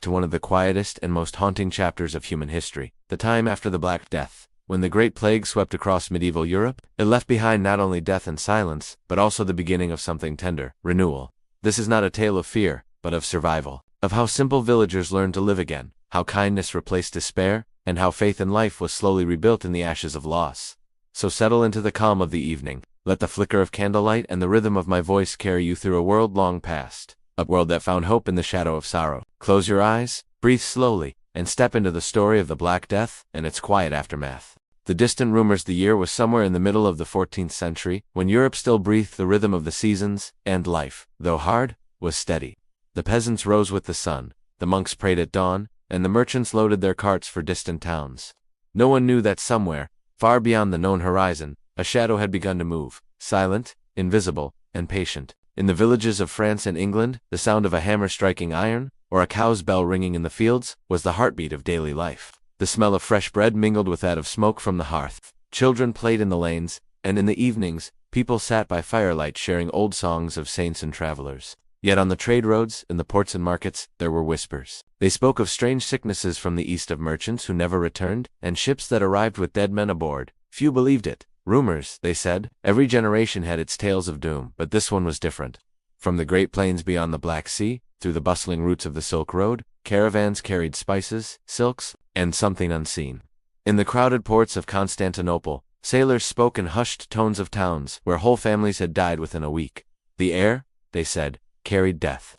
to one of the quietest and most haunting chapters of human history, the time after the Black Death. When the Great Plague swept across medieval Europe, it left behind not only death and silence, but also the beginning of something tender, renewal. This is not a tale of fear, but of survival, of how simple villagers learned to live again, how kindness replaced despair, and how faith in life was slowly rebuilt in the ashes of loss. So settle into the calm of the evening. Let the flicker of candlelight and the rhythm of my voice carry you through a world long past, a world that found hope in the shadow of sorrow. Close your eyes, breathe slowly, and step into the story of the Black Death and its quiet aftermath. The distant rumors the year was somewhere in the middle of the 14th century, when Europe still breathed the rhythm of the seasons, and life, though hard, was steady. The peasants rose with the sun, the monks prayed at dawn, and the merchants loaded their carts for distant towns. No one knew that somewhere, far beyond the known horizon, a shadow had begun to move, silent, invisible, and patient. In the villages of France and England, the sound of a hammer striking iron, or a cow's bell ringing in the fields, was the heartbeat of daily life. The smell of fresh bread mingled with that of smoke from the hearth. Children played in the lanes, and in the evenings, people sat by firelight sharing old songs of saints and travelers. Yet on the trade roads, in the ports and markets, there were whispers. They spoke of strange sicknesses from the east, of merchants who never returned, and ships that arrived with dead men aboard. Few believed it. Rumors, they said. Every generation had its tales of doom, but this one was different. From the great plains beyond the Black Sea, through the bustling routes of the Silk Road, caravans carried spices, silks, and something unseen. In the crowded ports of Constantinople, sailors spoke in hushed tones of towns where whole families had died within a week. The air, they said, carried death.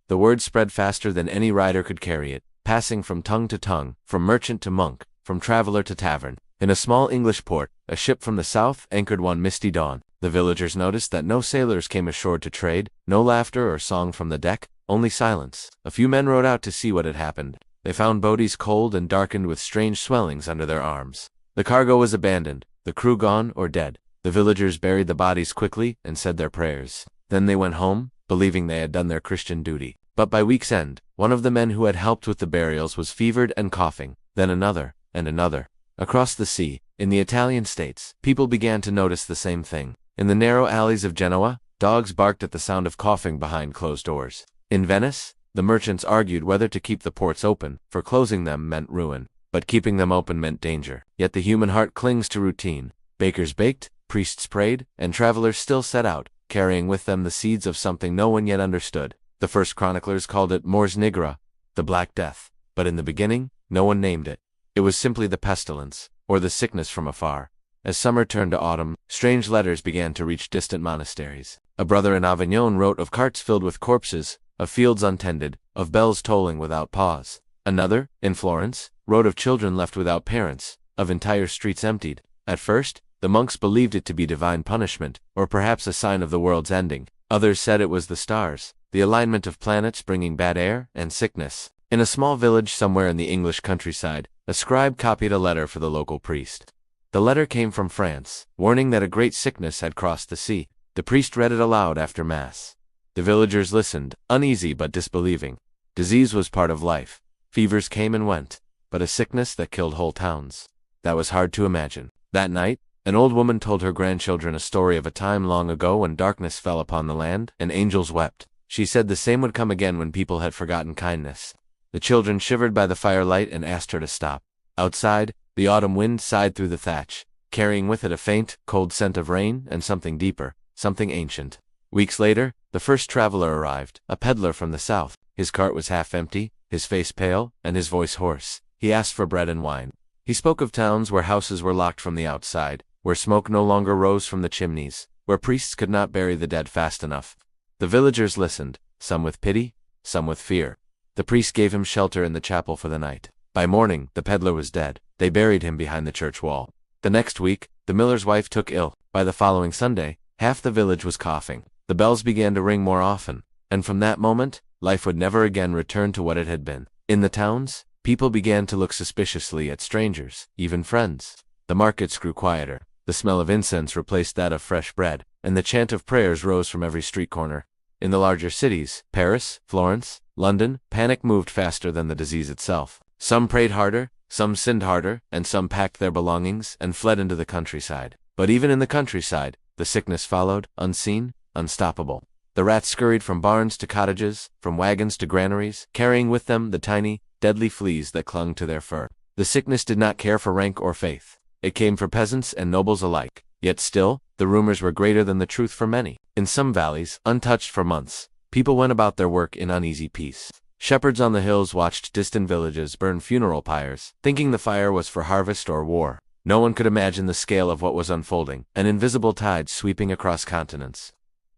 The word spread faster than any rider could carry it, passing from tongue to tongue, from merchant to monk, from traveler to tavern. In a small English port, a ship from the south anchored one misty dawn. The villagers noticed that no sailors came ashore to trade, no laughter or song from the deck, only silence. A few men rowed out to see what had happened. They found bodies cold and darkened with strange swellings under their arms. The cargo was abandoned, the crew gone or dead. The villagers buried the bodies quickly and said their prayers. Then they went home, believing they had done their Christian duty. But by week's end, one of the men who had helped with the burials was fevered and coughing, then another, and another. Across the sea, in the Italian states, people began to notice the same thing. In the narrow alleys of Genoa, dogs barked at the sound of coughing behind closed doors. In Venice, the merchants argued whether to keep the ports open, for closing them meant ruin, but keeping them open meant danger. Yet the human heart clings to routine. Bakers baked, priests prayed, and travelers still set out, carrying with them the seeds of something no one yet understood. The first chroniclers called it Mors Nigra, the Black Death, but in the beginning, no one named it. It was simply the pestilence, or the sickness from afar. As summer turned to autumn, strange letters began to reach distant monasteries. A brother in Avignon wrote of carts filled with corpses, of fields untended, of bells tolling without pause. Another, in Florence, wrote of children left without parents, of entire streets emptied. At first, the monks believed it to be divine punishment, or perhaps a sign of the world's ending. Others said it was the stars, the alignment of planets bringing bad air and sickness. In a small village somewhere in the English countryside, a scribe copied a letter for the local priest. The letter came from France, warning that a great sickness had crossed the sea. The priest read it aloud after Mass. The villagers listened, uneasy but disbelieving. Disease was part of life. Fevers came and went, but a sickness that killed whole towns. That was hard to imagine. That night, an old woman told her grandchildren a story of a time long ago when darkness fell upon the land and angels wept. She said the same would come again when people had forgotten kindness. The children shivered by the firelight and asked her to stop. Outside, the autumn wind sighed through the thatch, carrying with it a faint, cold scent of rain and something deeper, something ancient. Weeks later, the first traveler arrived, a peddler from the south. His cart was half empty, his face pale, and his voice hoarse. He asked for bread and wine. He spoke of towns where houses were locked from the outside, where smoke no longer rose from the chimneys, where priests could not bury the dead fast enough. The villagers listened, some with pity, some with fear. The priest gave him shelter in the chapel for the night. By morning, the peddler was dead. They buried him behind the church wall. The next week, the miller's wife took ill. By the following Sunday, half the village was coughing. The bells began to ring more often, and from that moment, life would never again return to what it had been. In the towns, people began to look suspiciously at strangers, even friends. The markets grew quieter. The smell of incense replaced that of fresh bread, and the chant of prayers rose from every street corner. In the larger cities, Paris, Florence, London, panic moved faster than the disease itself. Some prayed harder, some sinned harder, and some packed their belongings and fled into the countryside. But even in the countryside, the sickness followed, unseen, unstoppable. The rats scurried from barns to cottages, from wagons to granaries, carrying with them the tiny, deadly fleas that clung to their fur. The sickness did not care for rank or faith. It came for peasants and nobles alike. Yet still, the rumors were greater than the truth for many. In some valleys, untouched for months, people went about their work in uneasy peace. Shepherds on the hills watched distant villages burn funeral pyres, thinking the fire was for harvest or war. No one could imagine the scale of what was unfolding, an invisible tide sweeping across continents.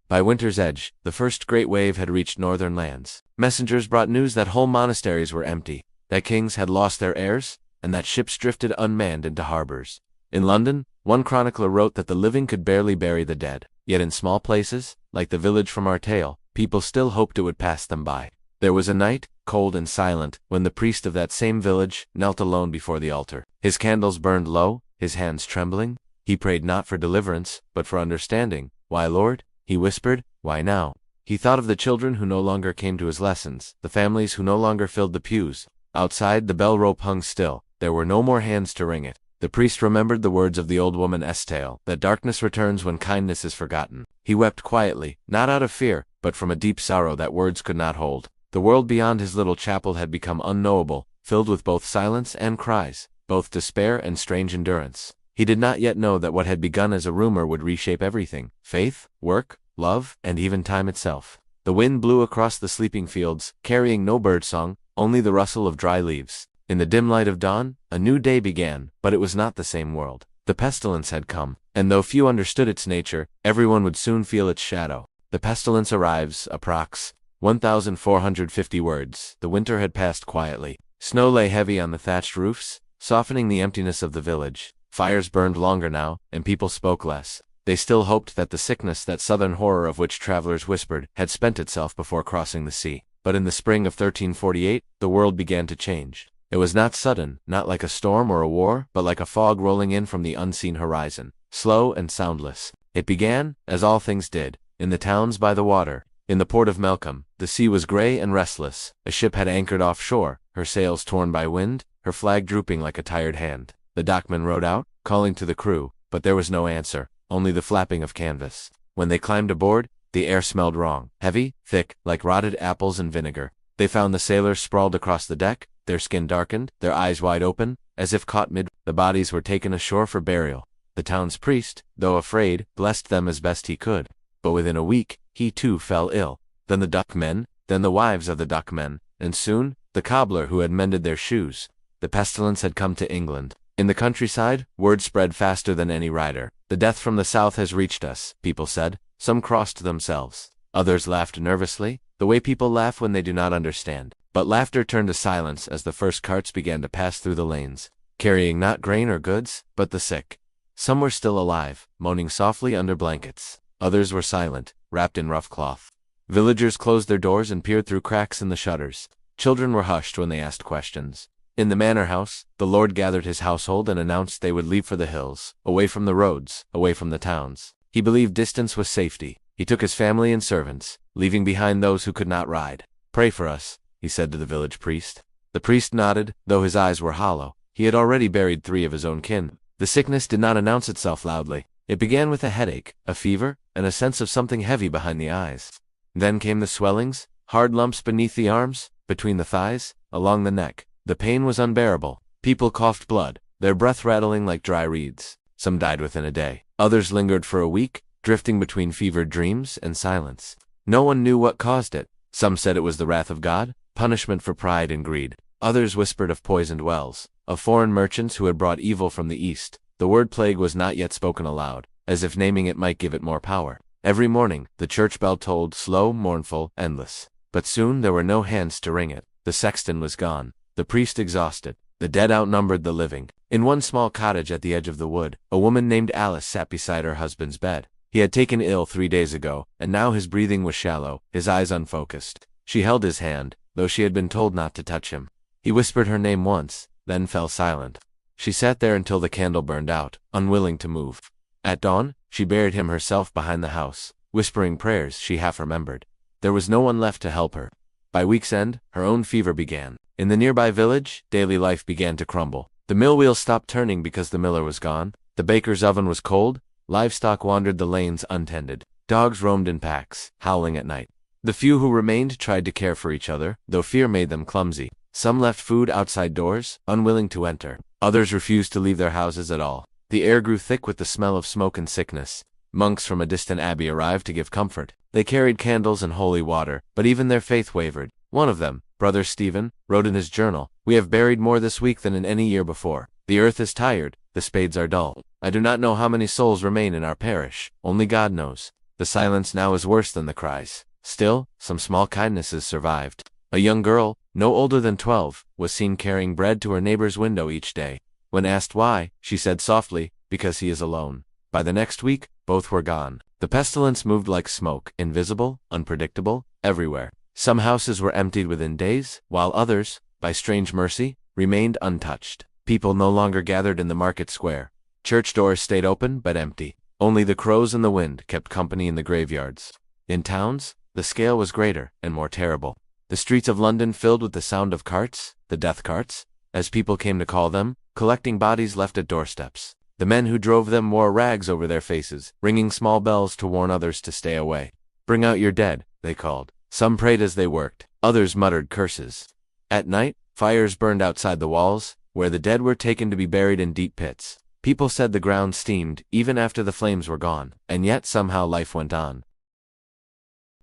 By winter's edge, the first great wave had reached northern lands. Messengers brought news that whole monasteries were empty, that kings had lost their heirs, and that ships drifted unmanned into harbors. In London, one chronicler wrote that the living could barely bury the dead, yet in small places, like the village from our tale, people still hoped it would pass them by. There was a night, cold and silent, when the priest of that same village knelt alone before the altar. His candles burned low, his hands trembling. He prayed not for deliverance, but for understanding. "Why, Lord?" he whispered. "Why now?" He thought of the children who no longer came to his lessons, the families who no longer filled the pews. Outside, the bell rope hung still. There were no more hands to ring it. The priest remembered the words of the old woman Estelle, that darkness returns when kindness is forgotten. He wept quietly, not out of fear, but from a deep sorrow that words could not hold. The world beyond his little chapel had become unknowable, filled with both silence and cries, both despair and strange endurance. He did not yet know that what had begun as a rumor would reshape everything: faith, work, love, and even time itself. The wind blew across the sleeping fields, carrying no birdsong, only the rustle of dry leaves. In the dim light of dawn, a new day began, but it was not the same world. The pestilence had come, and though few understood its nature, everyone would soon feel its shadow. The pestilence arrives, approx. 1,450 words. The winter had passed quietly. Snow lay heavy on the thatched roofs, softening the emptiness of the village. Fires burned longer now, and people spoke less. They still hoped that the sickness, that southern horror of which travelers whispered, had spent itself before crossing the sea. But in the spring of 1348, the world began to change. It was not sudden, not like a storm or a war, but like a fog rolling in from the unseen horizon, slow and soundless. It began, as all things did, in the towns by the water. In the port of Melcombe, the sea was gray and restless. A ship had anchored offshore, her sails torn by wind, her flag drooping like a tired hand. The dockman rowed out, calling to the crew, but there was no answer, only the flapping of canvas. When they climbed aboard, the air smelled wrong, heavy, thick, like rotted apples and vinegar. They found the sailors sprawled across the deck, their skin darkened, their eyes wide open, as if caught mid. The bodies were taken ashore for burial. The town's priest, though afraid, blessed them as best he could. But within a week, he too fell ill. Then the dockmen, then the wives of the dockmen, and soon, the cobbler who had mended their shoes. The pestilence had come to England. In the countryside, word spread faster than any rider. "The death from the south has reached us," people said. Some crossed themselves. Others laughed nervously, the way people laugh when they do not understand. But laughter turned to silence as the first carts began to pass through the lanes, carrying not grain or goods, but the sick. Some were still alive, moaning softly under blankets. Others were silent, wrapped in rough cloth. Villagers closed their doors and peered through cracks in the shutters. Children were hushed when they asked questions. In the manor house, the Lord gathered his household and announced they would leave for the hills, away from the roads, away from the towns. He believed distance was safety. He took his family and servants, leaving behind those who could not ride. "Pray for us," he said to the village priest. The priest nodded, though his eyes were hollow. He had already buried 3 of his own kin. The sickness did not announce itself loudly. It began with a headache, a fever, and a sense of something heavy behind the eyes. Then came the swellings, hard lumps beneath the arms, between the thighs, along the neck. The pain was unbearable. People coughed blood, their breath rattling like dry reeds. Some died within a day. Others lingered for a week, drifting between fevered dreams and silence. No one knew what caused it. Some said it was the wrath of God, punishment for pride and greed. Others whispered of poisoned wells, of foreign merchants who had brought evil from the east. The word plague was not yet spoken aloud, as if naming it might give it more power. Every morning, the church bell tolled, slow, mournful, endless. But soon there were no hands to ring it. The sexton was gone, the priest exhausted. The dead outnumbered the living. In one small cottage at the edge of the wood, a woman named Alice sat beside her husband's bed. He had taken ill 3 days ago, and now his breathing was shallow, his eyes unfocused. She held his hand, though she had been told not to touch him. He whispered her name once, then fell silent. She sat there until the candle burned out, unwilling to move. At dawn, she buried him herself behind the house, whispering prayers she half remembered. There was no one left to help her. By week's end, her own fever began. In the nearby village, daily life began to crumble. The mill wheel stopped turning because the miller was gone. The baker's oven was cold. Livestock wandered the lanes untended. Dogs roamed in packs, howling at night. The few who remained tried to care for each other, though fear made them clumsy. Some left food outside doors, unwilling to enter. Others refused to leave their houses at all. The air grew thick with the smell of smoke and sickness. Monks from a distant abbey arrived to give comfort. They carried candles and holy water, but even their faith wavered. One of them, Brother Stephen, wrote in his journal, "We have buried more this week than in any year before. The earth is tired, the spades are dull. I do not know how many souls remain in our parish. Only God knows. The silence now is worse than the cries. Still, some small kindnesses survived. A young girl, no older than 12, was seen carrying bread to her neighbor's window each day. When asked why, she said softly, 'Because he is alone.' By the next week, both were gone. The pestilence moved like smoke, invisible, unpredictable, everywhere. Some houses were emptied within days, while others, by strange mercy, remained untouched. People no longer gathered in the market square. Church doors stayed open but empty. Only the crows and the wind kept company in the graveyards. In towns, the scale was greater and more terrible. The streets of London filled with the sound of carts, the death carts, as people came to call them, collecting bodies left at doorsteps. The men who drove them wore rags over their faces, ringing small bells to warn others to stay away. "Bring out your dead," they called. Some prayed as they worked, others muttered curses. At night, fires burned outside the walls, where the dead were taken to be buried in deep pits. People said the ground steamed even after the flames were gone, and yet somehow life went on.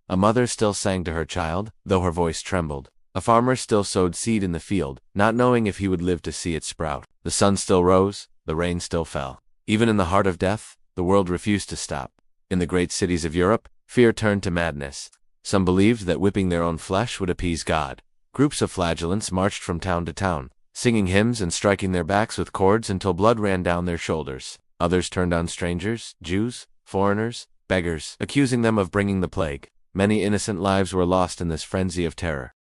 A mother still sang to her child, though her voice trembled. A farmer still sowed seed in the field, not knowing if he would live to see it sprout. The sun still rose, the rain still fell. Even in the heart of death, the world refused to stop. In the great cities of Europe, fear turned to madness. Some believed that whipping their own flesh would appease God. Groups of flagellants marched from town to town, singing hymns and striking their backs with cords until blood ran down their shoulders. Others turned on strangers, Jews, foreigners, beggars, accusing them of bringing the plague. Many innocent lives were lost in this frenzy of terror.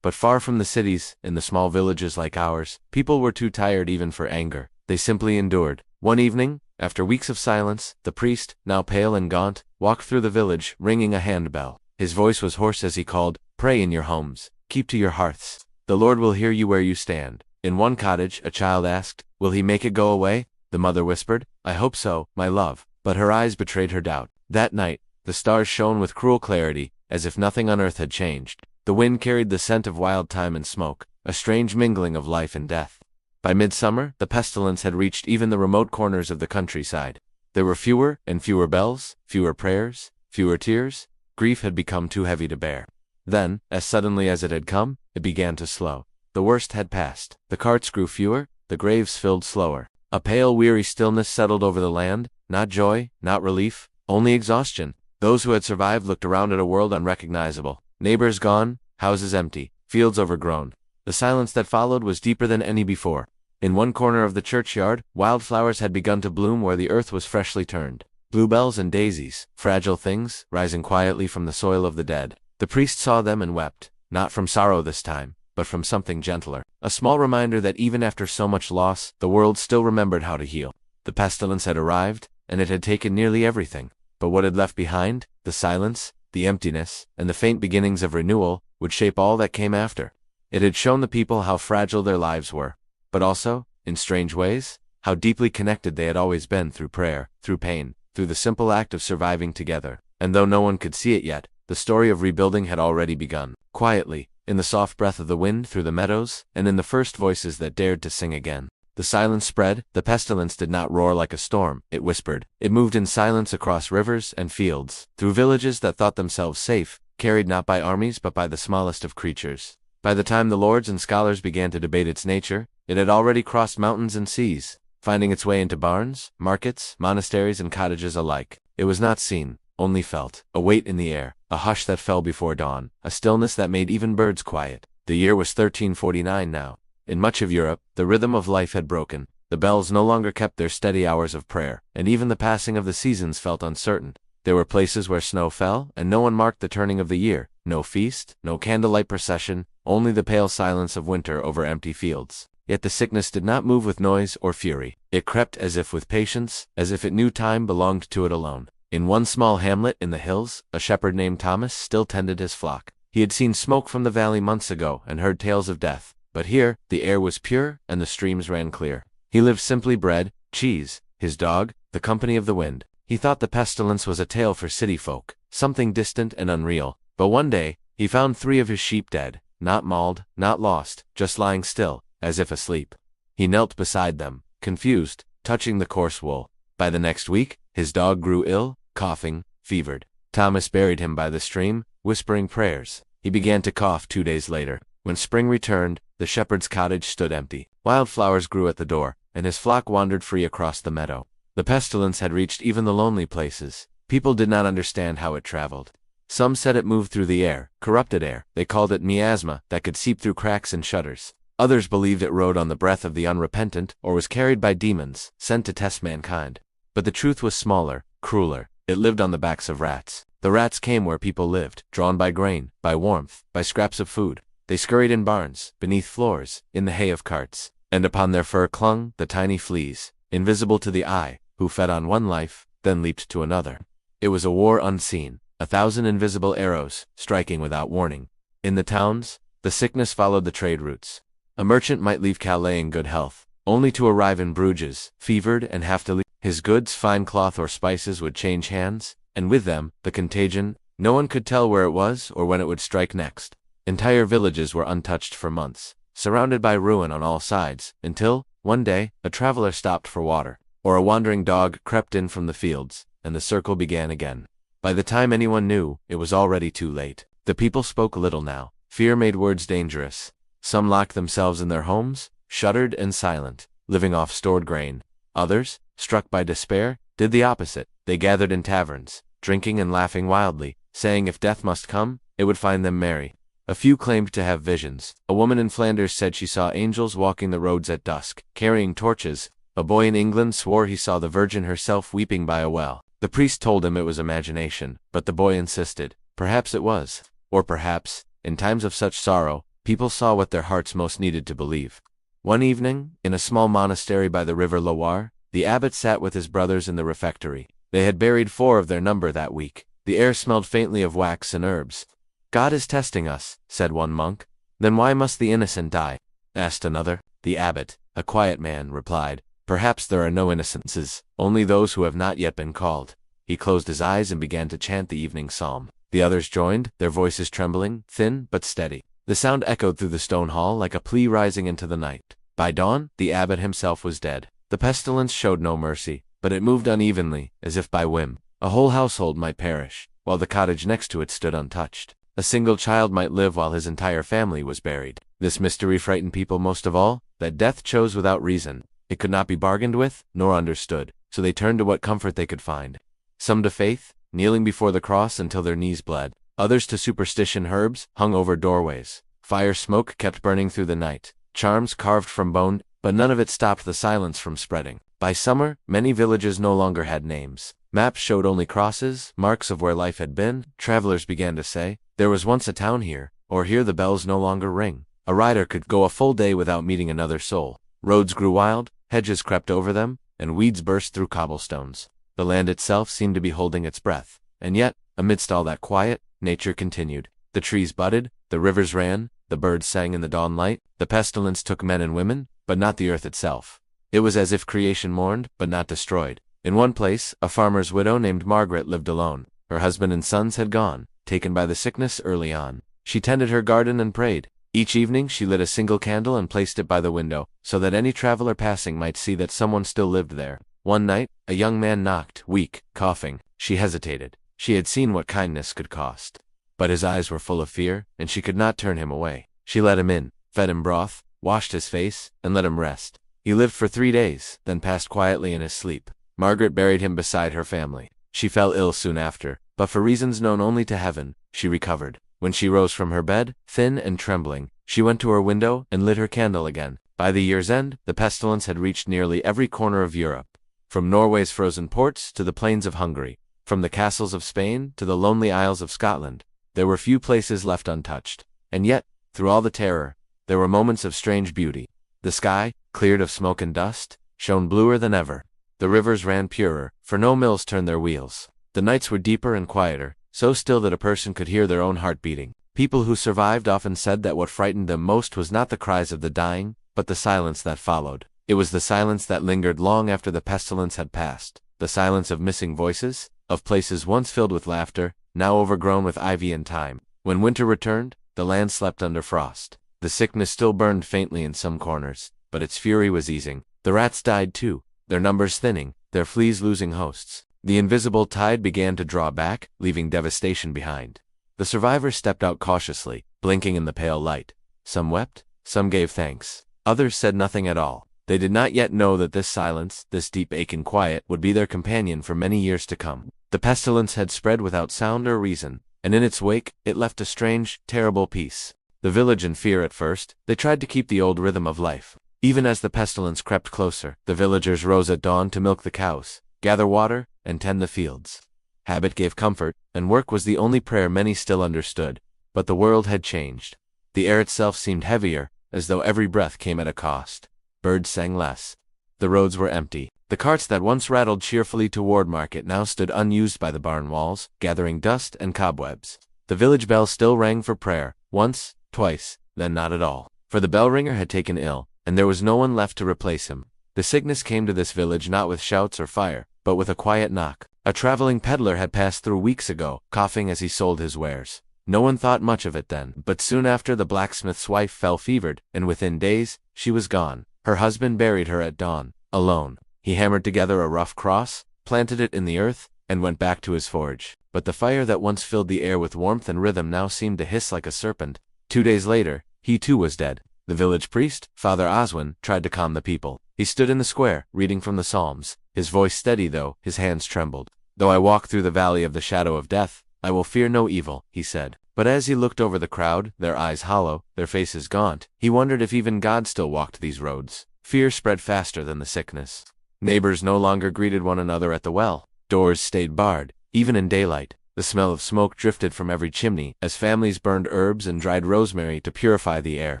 But far from the cities, in the small villages like ours, people were too tired even for anger. They simply endured. One evening, after weeks of silence, the priest, now pale and gaunt, walked through the village, ringing a handbell. His voice was hoarse as he called, "Pray in your homes. Keep to your hearths. The Lord will hear you where you stand." In one cottage, a child asked, "Will he make it go away?" The mother whispered, "I hope so, my love." But her eyes betrayed her doubt. That night, the stars shone with cruel clarity, as if nothing on earth had changed. The wind carried the scent of wild thyme and smoke, a strange mingling of life and death. By midsummer, the pestilence had reached even the remote corners of the countryside. There were fewer and fewer bells, fewer prayers, fewer tears. Grief had become too heavy to bear. Then, as suddenly as it had come, it began to slow. The worst had passed. The carts grew fewer, the graves filled slower. A pale, weary stillness settled over the land, not joy, not relief, only exhaustion. Those who had survived looked around at a world unrecognizable. Neighbors gone, houses empty, fields overgrown. The silence that followed was deeper than any before. In one corner of the churchyard, wildflowers had begun to bloom where the earth was freshly turned. Bluebells and daisies, fragile things, rising quietly from the soil of the dead. The priest saw them and wept, not from sorrow this time, but from something gentler. A small reminder that even after so much loss, the world still remembered how to heal. The pestilence had arrived, and it had taken nearly everything. But what had left behind, the silence, the emptiness, and the faint beginnings of renewal, would shape all that came after. It had shown the people how fragile their lives were, but also, in strange ways, how deeply connected they had always been through prayer, through pain, through the simple act of surviving together. And though no one could see it yet, the story of rebuilding had already begun. Quietly, in the soft breath of the wind through the meadows, and in the first voices that dared to sing again. The silence spread. The pestilence did not roar like a storm, it whispered. It moved in silence across rivers and fields, through villages that thought themselves safe, carried not by armies but by the smallest of creatures. By the time the lords and scholars began to debate its nature, it had already crossed mountains and seas, finding its way into barns, markets, monasteries, and cottages alike. It was not seen, only felt, a weight in the air, a hush that fell before dawn, a stillness that made even birds quiet. The year was 1349 now. In much of Europe, the rhythm of life had broken. The bells no longer kept their steady hours of prayer, and even the passing of the seasons felt uncertain. There were places where snow fell, and no one marked the turning of the year. No feast, no candlelight procession, only the pale silence of winter over empty fields. Yet the sickness did not move with noise or fury. It crept as if with patience, as if it knew time belonged to it alone. In one small hamlet in the hills, a shepherd named Thomas still tended his flock. He had seen smoke from the valley months ago and heard tales of death. But here, the air was pure and the streams ran clear. He lived simply bread, cheese, his dog, the company of the wind. He thought the pestilence was a tale for city folk, something distant and unreal. But one day, he found 3 of his sheep dead, not mauled, not lost, just lying still, as if asleep. He knelt beside them, confused, touching the coarse wool. By the next week, his dog grew ill, coughing, fevered. Thomas buried him by the stream, whispering prayers. He began to cough 2 days later. When spring returned, the shepherd's cottage stood empty. Wildflowers grew at the door, and his flock wandered free across the meadow. The pestilence had reached even the lonely places. People did not understand how it traveled. Some said it moved through the air, corrupted air. They called it miasma that could seep through cracks and shutters. Others believed it rode on the breath of the unrepentant or was carried by demons, sent to test mankind. But the truth was smaller, crueler. It lived on the backs of rats. The rats came where people lived, drawn by grain, by warmth, by scraps of food. They scurried in barns, beneath floors, in the hay of carts. And upon their fur clung the tiny fleas, invisible to the eye, who fed on one life, then leaped to another. It was a war unseen, 1,000 invisible arrows, striking without warning. In the towns, the sickness followed the trade routes. A merchant might leave Calais in good health, only to arrive in Bruges, fevered and have to leave. His goods, fine cloth or spices would change hands, and with them, the contagion. No one could tell where it was or when it would strike next. Entire villages were untouched for months, surrounded by ruin on all sides, until, one day, a traveler stopped for water, or a wandering dog crept in from the fields, and the circle began again. By the time anyone knew, it was already too late. The people spoke little now. Fear made words dangerous. Some locked themselves in their homes, shuttered and silent, living off stored grain. Others, struck by despair, did the opposite. They gathered in taverns, drinking and laughing wildly, saying if death must come, it would find them merry. A few claimed to have visions. A woman in Flanders said she saw angels walking the roads at dusk, carrying torches. A boy in England swore he saw the Virgin herself weeping by a well. The priest told him it was imagination, but the boy insisted. Perhaps it was. Or perhaps, in times of such sorrow, people saw what their hearts most needed to believe. One evening, in a small monastery by the river Loire, the abbot sat with his brothers in the refectory. They had buried 4 of their number that week. The air smelled faintly of wax and herbs. God is testing us, said one monk. Then why must the innocent die? Asked another. The abbot, a quiet man, replied, perhaps there are no innocences, only those who have not yet been called. He closed his eyes and began to chant the evening psalm. The others joined, their voices trembling, thin but steady. The sound echoed through the stone hall like a plea rising into the night. By dawn, the abbot himself was dead. The pestilence showed no mercy, but it moved unevenly, as if by whim. A whole household might perish, while the cottage next to it stood untouched. A single child might live while his entire family was buried. This mystery frightened people most of all, that death chose without reason. It could not be bargained with, nor understood, so they turned to what comfort they could find. Some to faith, kneeling before the cross until their knees bled. Others to superstition. Herbs hung over doorways. Fire smoke kept burning through the night. Charms carved from bone, but none of it stopped the silence from spreading. By summer, many villages no longer had names. Maps showed only crosses, marks of where life had been. Travelers began to say, there was once a town here, or here the bells no longer ring. A rider could go a full day without meeting another soul. Roads grew wild, hedges crept over them, and weeds burst through cobblestones. The land itself seemed to be holding its breath. And yet, amidst all that quiet, nature continued. The trees budded, the rivers ran, the birds sang in the dawn light. The pestilence took men and women, but not the earth itself. It was as if creation mourned, but not destroyed. In one place, a farmer's widow named Margaret lived alone. Her husband and sons had gone, taken by the sickness early on. She tended her garden and prayed. Each evening she lit a single candle and placed it by the window, so that any traveler passing might see that someone still lived there. One night, a young man knocked, weak, coughing. She hesitated. She had seen what kindness could cost. But his eyes were full of fear, and she could not turn him away. She let him in, fed him broth, washed his face, and let him rest. He lived for 3 days, then passed quietly in his sleep. Margaret buried him beside her family. She fell ill soon after, but for reasons known only to heaven, she recovered. When she rose from her bed, thin and trembling, she went to her window and lit her candle again. By the year's end, the pestilence had reached nearly every corner of Europe. From Norway's frozen ports to the plains of Hungary, from the castles of Spain to the lonely isles of Scotland, there were few places left untouched. And yet, through all the terror, there were moments of strange beauty. The sky, cleared of smoke and dust, shone bluer than ever. The rivers ran purer, for no mills turned their wheels. The nights were deeper and quieter, so still that a person could hear their own heart beating. People who survived often said that what frightened them most was not the cries of the dying, but the silence that followed. It was the silence that lingered long after the pestilence had passed. the silence of missing voices, of places once filled with laughter, now overgrown with ivy and thyme. When winter returned, the land slept under frost. The sickness still burned faintly in some corners, but its fury was easing. The rats died too, their numbers thinning, their fleas losing hosts. The invisible tide began to draw back, leaving devastation behind. The survivors stepped out cautiously, blinking in the pale light. Some wept, some gave thanks. Others said nothing at all. They did not yet know that this silence, this deep ache and quiet, would be their companion for many years to come. The pestilence had spread without sound or reason, and in its wake, it left a strange, terrible peace. The village in fear at first, they tried to keep the old rhythm of life. Even as the pestilence crept closer, the villagers rose at dawn to milk the cows, gather water, and tend the fields. Habit gave comfort, and work was the only prayer many still understood. But the world had changed. The air itself seemed heavier, as though every breath came at a cost. Birds sang less. The roads were empty. The carts that once rattled cheerfully toward market now stood unused by the barn walls, gathering dust and cobwebs. The village bell still rang for prayer, once, twice, then not at all. For the bell ringer had taken ill, and there was no one left to replace him. The sickness came to this village not with shouts or fire, but with a quiet knock. A traveling peddler had passed through weeks ago, coughing as he sold his wares. No one thought much of it then, but soon after the blacksmith's wife fell fevered, and within days, she was gone. Her husband buried her at dawn, alone. He hammered together a rough cross, planted it in the earth, and went back to his forge. But the fire that once filled the air with warmth and rhythm now seemed to hiss like a serpent. 2 days later, he too was dead. The village priest, Father Oswin, tried to calm the people. He stood in the square, reading from the Psalms, his voice steady though his hands trembled. "Though I walk through the valley of the shadow of death, I will fear no evil," he said. But as he looked over the crowd, their eyes hollow, their faces gaunt, he wondered if even God still walked these roads. Fear spread faster than the sickness. Neighbors no longer greeted one another at the well. Doors stayed barred, even in daylight. The smell of smoke drifted from every chimney, as families burned herbs and dried rosemary to purify the air.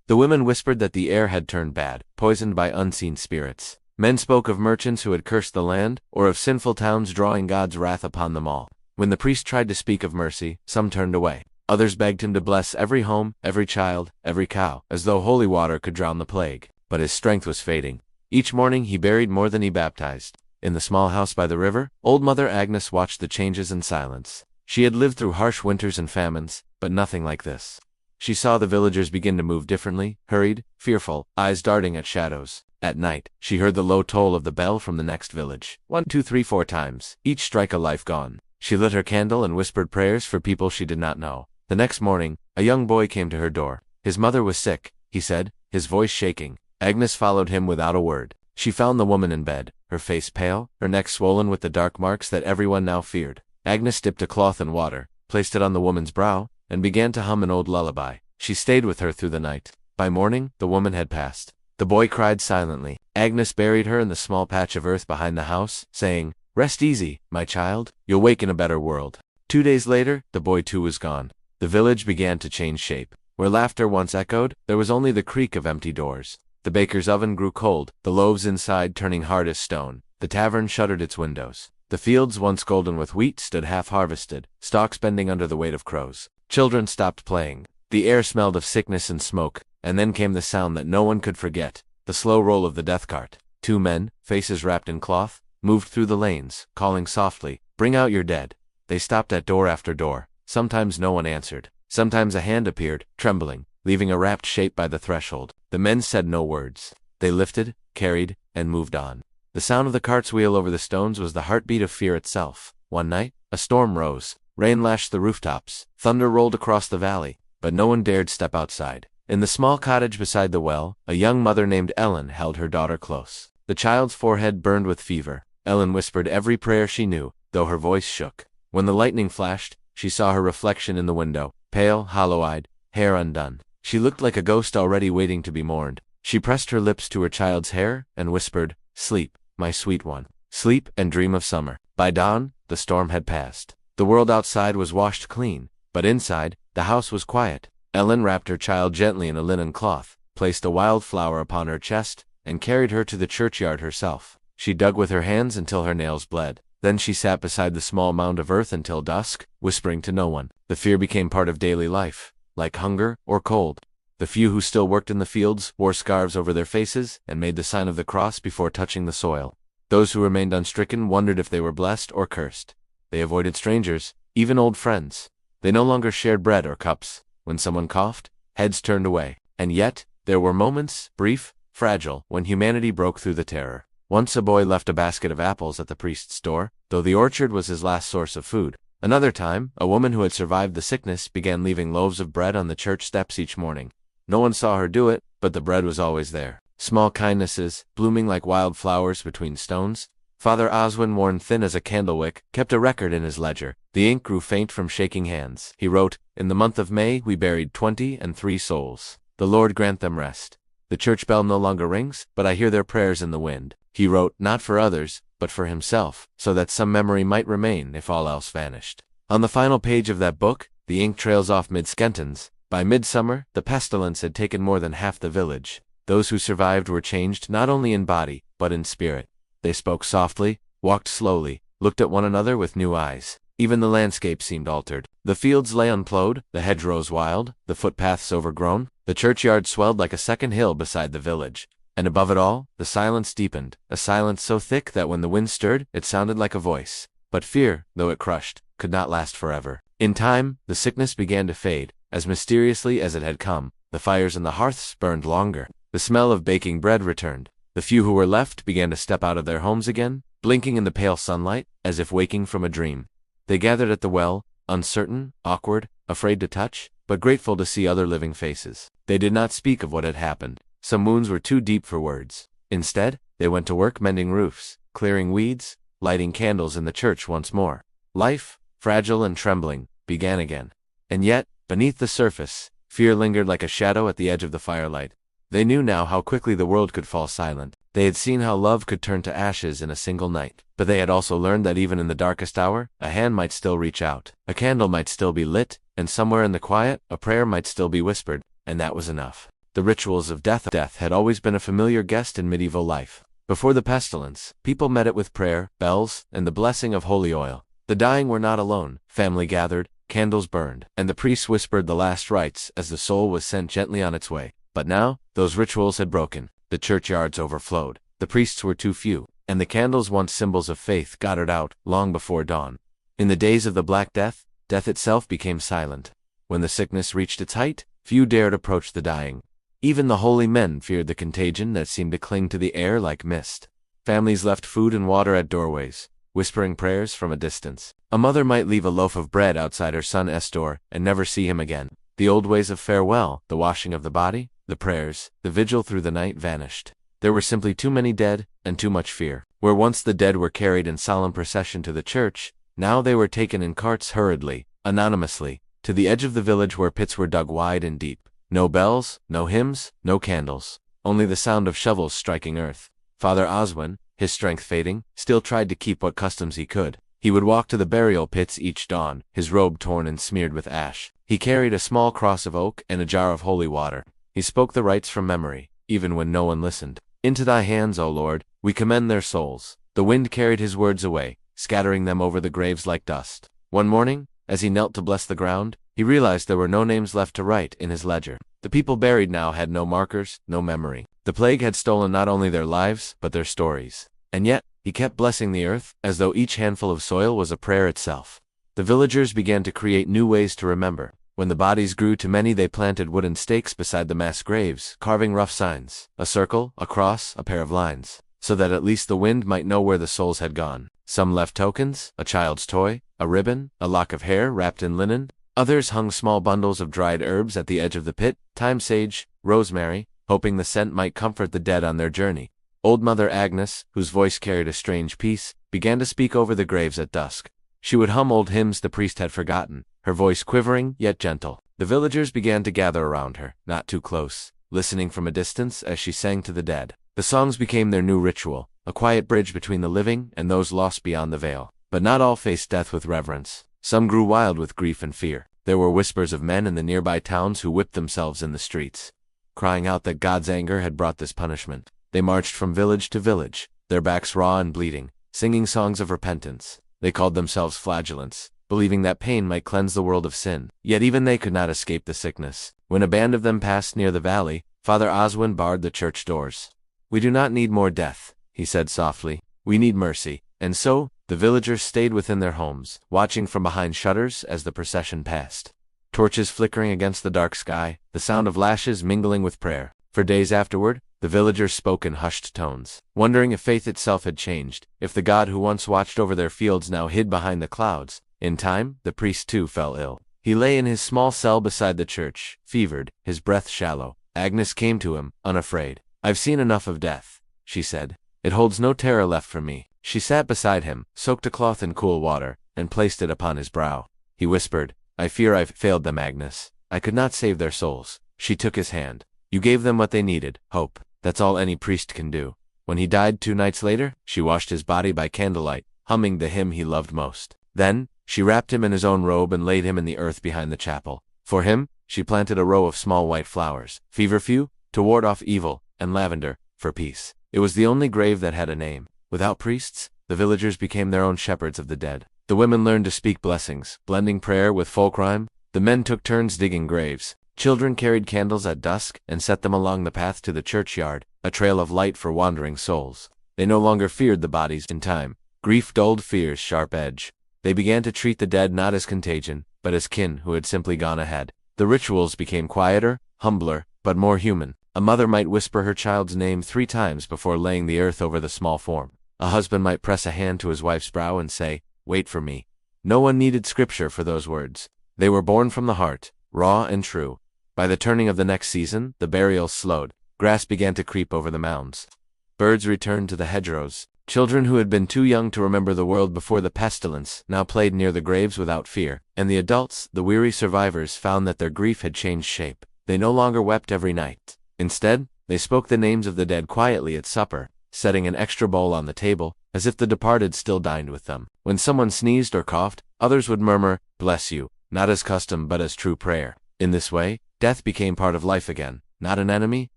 The women whispered that the air had turned bad, poisoned by unseen spirits. Men spoke of merchants who had cursed the land, or of sinful towns drawing God's wrath upon them all. When the priest tried to speak of mercy, some turned away. Others begged him to bless every home, every child, every cow, as though holy water could drown the plague. But his strength was fading. Each morning he buried more than he baptized. In the small house by the river, old Mother Agnes watched the changes in silence. She had lived through harsh winters and famines, but nothing like this. She saw the villagers begin to move differently, hurried, fearful, eyes darting at shadows. At night, she heard the low toll of the bell from the next village. 1, 2, 3, 4 times, each strike a life gone. She lit her candle and whispered prayers for people she did not know. The next morning, a young boy came to her door. His mother was sick, he said, his voice shaking. Agnes followed him without a word. She found the woman in bed, her face pale, her neck swollen with the dark marks that everyone now feared. Agnes dipped a cloth in water, placed it on the woman's brow, and began to hum an old lullaby. She stayed with her through the night. By morning, the woman had passed. The boy cried silently. Agnes buried her in the small patch of earth behind the house, saying, "Rest easy, my child. You'll wake in a better world." 2 days later, the boy too was gone. The village began to change shape. Where laughter once echoed, there was only the creak of empty doors. The baker's oven grew cold, the loaves inside turning hard as stone. The tavern shuttered its windows. The fields once golden with wheat stood half-harvested, stalks bending under the weight of crows. Children stopped playing. The air smelled of sickness and smoke, and then came the sound that no one could forget, the slow roll of the death cart. 2 men, faces wrapped in cloth, moved through the lanes, calling softly, "Bring out your dead." They stopped at door after door. Sometimes no one answered. Sometimes a hand appeared, trembling, leaving a wrapped shape by the threshold. The men said no words. They lifted, carried, and moved on. The sound of the cart's wheel over the stones was the heartbeat of fear itself. One night, a storm rose. Rain lashed the rooftops. Thunder rolled across the valley, but no one dared step outside. In the small cottage beside the well, a young mother named Ellen held her daughter close. The child's forehead burned with fever. Ellen whispered every prayer she knew, though her voice shook. When the lightning flashed, she saw her reflection in the window, pale, hollow-eyed, hair undone. She looked like a ghost already waiting to be mourned. She pressed her lips to her child's hair and whispered, "Sleep, my sweet one. Sleep and dream of summer." By dawn, the storm had passed. The world outside was washed clean, but inside, the house was quiet. Ellen wrapped her child gently in a linen cloth, placed a wild flower upon her chest, and carried her to the churchyard herself. She dug with her hands until her nails bled. Then she sat beside the small mound of earth until dusk, whispering to no one. The fear became part of daily life, like hunger or cold. The few who still worked in the fields wore scarves over their faces and made the sign of the cross before touching the soil. Those who remained unstricken wondered if they were blessed or cursed. They avoided strangers, even old friends. They no longer shared bread or cups. When someone coughed, heads turned away. And yet, there were moments, brief, fragile, when humanity broke through the terror. Once a boy left a basket of apples at the priest's door, though the orchard was his last source of food. Another time, a woman who had survived the sickness began leaving loaves of bread on the church steps each morning. No one saw her do it, but the bread was always there. Small kindnesses, blooming like wild flowers between stones. Father Oswin, worn thin as a candlewick, kept a record in his ledger. The ink grew faint from shaking hands. He wrote, "In the month of May we buried 23 souls. The Lord grant them rest. The church bell no longer rings, but I hear their prayers in the wind." He wrote, not for others, but for himself, so that some memory might remain if all else vanished. On the final page of that book, the ink trails off mid-sentence. By midsummer, the pestilence had taken more than half the village. Those who survived were changed not only in body, but in spirit. They spoke softly, walked slowly, looked at one another with new eyes. Even the landscape seemed altered. The fields lay unplowed, the hedgerows wild, the footpaths overgrown. The churchyard swelled like a second hill beside the village. And above it all, the silence deepened, a silence so thick that when the wind stirred, it sounded like a voice. But fear, though it crushed, could not last forever. In time, the sickness began to fade, as mysteriously as it had come. The fires in the hearths burned longer. The smell of baking bread returned. The few who were left began to step out of their homes again, blinking in the pale sunlight, as if waking from a dream. They gathered at the well, uncertain, awkward, afraid to touch, but grateful to see other living faces. They did not speak of what had happened. Some wounds were too deep for words. Instead, they went to work mending roofs, clearing weeds, lighting candles in the church once more. Life, fragile and trembling, began again. And yet, beneath the surface, fear lingered like a shadow at the edge of the firelight. They knew now how quickly the world could fall silent. They had seen how love could turn to ashes in a single night. But they had also learned that even in the darkest hour, a hand might still reach out. A candle might still be lit, and somewhere in the quiet, a prayer might still be whispered, and that was enough. The rituals of death had always been a familiar guest in medieval life. Before the pestilence, people met it with prayer, bells, and the blessing of holy oil. The dying were not alone. Family gathered, candles burned, and the priests whispered the last rites as the soul was sent gently on its way. But now, those rituals had broken. The churchyards overflowed. The priests were too few, and the candles, once symbols of faith, guttered out long before dawn. In the days of the Black Death, death itself became silent. When the sickness reached its height, few dared approach the dying. Even the holy men feared the contagion that seemed to cling to the air like mist. Families left food and water at doorways, whispering prayers from a distance. A mother might leave a loaf of bread outside her son's door and never see him again. The old ways of farewell, the washing of the body, the prayers, the vigil through the night vanished. There were simply too many dead, and too much fear. Where once the dead were carried in solemn procession to the church, now they were taken in carts hurriedly, anonymously, to the edge of the village where pits were dug wide and deep. No bells, no hymns, no candles, only the sound of shovels striking earth. Father Oswin, his strength fading, still tried to keep what customs he could. He would walk to the burial pits each dawn, his robe torn and smeared with ash. He carried a small cross of oak and a jar of holy water. He spoke the rites from memory, even when no one listened. "Into thy hands, O Lord, we commend their souls." The wind carried his words away, scattering them over the graves like dust. One morning, as he knelt to bless the ground, he realized there were no names left to write in his ledger. The people buried now had no markers, no memory. The plague had stolen not only their lives, but their stories. And yet, he kept blessing the earth, as though each handful of soil was a prayer itself. The villagers began to create new ways to remember. When the bodies grew too many, they planted wooden stakes beside the mass graves, carving rough signs, a circle, a cross, a pair of lines, so that at least the wind might know where the souls had gone. Some left tokens, a child's toy, a ribbon, a lock of hair wrapped in linen. Others hung small bundles of dried herbs at the edge of the pit, thyme sage, rosemary, hoping the scent might comfort the dead on their journey. Old Mother Agnes, whose voice carried a strange peace, began to speak over the graves at dusk. She would hum old hymns the priest had forgotten, her voice quivering yet gentle. The villagers began to gather around her, not too close, listening from a distance as she sang to the dead. The songs became their new ritual, a quiet bridge between the living and those lost beyond the veil. But not all faced death with reverence. Some grew wild with grief and fear. There were whispers of men in the nearby towns who whipped themselves in the streets, crying out that God's anger had brought this punishment. They marched from village to village, their backs raw and bleeding, singing songs of repentance. They called themselves flagellants, believing that pain might cleanse the world of sin. Yet even they could not escape the sickness. When a band of them passed near the valley, Father Oswin barred the church doors. "We do not need more death," he said softly. We need mercy. And so, the villagers stayed within their homes, watching from behind shutters as the procession passed. Torches flickering against the dark sky, the sound of lashes mingling with prayer. For days afterward, the villagers spoke in hushed tones, wondering if faith itself had changed, if the God who once watched over their fields now hid behind the clouds. In time, the priest too fell ill. He lay in his small cell beside the church, fevered, his breath shallow. Agnes came to him, unafraid. "I've seen enough of death," she said. "It holds no terror left for me." She sat beside him, soaked a cloth in cool water, and placed it upon his brow. He whispered, "I fear I've failed them, Agnes. I could not save their souls." She took his hand. "You gave them what they needed, hope. That's all any priest can do." When he died 2 nights later, she washed his body by candlelight, humming the hymn he loved most. Then, she wrapped him in his own robe and laid him in the earth behind the chapel. For him, she planted a row of small white flowers, feverfew, to ward off evil, and lavender, for peace. It was the only grave that had a name. Without priests, the villagers became their own shepherds of the dead. The women learned to speak blessings, blending prayer with folk rhyme. The men took turns digging graves. Children carried candles at dusk and set them along the path to the churchyard, a trail of light for wandering souls. They no longer feared the bodies in time. Grief dulled fear's sharp edge. They began to treat the dead not as contagion, but as kin who had simply gone ahead. The rituals became quieter, humbler, but more human. A mother might whisper her child's name 3 times before laying the earth over the small form. A husband might press a hand to his wife's brow and say, "Wait for me." No one needed scripture for those words. They were born from the heart, raw and true. By the turning of the next season, the burials slowed. Grass began to creep over the mounds. Birds returned to the hedgerows. Children who had been too young to remember the world before the pestilence now played near the graves without fear. And the adults, the weary survivors, found that their grief had changed shape. They no longer wept every night. Instead, they spoke the names of the dead quietly at supper, setting an extra bowl on the table, as if the departed still dined with them. When someone sneezed or coughed, others would murmur, "Bless you," not as custom but as true prayer. In this way, death became part of life again, not an enemy,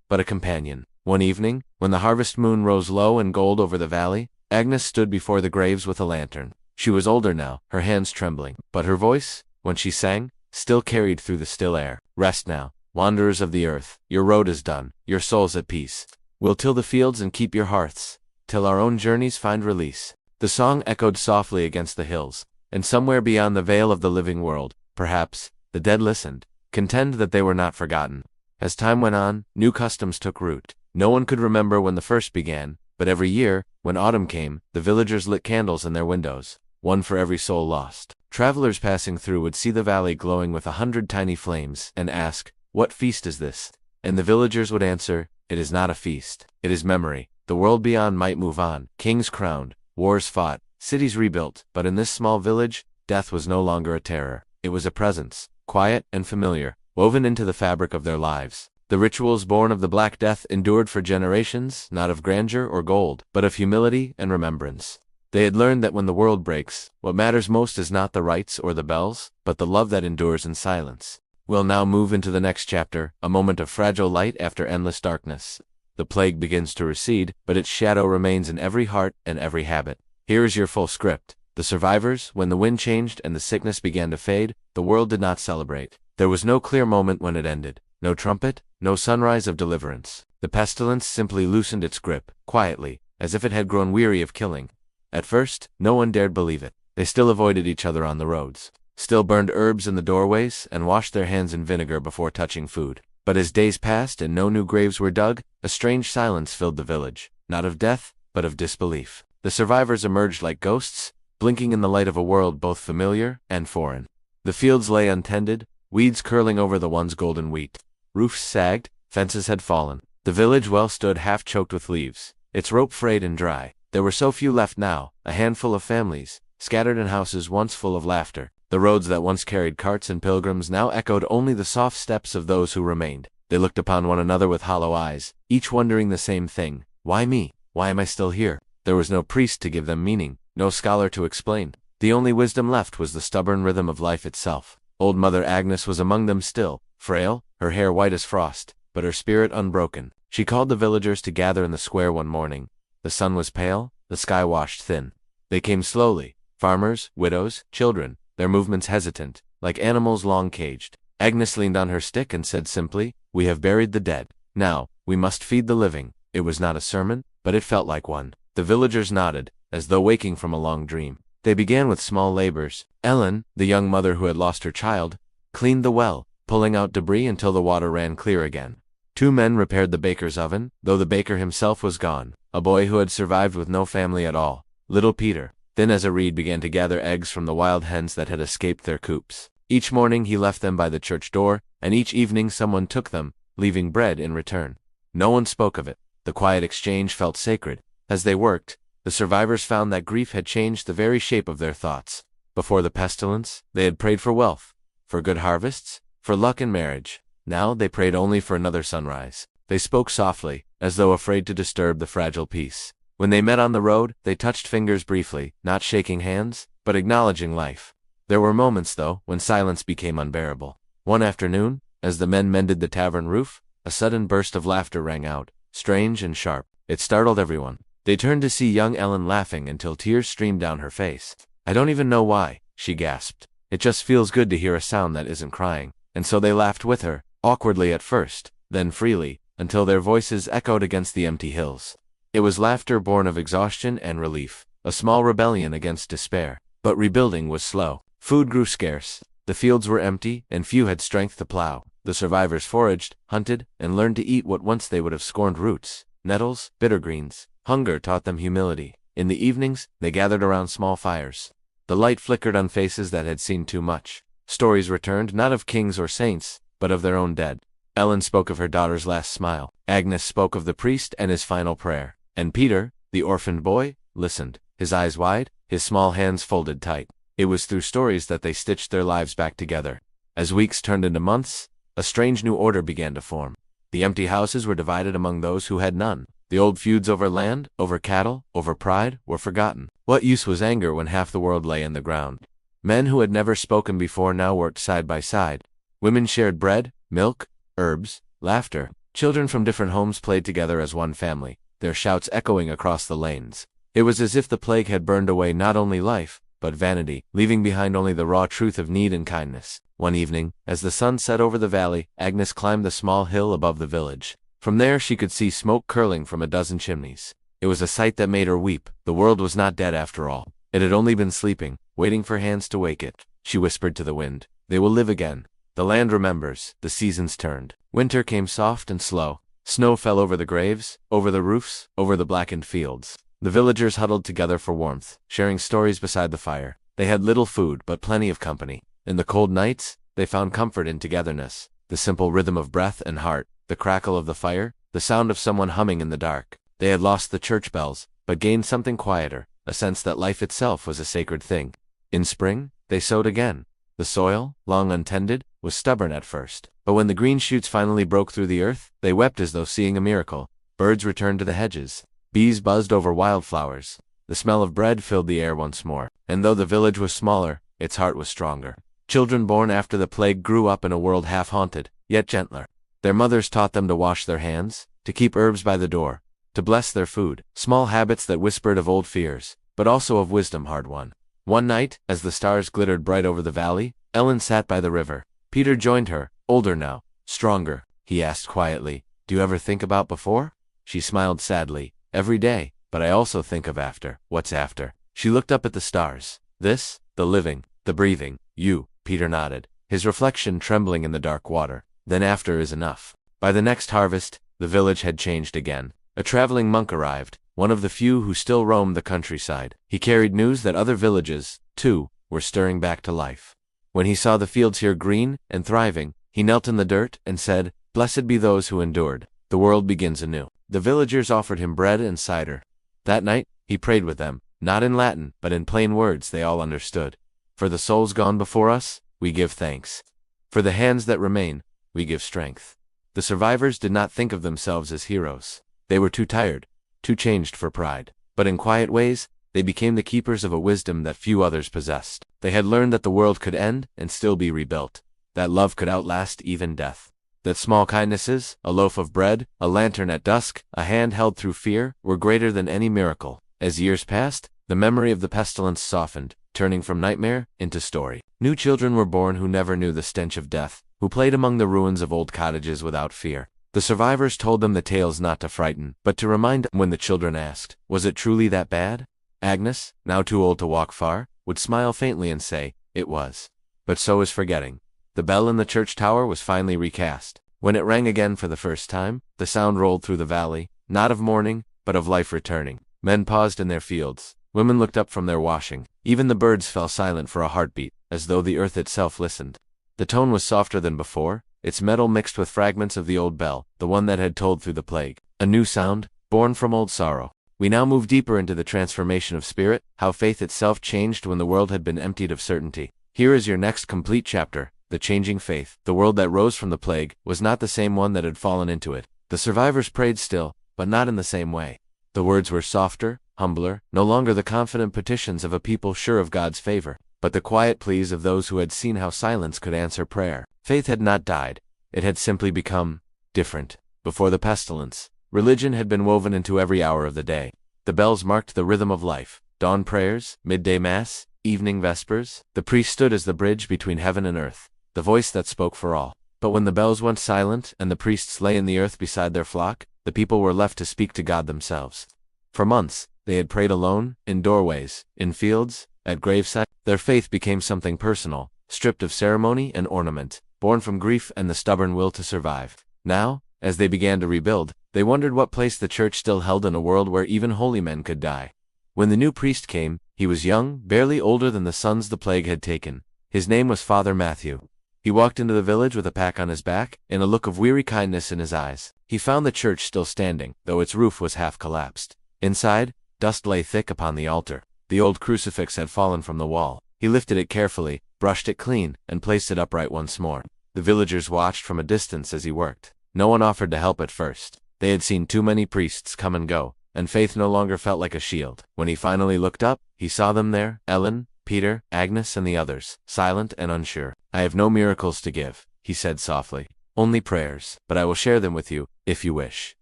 but a companion. One evening, when the harvest moon rose low and gold over the valley, Agnes stood before the graves with a lantern. She was older now, her hands trembling, but her voice, when she sang, still carried through the still air. "Rest now, wanderers of the earth, your road is done, your souls at peace. We'll till the fields and keep your hearths, till our own journeys find release." The song echoed softly against the hills, and somewhere beyond the veil of the living world, perhaps, the dead listened, content that they were not forgotten. As time went on, new customs took root. No one could remember when the first began, but every year, when autumn came, the villagers lit candles in their windows, one for every soul lost. Travelers passing through would see the valley glowing with 100 tiny flames, and ask, "What feast is this?" And the villagers would answer, "It is not a feast. It is memory." The world beyond might move on, kings crowned, wars fought, cities rebuilt, but in this small village, death was no longer a terror. It was a presence, quiet and familiar, woven into the fabric of their lives. The rituals born of the Black Death endured for generations, not of grandeur or gold, but of humility and remembrance. They had learned that when the world breaks, what matters most is not the rites or the bells, but the love that endures in silence. We'll now move into the next chapter, a moment of fragile light after endless darkness. The plague begins to recede, but its shadow remains in every heart and every habit. Here is your full script. The survivors, when the wind changed and the sickness began to fade, the world did not celebrate. There was no clear moment when it ended. No trumpet, no sunrise of deliverance. The pestilence simply loosened its grip, quietly, as if it had grown weary of killing. At first, no one dared believe it. They still avoided each other on the roads, still burned herbs in the doorways, and washed their hands in vinegar before touching food. But as days passed and no new graves were dug, a strange silence filled the village, not of death, but of disbelief. The survivors emerged like ghosts, blinking in the light of a world both familiar and foreign. The fields lay untended, weeds curling over the once golden wheat. Roofs sagged, fences had fallen. The village well stood half choked with leaves, its rope frayed and dry. There were so few left now, a handful of families, scattered in houses once full of laughter. The roads that once carried carts and pilgrims now echoed only the soft steps of those who remained. They looked upon one another with hollow eyes, each wondering the same thing. Why me? Why am I still here? There was no priest to give them meaning, no scholar to explain. The only wisdom left was the stubborn rhythm of life itself. Old Mother Agnes was among them still, frail, her hair white as frost, but her spirit unbroken. She called the villagers to gather in the square one morning. The sun was pale, the sky washed thin. They came slowly, farmers, widows, children, their movements hesitant, like animals long caged. Agnes leaned on her stick and said simply, "We have buried the dead. Now, we must feed the living." It was not a sermon, but it felt like one. The villagers nodded, as though waking from a long dream. They began with small labors. Ellen, the young mother who had lost her child, cleaned the well, pulling out debris until the water ran clear again. 2 men repaired the baker's oven, though the baker himself was gone, a boy who had survived with no family at all. Little Peter, thin as a reed, began to gather eggs from the wild hens that had escaped their coops. Each morning he left them by the church door, and each evening someone took them, leaving bread in return. No one spoke of it. The quiet exchange felt sacred. As they worked, the survivors found that grief had changed the very shape of their thoughts. Before the pestilence, they had prayed for wealth, for good harvests, for luck in marriage. Now they prayed only for another sunrise. They spoke softly, as though afraid to disturb the fragile peace. When they met on the road, they touched fingers briefly, not shaking hands, but acknowledging life. There were moments, though, when silence became unbearable. One afternoon, as the men mended the tavern roof, a sudden burst of laughter rang out, strange and sharp. It startled everyone. They turned to see young Ellen laughing until tears streamed down her face. "I don't even know why," she gasped. "It just feels good to hear a sound that isn't crying." And so they laughed with her, awkwardly at first, then freely, until their voices echoed against the empty hills. It was laughter born of exhaustion and relief, a small rebellion against despair. But rebuilding was slow. Food grew scarce. The fields were empty, and few had strength to plow. The survivors foraged, hunted, and learned to eat what once they would have scorned: roots, nettles, bitter greens. Hunger taught them humility. In the evenings, they gathered around small fires. The light flickered on faces that had seen too much. Stories returned, not of kings or saints, but of their own dead. Ellen spoke of her daughter's last smile. Agnes spoke of the priest and his final prayer. And Peter, the orphaned boy, listened, his eyes wide, his small hands folded tight. It was through stories that they stitched their lives back together. As weeks turned into months, a strange new order began to form. The empty houses were divided among those who had none. The old feuds over land, over cattle, over pride, were forgotten. What use was anger when half the world lay in the ground? Men who had never spoken before now worked side by side. Women shared bread, milk, herbs, laughter. Children from different homes played together as one family, their shouts echoing across the lanes. It was as if the plague had burned away not only life, but vanity, leaving behind only the raw truth of need and kindness. One evening, as the sun set over the valley, Agnes climbed the small hill above the village. From there she could see smoke curling from a dozen chimneys. It was a sight that made her weep. The world was not dead after all. It had only been sleeping, waiting for hands to wake it. She whispered to the wind, "They will live again. The land remembers." The seasons turned. Winter came soft and slow. Snow fell over the graves, over the roofs, over the blackened fields. The villagers huddled together for warmth, sharing stories beside the fire. They had little food, but plenty of company. In the cold nights, they found comfort in togetherness. The simple rhythm of breath and heart, the crackle of the fire, the sound of someone humming in the dark. They had lost the church bells, but gained something quieter, a sense that life itself was a sacred thing. In spring, they sowed again. The soil, long untended, was stubborn at first. But when the green shoots finally broke through the earth, they wept as though seeing a miracle. Birds returned to the hedges. Bees buzzed over wildflowers. The smell of bread filled the air once more. And though the village was smaller, its heart was stronger. Children born after the plague grew up in a world half-haunted, yet gentler. Their mothers taught them to wash their hands, to keep herbs by the door, to bless their food. Small habits that whispered of old fears, but also of wisdom hard-won. One night, as the stars glittered bright over the valley, Ellen sat by the river. Peter joined her, older now, stronger. He asked quietly, "Do you ever think about before?" She smiled sadly. "Every day, but I also think of after." "What's after?" She looked up at the stars. "This, the living, the breathing, you." Peter nodded, his reflection trembling in the dark water. "Then after is enough." By the next harvest, the village had changed again. A traveling monk arrived, one of the few who still roamed the countryside. He carried news that other villages, too, were stirring back to life. When he saw the fields here green and thriving, he knelt in the dirt and said, "Blessed be those who endured. The world begins anew." The villagers offered him bread and cider. That night, he prayed with them, not in Latin, but in plain words they all understood. "For the souls gone before us, we give thanks. For the hands that remain, we give strength." The survivors did not think of themselves as heroes. They were too tired, too changed for pride. But in quiet ways, they became the keepers of a wisdom that few others possessed. They had learned that the world could end and still be rebuilt, that love could outlast even death, that small kindnesses, a loaf of bread, a lantern at dusk, a hand held through fear, were greater than any miracle. As years passed, the memory of the pestilence softened, turning from nightmare into story. New children were born who never knew the stench of death, who played among the ruins of old cottages without fear. The survivors told them the tales not to frighten, but to remind them. When the children asked, "Was it truly that bad?" Agnes, now too old to walk far, would smile faintly and say, "It was." But so is forgetting. The bell in the church tower was finally recast. When it rang again for the first time, the sound rolled through the valley, not of mourning, but of life returning. Men paused in their fields. Women looked up from their washing. Even the birds fell silent for a heartbeat, as though the earth itself listened. The tone was softer than before, its metal mixed with fragments of the old bell, the one that had tolled through the plague. A new sound, born from old sorrow. We now move deeper into the transformation of spirit, how faith itself changed when the world had been emptied of certainty. Here is your next complete chapter, the changing faith. The world that rose from the plague was not the same one that had fallen into it. The survivors prayed still, but not in the same way. The words were softer, humbler, no longer the confident petitions of a people sure of God's favor, but the quiet pleas of those who had seen how silence could answer prayer. Faith had not died. It had simply become different. Before the pestilence, religion had been woven into every hour of the day. The bells marked the rhythm of life. Dawn prayers, midday mass, evening vespers. The priest stood as the bridge between heaven and earth, the voice that spoke for all. But when the bells went silent and the priests lay in the earth beside their flock, the people were left to speak to God themselves. For months, they had prayed alone, in doorways, in fields, at gravesides. Their faith became something personal, stripped of ceremony and ornament, born from grief and the stubborn will to survive. Now, as they began to rebuild, they wondered what place the church still held in a world where even holy men could die. When the new priest came, he was young, barely older than the sons the plague had taken. His name was Father Matthew. He walked into the village with a pack on his back, and a look of weary kindness in his eyes. He found the church still standing, though its roof was half collapsed. Inside, dust lay thick upon the altar. The old crucifix had fallen from the wall. He lifted it carefully, brushed it clean, and placed it upright once more. The villagers watched from a distance as he worked. No one offered to help at first. They had seen too many priests come and go, and faith no longer felt like a shield. When he finally looked up, he saw them there, Ellen, Peter, Agnes, and the others, silent and unsure. "I have no miracles to give," he said softly. "Only prayers, but I will share them with you, if you wish."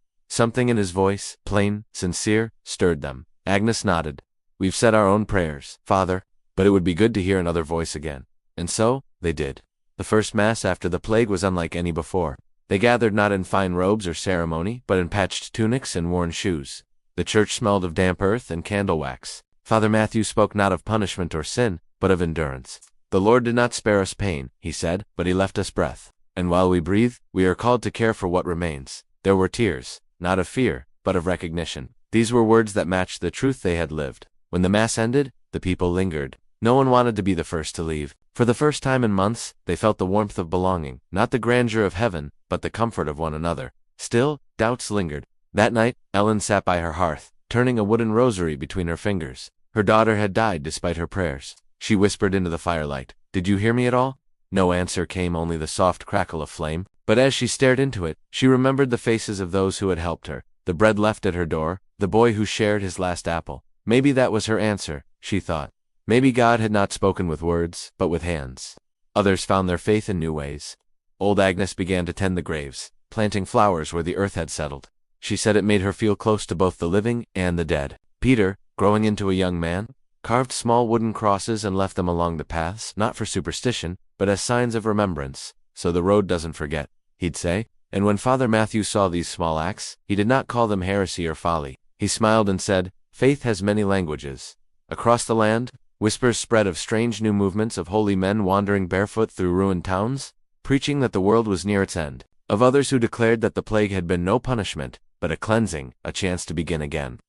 Something in his voice, plain, sincere, stirred them. Agnes nodded. "We've said our own prayers, Father, but it would be good to hear another voice again." And so, they did. The first Mass after the plague was unlike any before. They gathered not in fine robes or ceremony, but in patched tunics and worn shoes. The church smelled of damp earth and candle wax. Father Matthew spoke not of punishment or sin, but of endurance. "The Lord did not spare us pain," he said, "but he left us breath. And while we breathe, we are called to care for what remains." There were tears, not of fear, but of recognition. These were words that matched the truth they had lived. When the Mass ended, the people lingered. No one wanted to be the first to leave. For the first time in months, they felt the warmth of belonging, not the grandeur of heaven, but the comfort of one another. Still, doubts lingered. That night, Ellen sat by her hearth, turning a wooden rosary between her fingers. Her daughter had died despite her prayers. She whispered into the firelight, "Did you hear me at all?" No answer came, only the soft crackle of flame. But as she stared into it, she remembered the faces of those who had helped her, the bread left at her door, the boy who shared his last apple. Maybe that was her answer, she thought. Maybe God had not spoken with words, but with hands. Others found their faith in new ways. Old Agnes began to tend the graves, planting flowers where the earth had settled. She said it made her feel close to both the living and the dead. Peter, growing into a young man, carved small wooden crosses and left them along the paths, not for superstition, but as signs of remembrance, so the road doesn't forget, he'd say. And when Father Matthew saw these small acts, he did not call them heresy or folly. He smiled and said, "Faith has many languages." Across the land, whispers spread of strange new movements of holy men wandering barefoot through ruined towns, preaching that the world was near its end. Of others who declared that the plague had been no punishment, but a cleansing, a chance to begin again.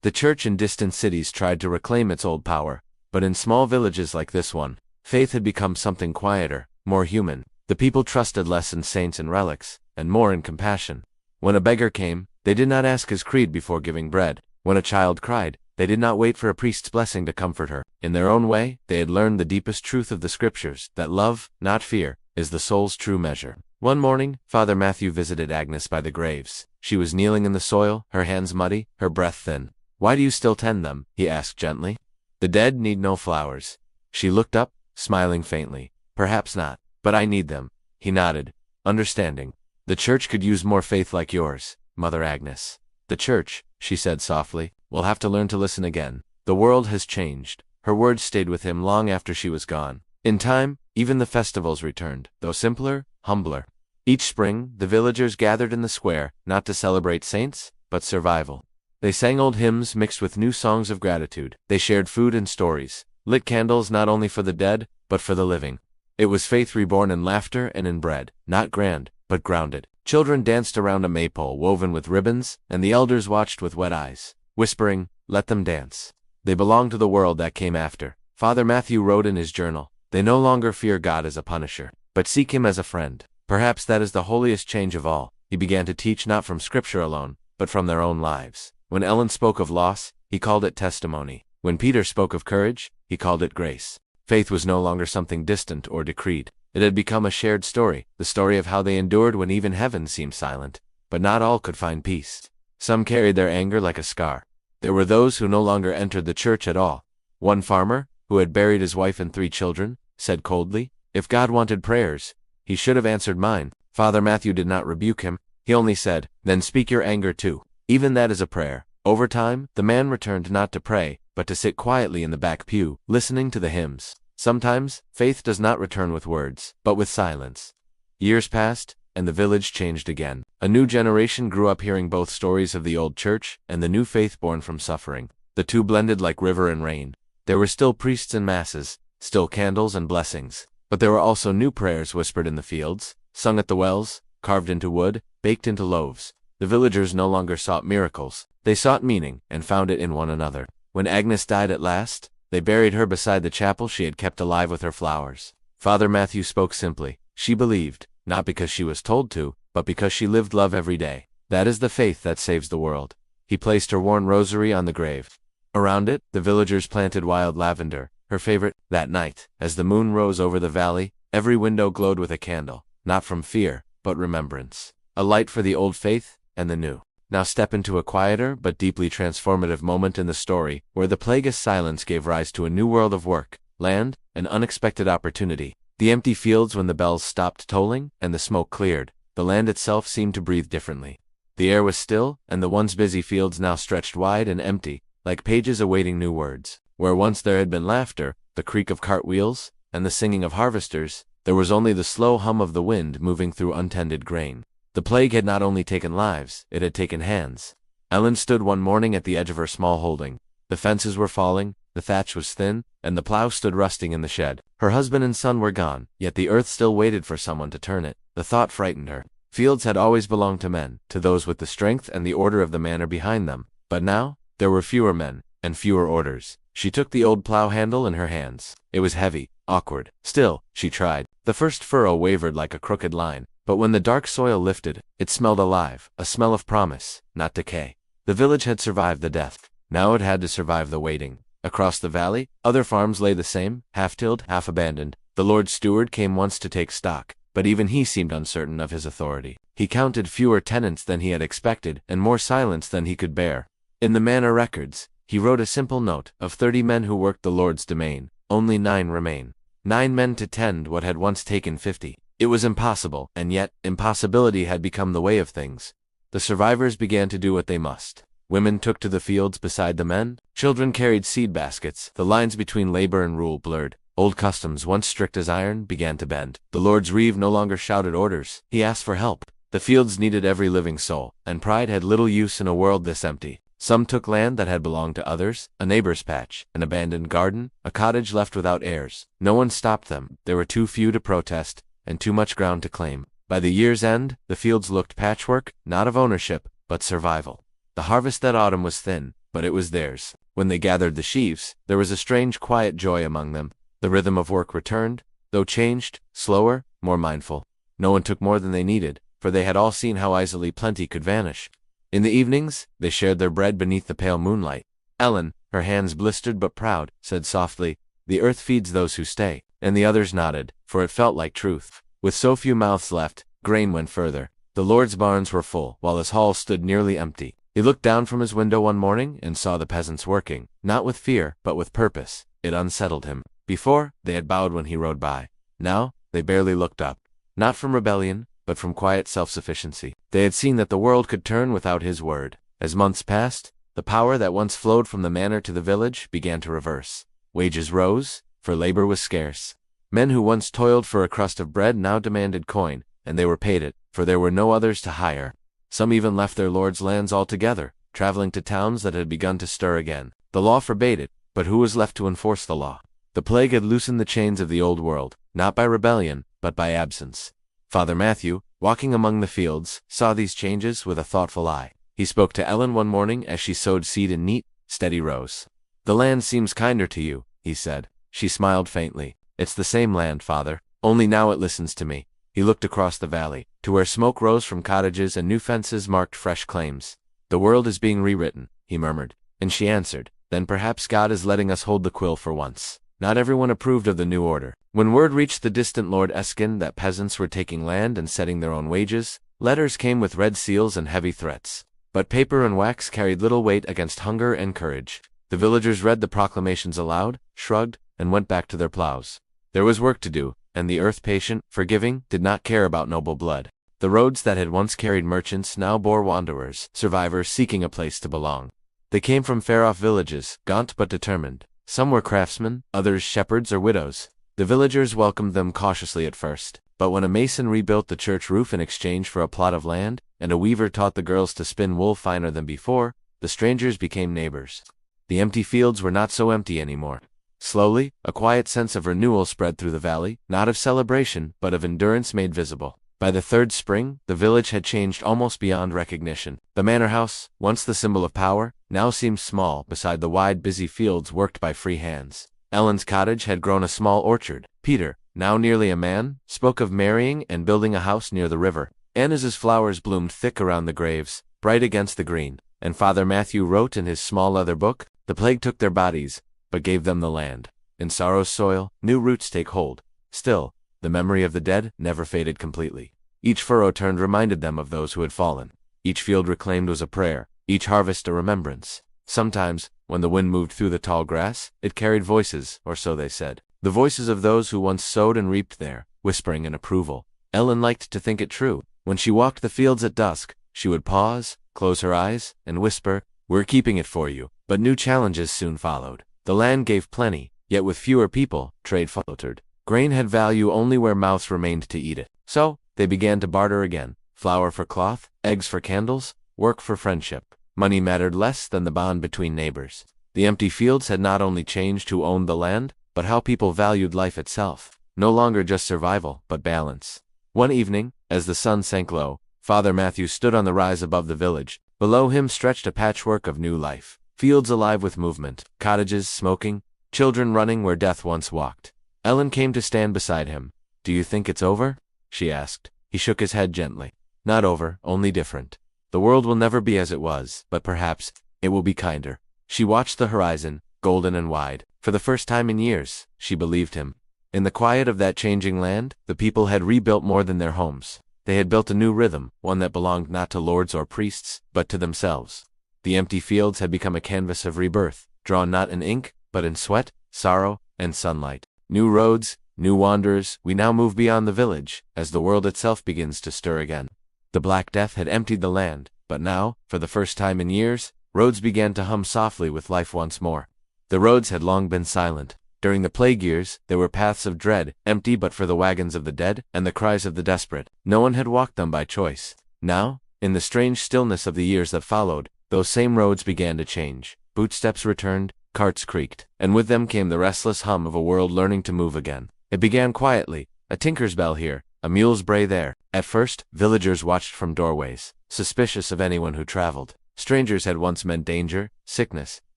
The church in distant cities tried to reclaim its old power, but in small villages like this one, faith had become something quieter, more human. The people trusted less in saints and relics, and more in compassion. When a beggar came, they did not ask his creed before giving bread. When a child cried, they did not wait for a priest's blessing to comfort her. In their own way, they had learned the deepest truth of the scriptures, that love, not fear, is the soul's true measure. One morning, Father Matthew visited Agnes by the graves. She was kneeling in the soil, her hands muddy, her breath thin. "Why do you still tend them?" he asked gently. "The dead need no flowers." She looked up, smiling faintly. "Perhaps not, but I need them." He nodded, understanding. "The church could use more faith like yours, Mother Agnes." "The church," she said softly, "will have to learn to listen again. The world has changed." Her words stayed with him long after she was gone. In time, even the festivals returned, though simpler, humbler. Each spring, the villagers gathered in the square, not to celebrate saints, but survival. They sang old hymns mixed with new songs of gratitude. They shared food and stories, lit candles not only for the dead, but for the living. It was faith reborn in laughter and in bread, not grand, but grounded. Children danced around a maypole woven with ribbons, and the elders watched with wet eyes, whispering, "Let them dance." They belonged to the world that came after. Father Matthew wrote in his journal, "They no longer fear God as a punisher, but seek him as a friend." Perhaps that is the holiest change of all. He began to teach not from Scripture alone, but from their own lives. When Ellen spoke of loss, he called it testimony. When Peter spoke of courage, he called it grace. Faith was no longer something distant or decreed. It had become a shared story, the story of how they endured when even heaven seemed silent. But not all could find peace. Some carried their anger like a scar. There were those who no longer entered the church at all. One farmer, who had buried his wife and 3 children, said coldly, "If God wanted prayers, he should have answered mine." Father Matthew did not rebuke him. He only said, "Then speak your anger too." Even that is a prayer. Over time, the man returned not to pray, but to sit quietly in the back pew, listening to the hymns. Sometimes, faith does not return with words, but with silence. Years passed, and the village changed again. A new generation grew up hearing both stories of the old church and the new faith born from suffering. The two blended like river and rain. There were still priests and masses, still candles and blessings. But there were also new prayers whispered in the fields, sung at the wells, carved into wood, baked into loaves. The villagers no longer sought miracles. They sought meaning, and found it in one another. When Agnes died at last, they buried her beside the chapel she had kept alive with her flowers. Father Matthew spoke simply. She believed, not because she was told to, but because she lived love every day. That is the faith that saves the world. He placed her worn rosary on the grave. Around it, the villagers planted wild lavender, her favorite. That night, as the moon rose over the valley, every window glowed with a candle, not from fear, but remembrance. A light for the old faith, and the new. Now step into a quieter but deeply transformative moment in the story, where the plagueous silence gave rise to a new world of work, land, and unexpected opportunity. The empty fields when the bells stopped tolling, and the smoke cleared, the land itself seemed to breathe differently. The air was still, and the once busy fields now stretched wide and empty, like pages awaiting new words. Where once there had been laughter, the creak of cartwheels, and the singing of harvesters, there was only the slow hum of the wind moving through untended grain. The plague had not only taken lives, it had taken hands. Ellen stood one morning at the edge of her small holding. The fences were falling, the thatch was thin, and the plow stood rusting in the shed. Her husband and son were gone, yet the earth still waited for someone to turn it. The thought frightened her. Fields had always belonged to men, to those with the strength and the order of the manor behind them. But now, there were fewer men, and fewer orders. She took the old plow handle in her hands. It was heavy, awkward. Still, she tried. The first furrow wavered like a crooked line. But when the dark soil lifted, it smelled alive, a smell of promise, not decay. The village had survived the death. Now it had to survive the waiting. Across the valley, other farms lay the same, half-tilled, half-abandoned. The Lord's steward came once to take stock, but even he seemed uncertain of his authority. He counted fewer tenants than he had expected, and more silence than he could bear. In the manor records, he wrote a simple note. Of 30 men who worked the Lord's domain, only 9 remain. 9 men to tend what had once taken 50. It was impossible, and yet, impossibility had become the way of things. The survivors began to do what they must. Women took to the fields beside the men. Children carried seed baskets. The lines between labor and rule blurred. Old customs, once strict as iron, began to bend. The Lord's reeve no longer shouted orders. He asked for help. The fields needed every living soul, and pride had little use in a world this empty. Some took land that had belonged to others, a neighbor's patch, an abandoned garden, a cottage left without heirs. No one stopped them. There were too few to protest, and too much ground to claim. By the year's end, the fields looked patchwork, not of ownership, but survival. The harvest that autumn was thin, but it was theirs. When they gathered the sheaves, there was a strange quiet joy among them. The rhythm of work returned, though changed, slower, more mindful. No one took more than they needed, for they had all seen how easily plenty could vanish. In the evenings, they shared their bread beneath the pale moonlight. Ellen, her hands blistered but proud, said softly, "The earth feeds those who stay," and the others nodded, for it felt like truth. With so few mouths left, grain went further. The Lord's barns were full, while his hall stood nearly empty. He looked down from his window one morning and saw the peasants working, not with fear, but with purpose. It unsettled him. Before, they had bowed when he rode by. Now, they barely looked up. Not from rebellion, but from quiet self-sufficiency. They had seen that the world could turn without his word. As months passed, the power that once flowed from the manor to the village began to reverse. Wages rose, for labor was scarce. Men who once toiled for a crust of bread now demanded coin, and they were paid it, for there were no others to hire. Some even left their lord's lands altogether, traveling to towns that had begun to stir again. The law forbade it, but who was left to enforce the law? The plague had loosened the chains of the old world, not by rebellion, but by absence. Father Matthew, walking among the fields, saw these changes with a thoughtful eye. He spoke to Ellen one morning as she sowed seed in neat, steady rows. "The land seems kinder to you," he said. She smiled faintly. "It's the same land, Father, only now it listens to me." He looked across the valley, to where smoke rose from cottages and new fences marked fresh claims. "The world is being rewritten," he murmured. And she answered, "Then perhaps God is letting us hold the quill for once." Not everyone approved of the new order. When word reached the distant Lord Eskin that peasants were taking land and setting their own wages, letters came with red seals and heavy threats. But paper and wax carried little weight against hunger and courage. The villagers read the proclamations aloud, shrugged, and went back to their plows. There was work to do, and the earth, patient, forgiving, did not care about noble blood. The roads that had once carried merchants now bore wanderers, survivors seeking a place to belong. They came from far-off villages, gaunt but determined. Some were craftsmen, others shepherds or widows. The villagers welcomed them cautiously at first, but when a mason rebuilt the church roof in exchange for a plot of land, and a weaver taught the girls to spin wool finer than before, the strangers became neighbors. The empty fields were not so empty anymore. Slowly, a quiet sense of renewal spread through the valley, not of celebration, but of endurance made visible. By the third spring, the village had changed almost beyond recognition. The manor house, once the symbol of power, now seemed small beside the wide, busy fields worked by free hands. Ellen's cottage had grown a small orchard. Peter, now nearly a man, spoke of marrying and building a house near the river. Anna's flowers bloomed thick around the graves, bright against the green. And Father Matthew wrote in his small leather book, "The plague took their bodies, but gave them the land. In sorrow's soil, new roots take hold." Still, the memory of the dead never faded completely. Each furrow turned reminded them of those who had fallen. Each field reclaimed was a prayer, each harvest a remembrance. Sometimes, when the wind moved through the tall grass, it carried voices, or so they said. The voices of those who once sowed and reaped there, whispering in approval. Ellen liked to think it true. When she walked the fields at dusk, she would pause, close her eyes, and whisper, "We're keeping it for you." But new challenges soon followed. The land gave plenty, yet with fewer people, trade faltered. Grain had value only where mouths remained to eat it. So, they began to barter again. Flour for cloth, eggs for candles, work for friendship. Money mattered less than the bond between neighbors. The empty fields had not only changed who owned the land, but how people valued life itself. No longer just survival, but balance. One evening, as the sun sank low, Father Matthew stood on the rise above the village. Below him stretched a patchwork of new life. Fields alive with movement, cottages smoking, children running where death once walked. Ellen came to stand beside him. "Do you think it's over?" she asked. He shook his head gently. "Not over, only different. The world will never be as it was, but perhaps it will be kinder." She watched the horizon, golden and wide. For the first time in years, she believed him. In the quiet of that changing land, the people had rebuilt more than their homes. They had built a new rhythm, one that belonged not to lords or priests, but to themselves. The empty fields had become a canvas of rebirth, drawn not in ink, but in sweat, sorrow, and sunlight. New roads, new wanderers, we now move beyond the village, as the world itself begins to stir again. The Black Death had emptied the land, but now, for the first time in years, roads began to hum softly with life once more. The roads had long been silent. During the plague years, there were paths of dread, empty but for the wagons of the dead and the cries of the desperate. No one had walked them by choice. Now, in the strange stillness of the years that followed, those same roads began to change. Footsteps returned, carts creaked, and with them came the restless hum of a world learning to move again. It began quietly, a tinker's bell here, a mule's bray there. At first, villagers watched from doorways, suspicious of anyone who traveled. Strangers had once meant danger, sickness,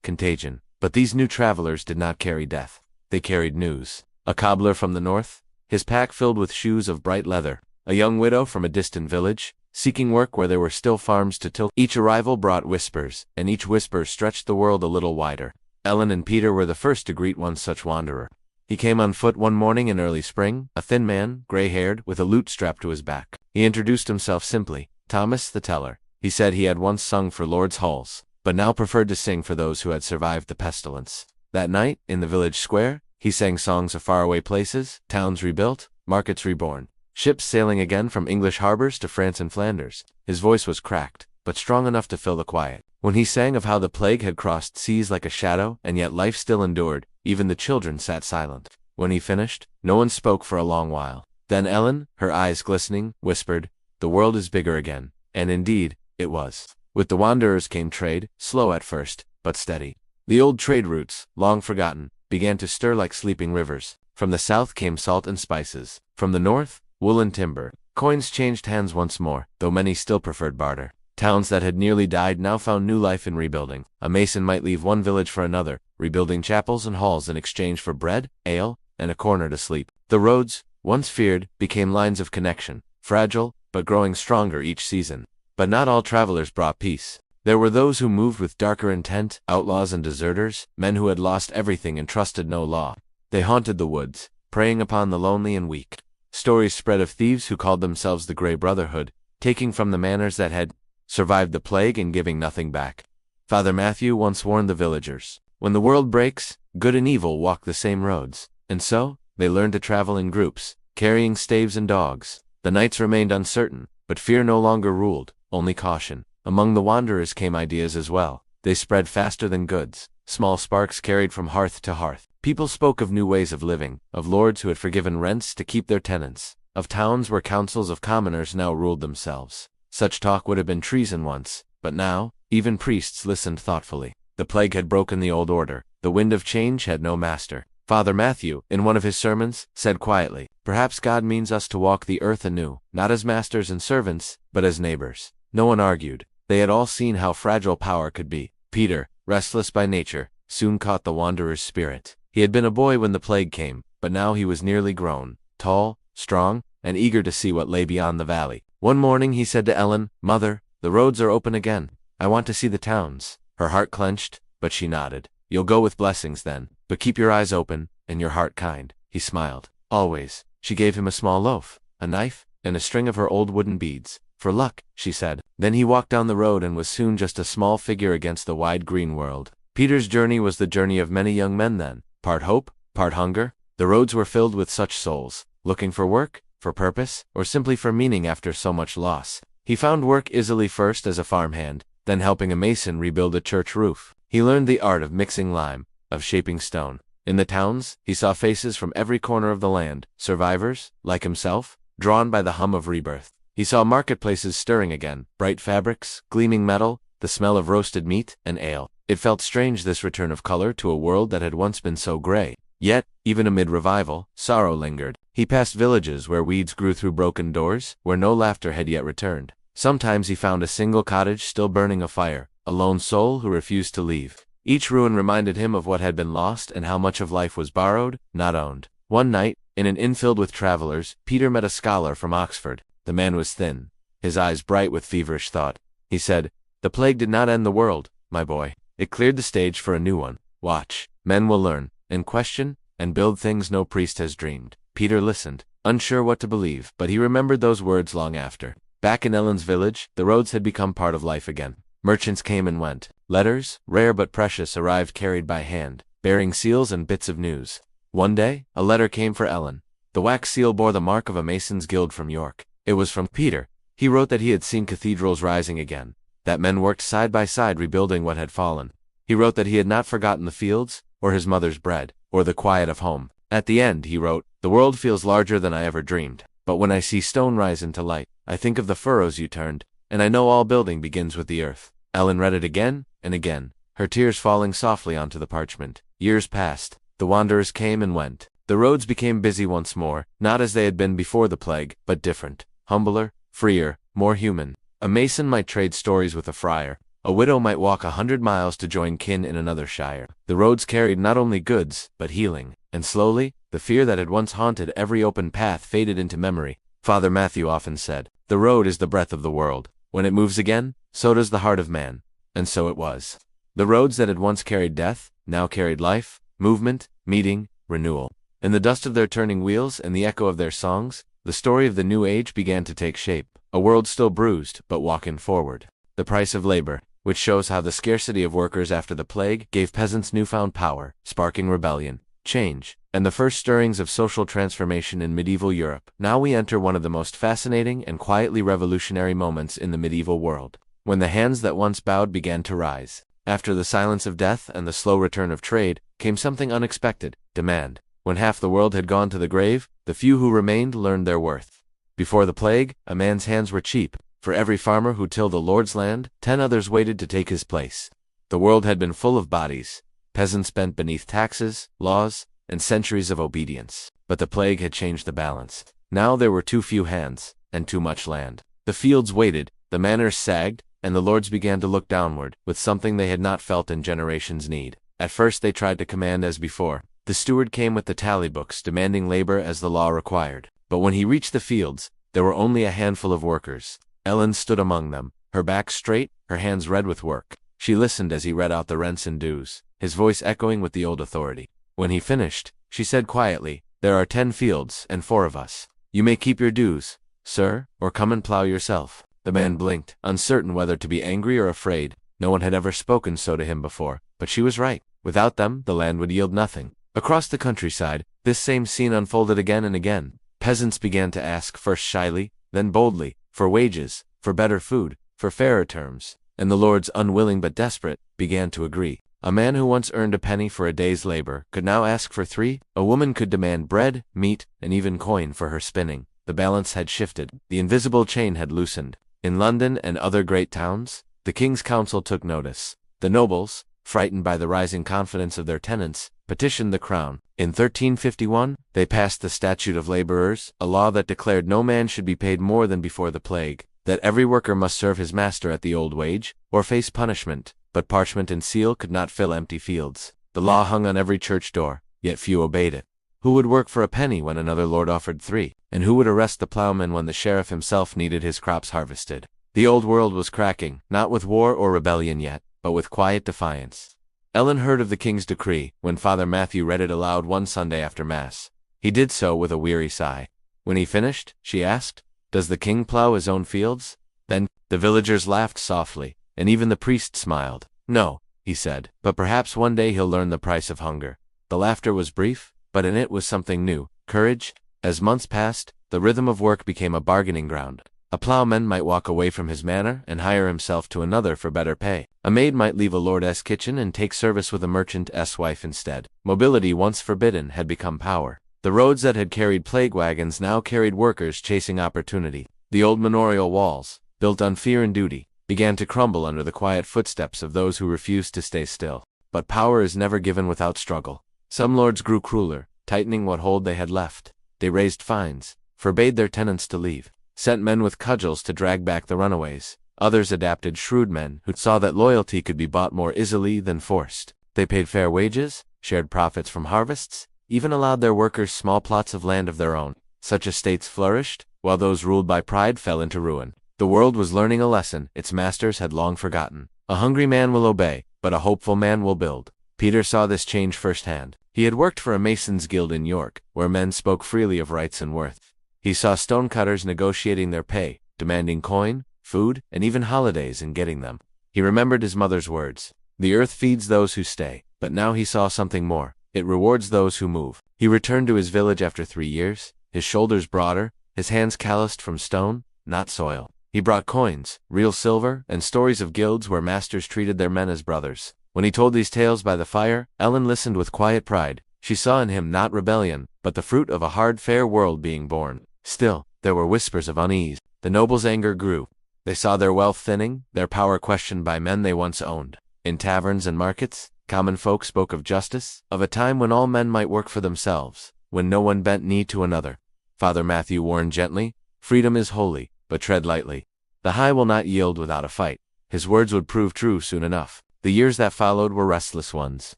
contagion. But these new travelers did not carry death. They carried news. A cobbler from the north, his pack filled with shoes of bright leather. A young widow from a distant village, seeking work where there were still farms to till. Each arrival brought whispers, and each whisper stretched the world a little wider. Ellen and Peter were the first to greet one such wanderer. He came on foot one morning in early spring, a thin man, gray-haired, with a lute strapped to his back. He introduced himself simply, Thomas the Teller. He said he had once sung for lords' halls, but now preferred to sing for those who had survived the pestilence. That night, in the village square, he sang songs of faraway places, towns rebuilt, markets reborn, ships sailing again from English harbors to France and Flanders. His voice was cracked, but strong enough to fill the quiet. When he sang of how the plague had crossed seas like a shadow, and yet life still endured, even the children sat silent. When he finished, no one spoke for a long while. Then Ellen, her eyes glistening, whispered, "The world is bigger again." And indeed, it was. With the wanderers came trade, slow at first, but steady. The old trade routes, long forgotten, began to stir like sleeping rivers. From the south came salt and spices. From the north, wool and timber. Coins changed hands once more, though many still preferred barter. Towns that had nearly died now found new life in rebuilding. A mason might leave one village for another, rebuilding chapels and halls in exchange for bread, ale, and a corner to sleep. The roads, once feared, became lines of connection, fragile, but growing stronger each season. But not all travelers brought peace. There were those who moved with darker intent, outlaws and deserters, men who had lost everything and trusted no law. They haunted the woods, preying upon the lonely and weak. Stories spread of thieves who called themselves the Grey Brotherhood, taking from the manors that had survived the plague and giving nothing back. Father Matthew once warned the villagers, "When the world breaks, good and evil walk the same roads." And so, they learned to travel in groups, carrying staves and dogs. The nights remained uncertain, but fear no longer ruled, only caution. Among the wanderers came ideas as well. They spread faster than goods. Small sparks carried from hearth to hearth. People spoke of new ways of living, of lords who had forgiven rents to keep their tenants, of towns where councils of commoners now ruled themselves. Such talk would have been treason once, but now, even priests listened thoughtfully. The plague had broken the old order. The wind of change had no master. Father Matthew, in one of his sermons, said quietly, "Perhaps God means us to walk the earth anew, not as masters and servants, but as neighbors." No one argued. They had all seen how fragile power could be. Peter, restless by nature, soon caught the wanderer's spirit. He had been a boy when the plague came, but now he was nearly grown, tall, strong, and eager to see what lay beyond the valley. One morning he said to Ellen, "Mother, the roads are open again. I want to see the towns." Her heart clenched, but she nodded. "You'll go with blessings then, but keep your eyes open, and your heart kind." He smiled. "Always." She gave him a small loaf, a knife, and a string of her old wooden beads. "For luck," she said. Then he walked down the road and was soon just a small figure against the wide green world. Peter's journey was the journey of many young men then, part hope, part hunger. The roads were filled with such souls, looking for work, for purpose, or simply for meaning after so much loss. He found work easily first as a farmhand, then helping a mason rebuild a church roof. He learned the art of mixing lime, of shaping stone. In the towns, he saw faces from every corner of the land, survivors, like himself, drawn by the hum of rebirth. He saw marketplaces stirring again, bright fabrics, gleaming metal, the smell of roasted meat and ale. It felt strange, this return of color to a world that had once been so gray. Yet, even amid revival, sorrow lingered. He passed villages where weeds grew through broken doors, where no laughter had yet returned. Sometimes he found a single cottage still burning a fire, a lone soul who refused to leave. Each ruin reminded him of what had been lost and how much of life was borrowed, not owned. One night, in an inn filled with travelers, Peter met a scholar from Oxford. The man was thin, his eyes bright with feverish thought. He said, "The plague did not end the world, my boy. It cleared the stage for a new one. Watch. Men will learn, and question, and build things no priest has dreamed." Peter listened, unsure what to believe, but he remembered those words long after. Back in Ellen's village, the roads had become part of life again. Merchants came and went. Letters, rare but precious, arrived carried by hand, bearing seals and bits of news. One day, a letter came for Ellen. The wax seal bore the mark of a Mason's Guild from York. It was from Peter. He wrote that he had seen cathedrals rising again, that men worked side by side rebuilding what had fallen. He wrote that he had not forgotten the fields, or his mother's bread, or the quiet of home. At the end, he wrote, "The world feels larger than I ever dreamed. But when I see stone rise into light, I think of the furrows you turned, and I know all building begins with the earth." Ellen read it again and again, her tears falling softly onto the parchment. Years passed. The wanderers came and went. The roads became busy once more, not as they had been before the plague, but different, humbler, freer, more human. A mason might trade stories with a friar. A widow might walk 100 miles to join kin in another shire. The roads carried not only goods, but healing. And slowly, the fear that had once haunted every open path faded into memory. Father Matthew often said, "The road is the breath of the world. When it moves again, so does the heart of man." And so it was. The roads that had once carried death, now carried life, movement, meeting, renewal. In the dust of their turning wheels and the echo of their songs, the story of the new age began to take shape. A world still bruised, but walking forward. The price of labor, which shows how the scarcity of workers after the plague gave peasants newfound power, sparking rebellion, change, and the first stirrings of social transformation in medieval Europe. Now we enter one of the most fascinating and quietly revolutionary moments in the medieval world, when the hands that once bowed began to rise. After the silence of death and the slow return of trade, came something unexpected: demand. When half the world had gone to the grave, the few who remained learned their worth. Before the plague, a man's hands were cheap. For every farmer who tilled the Lord's land, 10 others waited to take his place. The world had been full of bodies, peasants bent beneath taxes, laws, and centuries of obedience. But the plague had changed the balance. Now there were too few hands, and too much land. The fields waited, the manors sagged, and the lords began to look downward, with something they had not felt in generations need. At first they tried to command as before. The steward came with the tally books, demanding labor as the law required. But when he reached the fields, there were only a handful of workers. Ellen stood among them, her back straight, her hands red with work. She listened as he read out the rents and dues, his voice echoing with the old authority. When he finished, she said quietly, "There are 10 fields, and 4 of us. You may keep your dues, sir, or come and plow yourself." The man blinked, uncertain whether to be angry or afraid. No one had ever spoken so to him before, but she was right. Without them, the land would yield nothing. Across the countryside, this same scene unfolded again and again. Peasants began to ask, first shyly, then boldly, for wages, for better food, for fairer terms, and the lords, unwilling but desperate, began to agree. A man who once earned a penny for a day's labor could now ask for 3. A woman could demand bread, meat, and even coin for her spinning. The balance had shifted. The invisible chain had loosened. In London and other great towns, the king's council took notice. The nobles, frightened by the rising confidence of their tenants, petitioned the crown. In 1351, they passed the Statute of Laborers, a law that declared no man should be paid more than before the plague, that every worker must serve his master at the old wage, or face punishment, but parchment and seal could not fill empty fields. The law hung on every church door, yet few obeyed it. Who would work for a penny when another lord offered 3? And who would arrest the plowman when the sheriff himself needed his crops harvested? The old world was cracking, not with war or rebellion yet, but with quiet defiance. Ellen heard of the king's decree when Father Matthew read it aloud one Sunday after Mass. He did so with a weary sigh. When he finished, she asked, "Does the king plow his own fields?" Then, the villagers laughed softly, and even the priest smiled. "No," he said, "but perhaps one day he'll learn the price of hunger." The laughter was brief, but in it was something new, courage. As months passed, the rhythm of work became a bargaining ground. A plowman might walk away from his manor and hire himself to another for better pay. A maid might leave a lord's kitchen and take service with a merchant's wife instead. Mobility, once forbidden, had become power. The roads that had carried plague wagons now carried workers chasing opportunity. The old manorial walls, built on fear and duty, began to crumble under the quiet footsteps of those who refused to stay still. But power is never given without struggle. Some lords grew crueler, tightening what hold they had left. They raised fines, forbade their tenants to leave, sent men with cudgels to drag back the runaways. Others adapted shrewd men who saw that loyalty could be bought more easily than forced. They paid fair wages, shared profits from harvests, even allowed their workers small plots of land of their own. Such estates flourished, while those ruled by pride fell into ruin. The world was learning a lesson its masters had long forgotten. A hungry man will obey, but a hopeful man will build. Peter saw this change firsthand. He had worked for a mason's guild in York, where men spoke freely of rights and worth. He saw stonecutters negotiating their pay, demanding coin, food, and even holidays in getting them. He remembered his mother's words, "The earth feeds those who stay," but now he saw something more. It rewards those who move. He returned to his village after 3 years, his shoulders broader, his hands calloused from stone, not soil. He brought coins, real silver, and stories of guilds where masters treated their men as brothers. When he told these tales by the fire, Ellen listened with quiet pride. She saw in him not rebellion, but the fruit of a hard, fair world being born. Still, there were whispers of unease. The nobles' anger grew. They saw their wealth thinning, their power questioned by men they once owned. In taverns and markets, common folk spoke of justice, of a time when all men might work for themselves, when no one bent knee to another. Father Matthew warned gently, "Freedom is holy, but tread lightly. The high will not yield without a fight." His words would prove true soon enough. The years that followed were restless ones.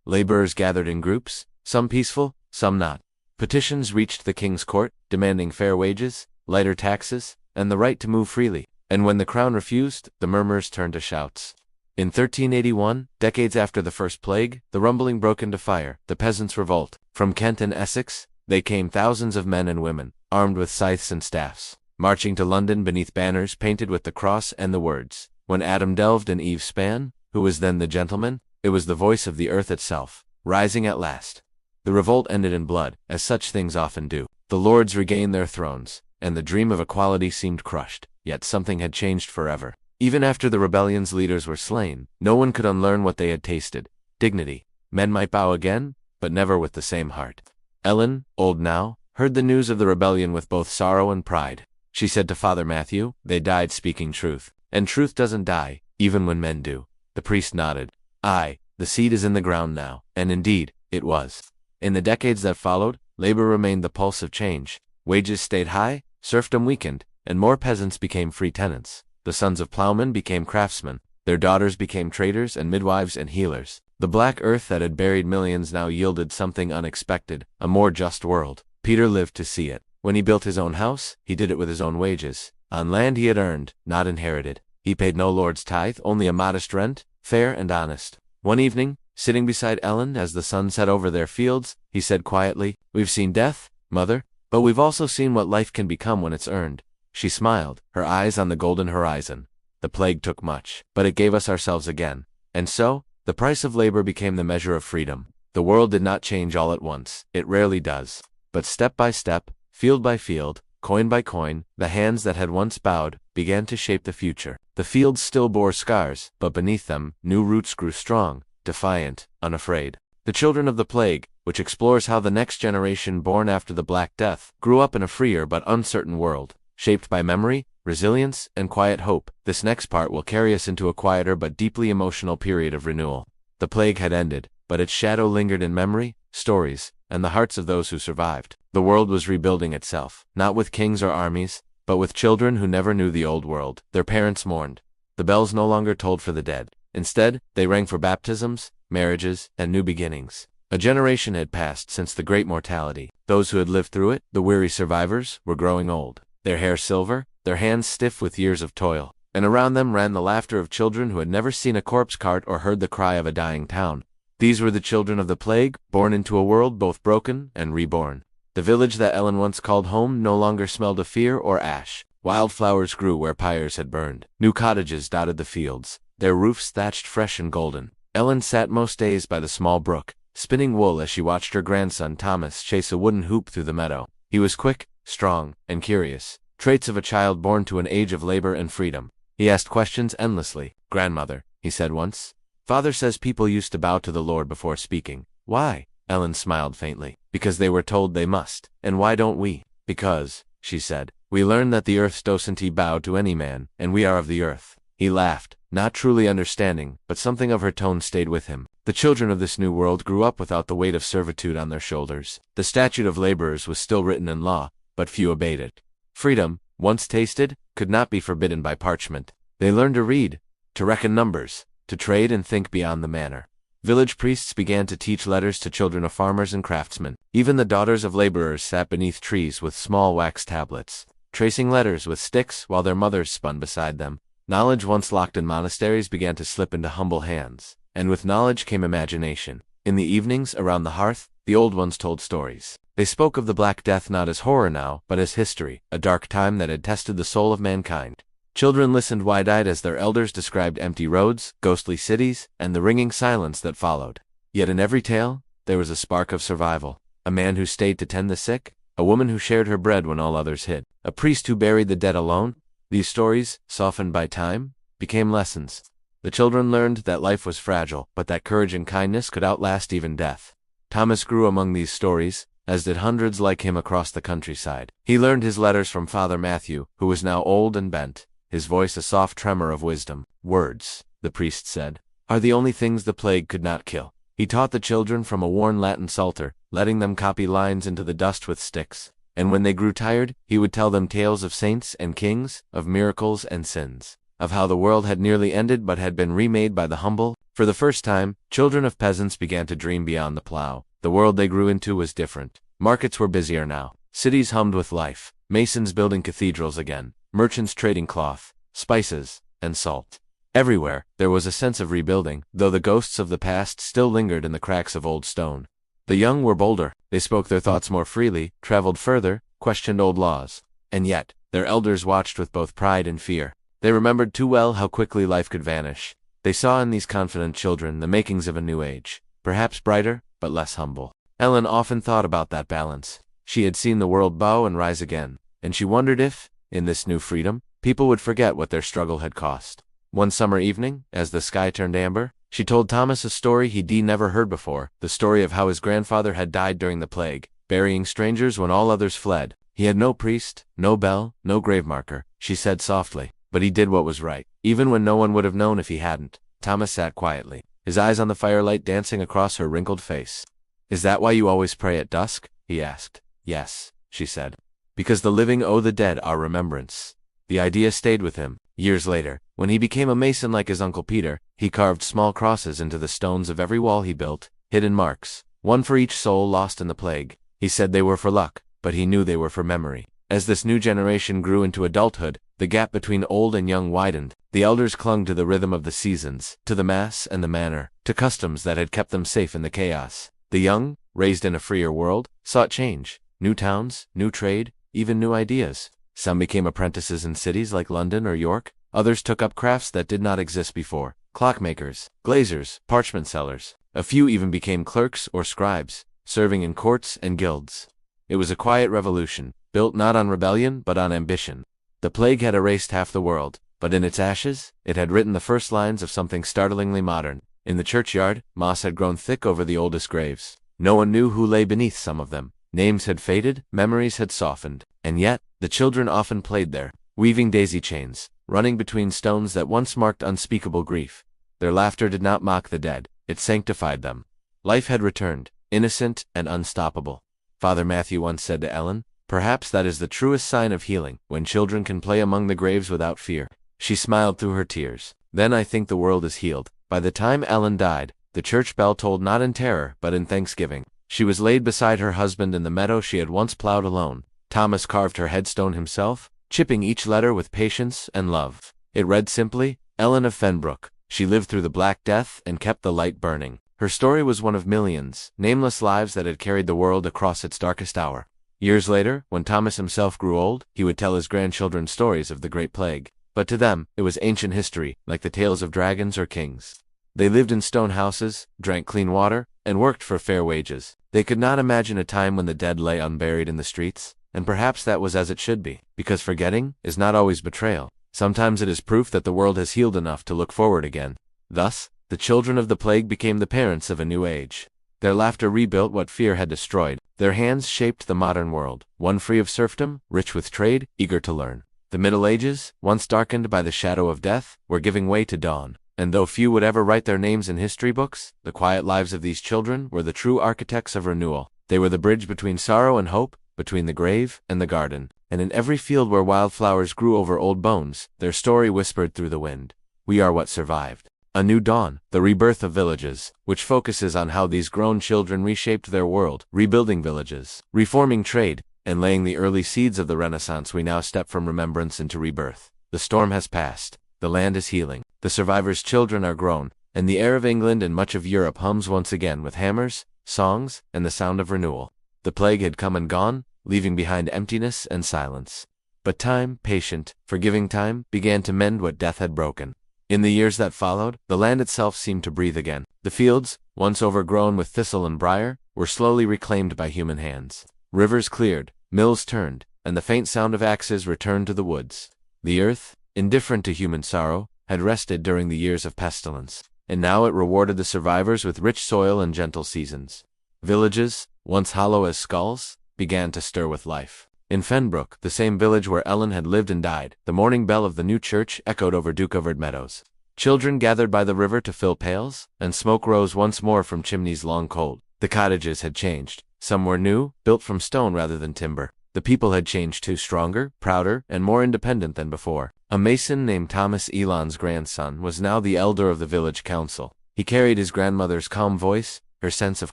Laborers gathered in groups, some peaceful, some not. Petitions reached the king's court, demanding fair wages, lighter taxes, and the right to move freely. And when the crown refused, the murmurs turned to shouts. In 1381, decades after the first plague, the rumbling broke into fire, the peasants' revolt. From Kent and Essex, they came thousands of men and women, armed with scythes and staffs, marching to London beneath banners painted with the cross and the words, "When Adam delved and Eve span, who was then the gentleman?" It was the voice of the earth itself, rising at last. The revolt ended in blood, as such things often do. The lords regained their thrones, and the dream of equality seemed crushed. Yet something had changed forever. Even after the rebellion's leaders were slain, no one could unlearn what they had tasted: dignity. Men might bow again, but never with the same heart. Ellen, old now, heard the news of the rebellion with both sorrow and pride. She said to Father Matthew, "They died speaking truth. And truth doesn't die, even when men do." The priest nodded. "Aye, the seed is in the ground now." And indeed, it was. In the decades that followed, labor remained the pulse of change. Wages stayed high, serfdom weakened, and more peasants became free tenants. The sons of plowmen became craftsmen. Their daughters became traders and midwives and healers. The black earth that had buried millions now yielded something unexpected, a more just world. Peter lived to see it. When he built his own house, he did it with his own wages, on land he had earned, not inherited. He paid no lord's tithe, only a modest rent, fair and honest. One evening, sitting beside Ellen as the sun set over their fields, he said quietly, "We've seen death, Mother, but we've also seen what life can become when it's earned." She smiled, her eyes on the golden horizon. "The plague took much, but it gave us ourselves again. And so, the price of labor became the measure of freedom. The world did not change all at once. It rarely does. But step by step, field by field, coin by coin, the hands that had once bowed began to shape the future. The fields still bore scars, but beneath them, new roots grew strong, defiant, unafraid. The children of the plague, which explores how the next generation born after the Black Death grew up in a freer but uncertain world, shaped by memory, resilience, and quiet hope. This next part will carry us into a quieter but deeply emotional period of renewal. The plague had ended, but its shadow lingered in memory, stories, and the hearts of those who survived. The world was rebuilding itself, not with kings or armies, but with children who never knew the old world. Their parents mourned. The bells no longer tolled for the dead. Instead, they rang for baptisms, marriages, and new beginnings. A generation had passed since the great mortality. Those who had lived through it, the weary survivors, were growing old. Their hair silver, their hands stiff with years of toil. And around them ran the laughter of children who had never seen a corpse cart or heard the cry of a dying town. These were the children of the plague, born into a world both broken and reborn. The village that Ellen once called home no longer smelled of fear or ash. Wildflowers grew where pyres had burned. New cottages dotted the fields, their roofs thatched fresh and golden. Ellen sat most days by the small brook, spinning wool as she watched her grandson Thomas chase a wooden hoop through the meadow. He was quick, strong, and curious, traits of a child born to an age of labor and freedom. He asked questions endlessly. "Grandmother," he said once, "Father says people used to bow to the Lord before speaking. Why?" Ellen smiled faintly. "Because they were told they must. And why don't we?" "Because," she said, "we learned that the earth's docenti bowed to any man, and we are of the earth." He laughed, not truly understanding, but something of her tone stayed with him. The children of this new world grew up without the weight of servitude on their shoulders. The statute of laborers was still written in law, but few obeyed it. Freedom, once tasted, could not be forbidden by parchment. They learned to read, to reckon numbers, to trade and think beyond the manner. Village priests began to teach letters to children of farmers and craftsmen. Even the daughters of laborers sat beneath trees with small wax tablets, tracing letters with sticks while their mothers spun beside them. Knowledge once locked in monasteries began to slip into humble hands, and with knowledge came imagination. In the evenings, around the hearth, the old ones told stories. They spoke of the Black Death not as horror now, but as history, a dark time that had tested the soul of mankind. Children listened wide-eyed as their elders described empty roads, ghostly cities, and the ringing silence that followed. Yet in every tale, there was a spark of survival. A man who stayed to tend the sick, a woman who shared her bread when all others hid, a priest who buried the dead alone. These stories, softened by time, became lessons. The children learned that life was fragile, but that courage and kindness could outlast even death. Thomas grew among these stories, as did hundreds like him across the countryside. He learned his letters from Father Matthew, who was now old and bent, his voice a soft tremor of wisdom. "Words," the priest said, "are the only things the plague could not kill." He taught the children from a worn Latin psalter, letting them copy lines into the dust with sticks. And when they grew tired, he would tell them tales of saints and kings, of miracles and sins, of how the world had nearly ended but had been remade by the humble. For the first time, children of peasants began to dream beyond the plow. The world they grew into was different. Markets were busier now. Cities hummed with life. Masons building cathedrals again. Merchants trading cloth, spices, and salt. Everywhere, there was a sense of rebuilding, though the ghosts of the past still lingered in the cracks of old stone. The young were bolder. They spoke their thoughts more freely, traveled further, questioned old laws. And yet, their elders watched with both pride and fear. They remembered too well how quickly life could vanish. They saw in these confident children the makings of a new age, perhaps brighter, but less humble. Ellen often thought about that balance. She had seen the world bow and rise again, and she wondered if, in this new freedom, people would forget what their struggle had cost. One summer evening, as the sky turned amber, she told Thomas a story he'd never heard before, the story of how his grandfather had died during the plague. burying strangers when all others fled. He had no priest, no bell, no grave marker, she said softly, but he did what was right, even when no one would have known if he hadn't. Thomas sat quietly, his eyes on the firelight dancing across her wrinkled face. "Is that why you always pray at dusk?" he asked. "Yes," she said. "Because the living owe the dead our remembrance." The idea stayed with him. Years later, when he became a mason like his Uncle Peter, he carved small crosses into the stones of every wall he built, hidden marks, one for each soul lost in the plague. He said they were for luck, but he knew they were for memory. As this new generation grew into adulthood, the gap between old and young widened. The elders clung to the rhythm of the seasons, to the Mass and the Manor, to customs that had kept them safe in the chaos. The young, raised in a freer world, sought change, new towns, new trade, even new ideas. Some became apprentices in cities like London or York. Others took up crafts that did not exist before: clockmakers, glaziers, parchment sellers. A few even became clerks or scribes, serving in courts and guilds. It was a quiet revolution, built not on rebellion but on ambition. The plague had erased half the world, but in its ashes, it had written the first lines of something startlingly modern. In the churchyard, moss had grown thick over the oldest graves. No one knew who lay beneath some of them. Names had faded, memories had softened, and yet, the children often played there, weaving daisy chains, running between stones that once marked unspeakable grief. Their laughter did not mock the dead, it sanctified them. Life had returned, innocent and unstoppable. Father Matthew once said to Ellen, "Perhaps that is the truest sign of healing, when children can play among the graves without fear." She smiled through her tears. "Then I think the world is healed." By the time Ellen died, the church bell tolled not in terror, but in thanksgiving. She was laid beside her husband in the meadow she had once plowed alone. Thomas carved her headstone himself, chipping each letter with patience and love. It read simply, "Ellen of Fenbrook. She lived through the Black Death and kept the light burning." Her story was one of millions, nameless lives that had carried the world across its darkest hour. Years later, when Thomas himself grew old, he would tell his grandchildren stories of the Great Plague. But to them, it was ancient history, like the tales of dragons or kings. They lived in stone houses, drank clean water, and worked for fair wages. They could not imagine a time when the dead lay unburied in the streets, and perhaps that was as it should be, because forgetting is not always betrayal. Sometimes it is proof that the world has healed enough to look forward again. Thus, the children of the plague became the parents of a new age. Their laughter rebuilt what fear had destroyed. Their hands shaped the modern world, one free of serfdom, rich with trade, eager to learn. The Middle Ages, once darkened by the shadow of death, were giving way to dawn. And though few would ever write their names in history books, the quiet lives of these children were the true architects of renewal. They were the bridge between sorrow and hope, between the grave and the garden. And in every field where wildflowers grew over old bones, their story whispered through the wind. We are what survived. A new dawn, the rebirth of villages, which focuses on how these grown children reshaped their world, rebuilding villages, reforming trade, and laying the early seeds of the Renaissance. We now step from remembrance into rebirth. The storm has passed. The land is healing. The survivors' children are grown, and the air of England and much of Europe hums once again with hammers, songs, and the sound of renewal. The plague had come and gone, leaving behind emptiness and silence. But time, patient, forgiving time, began to mend what death had broken. In the years that followed, the land itself seemed to breathe again. The fields, once overgrown with thistle and briar, were slowly reclaimed by human hands. Rivers cleared, mills turned, and the faint sound of axes returned to the woods. The earth, indifferent to human sorrow, had rested during the years of pestilence, and now it rewarded the survivors with rich soil and gentle seasons. Villages, once hollow as skulls, began to stir with life. In Fenbrook, the same village where Ellen had lived and died, the morning bell of the new church echoed over dew-covered meadows. Children gathered by the river to fill pails, and smoke rose once more from chimneys long cold. The cottages had changed. Some were new, built from stone rather than timber. The people had changed too, stronger, prouder, and more independent than before. A mason named Thomas Elon's grandson was now the elder of the village council. He carried his grandmother's calm voice, her sense of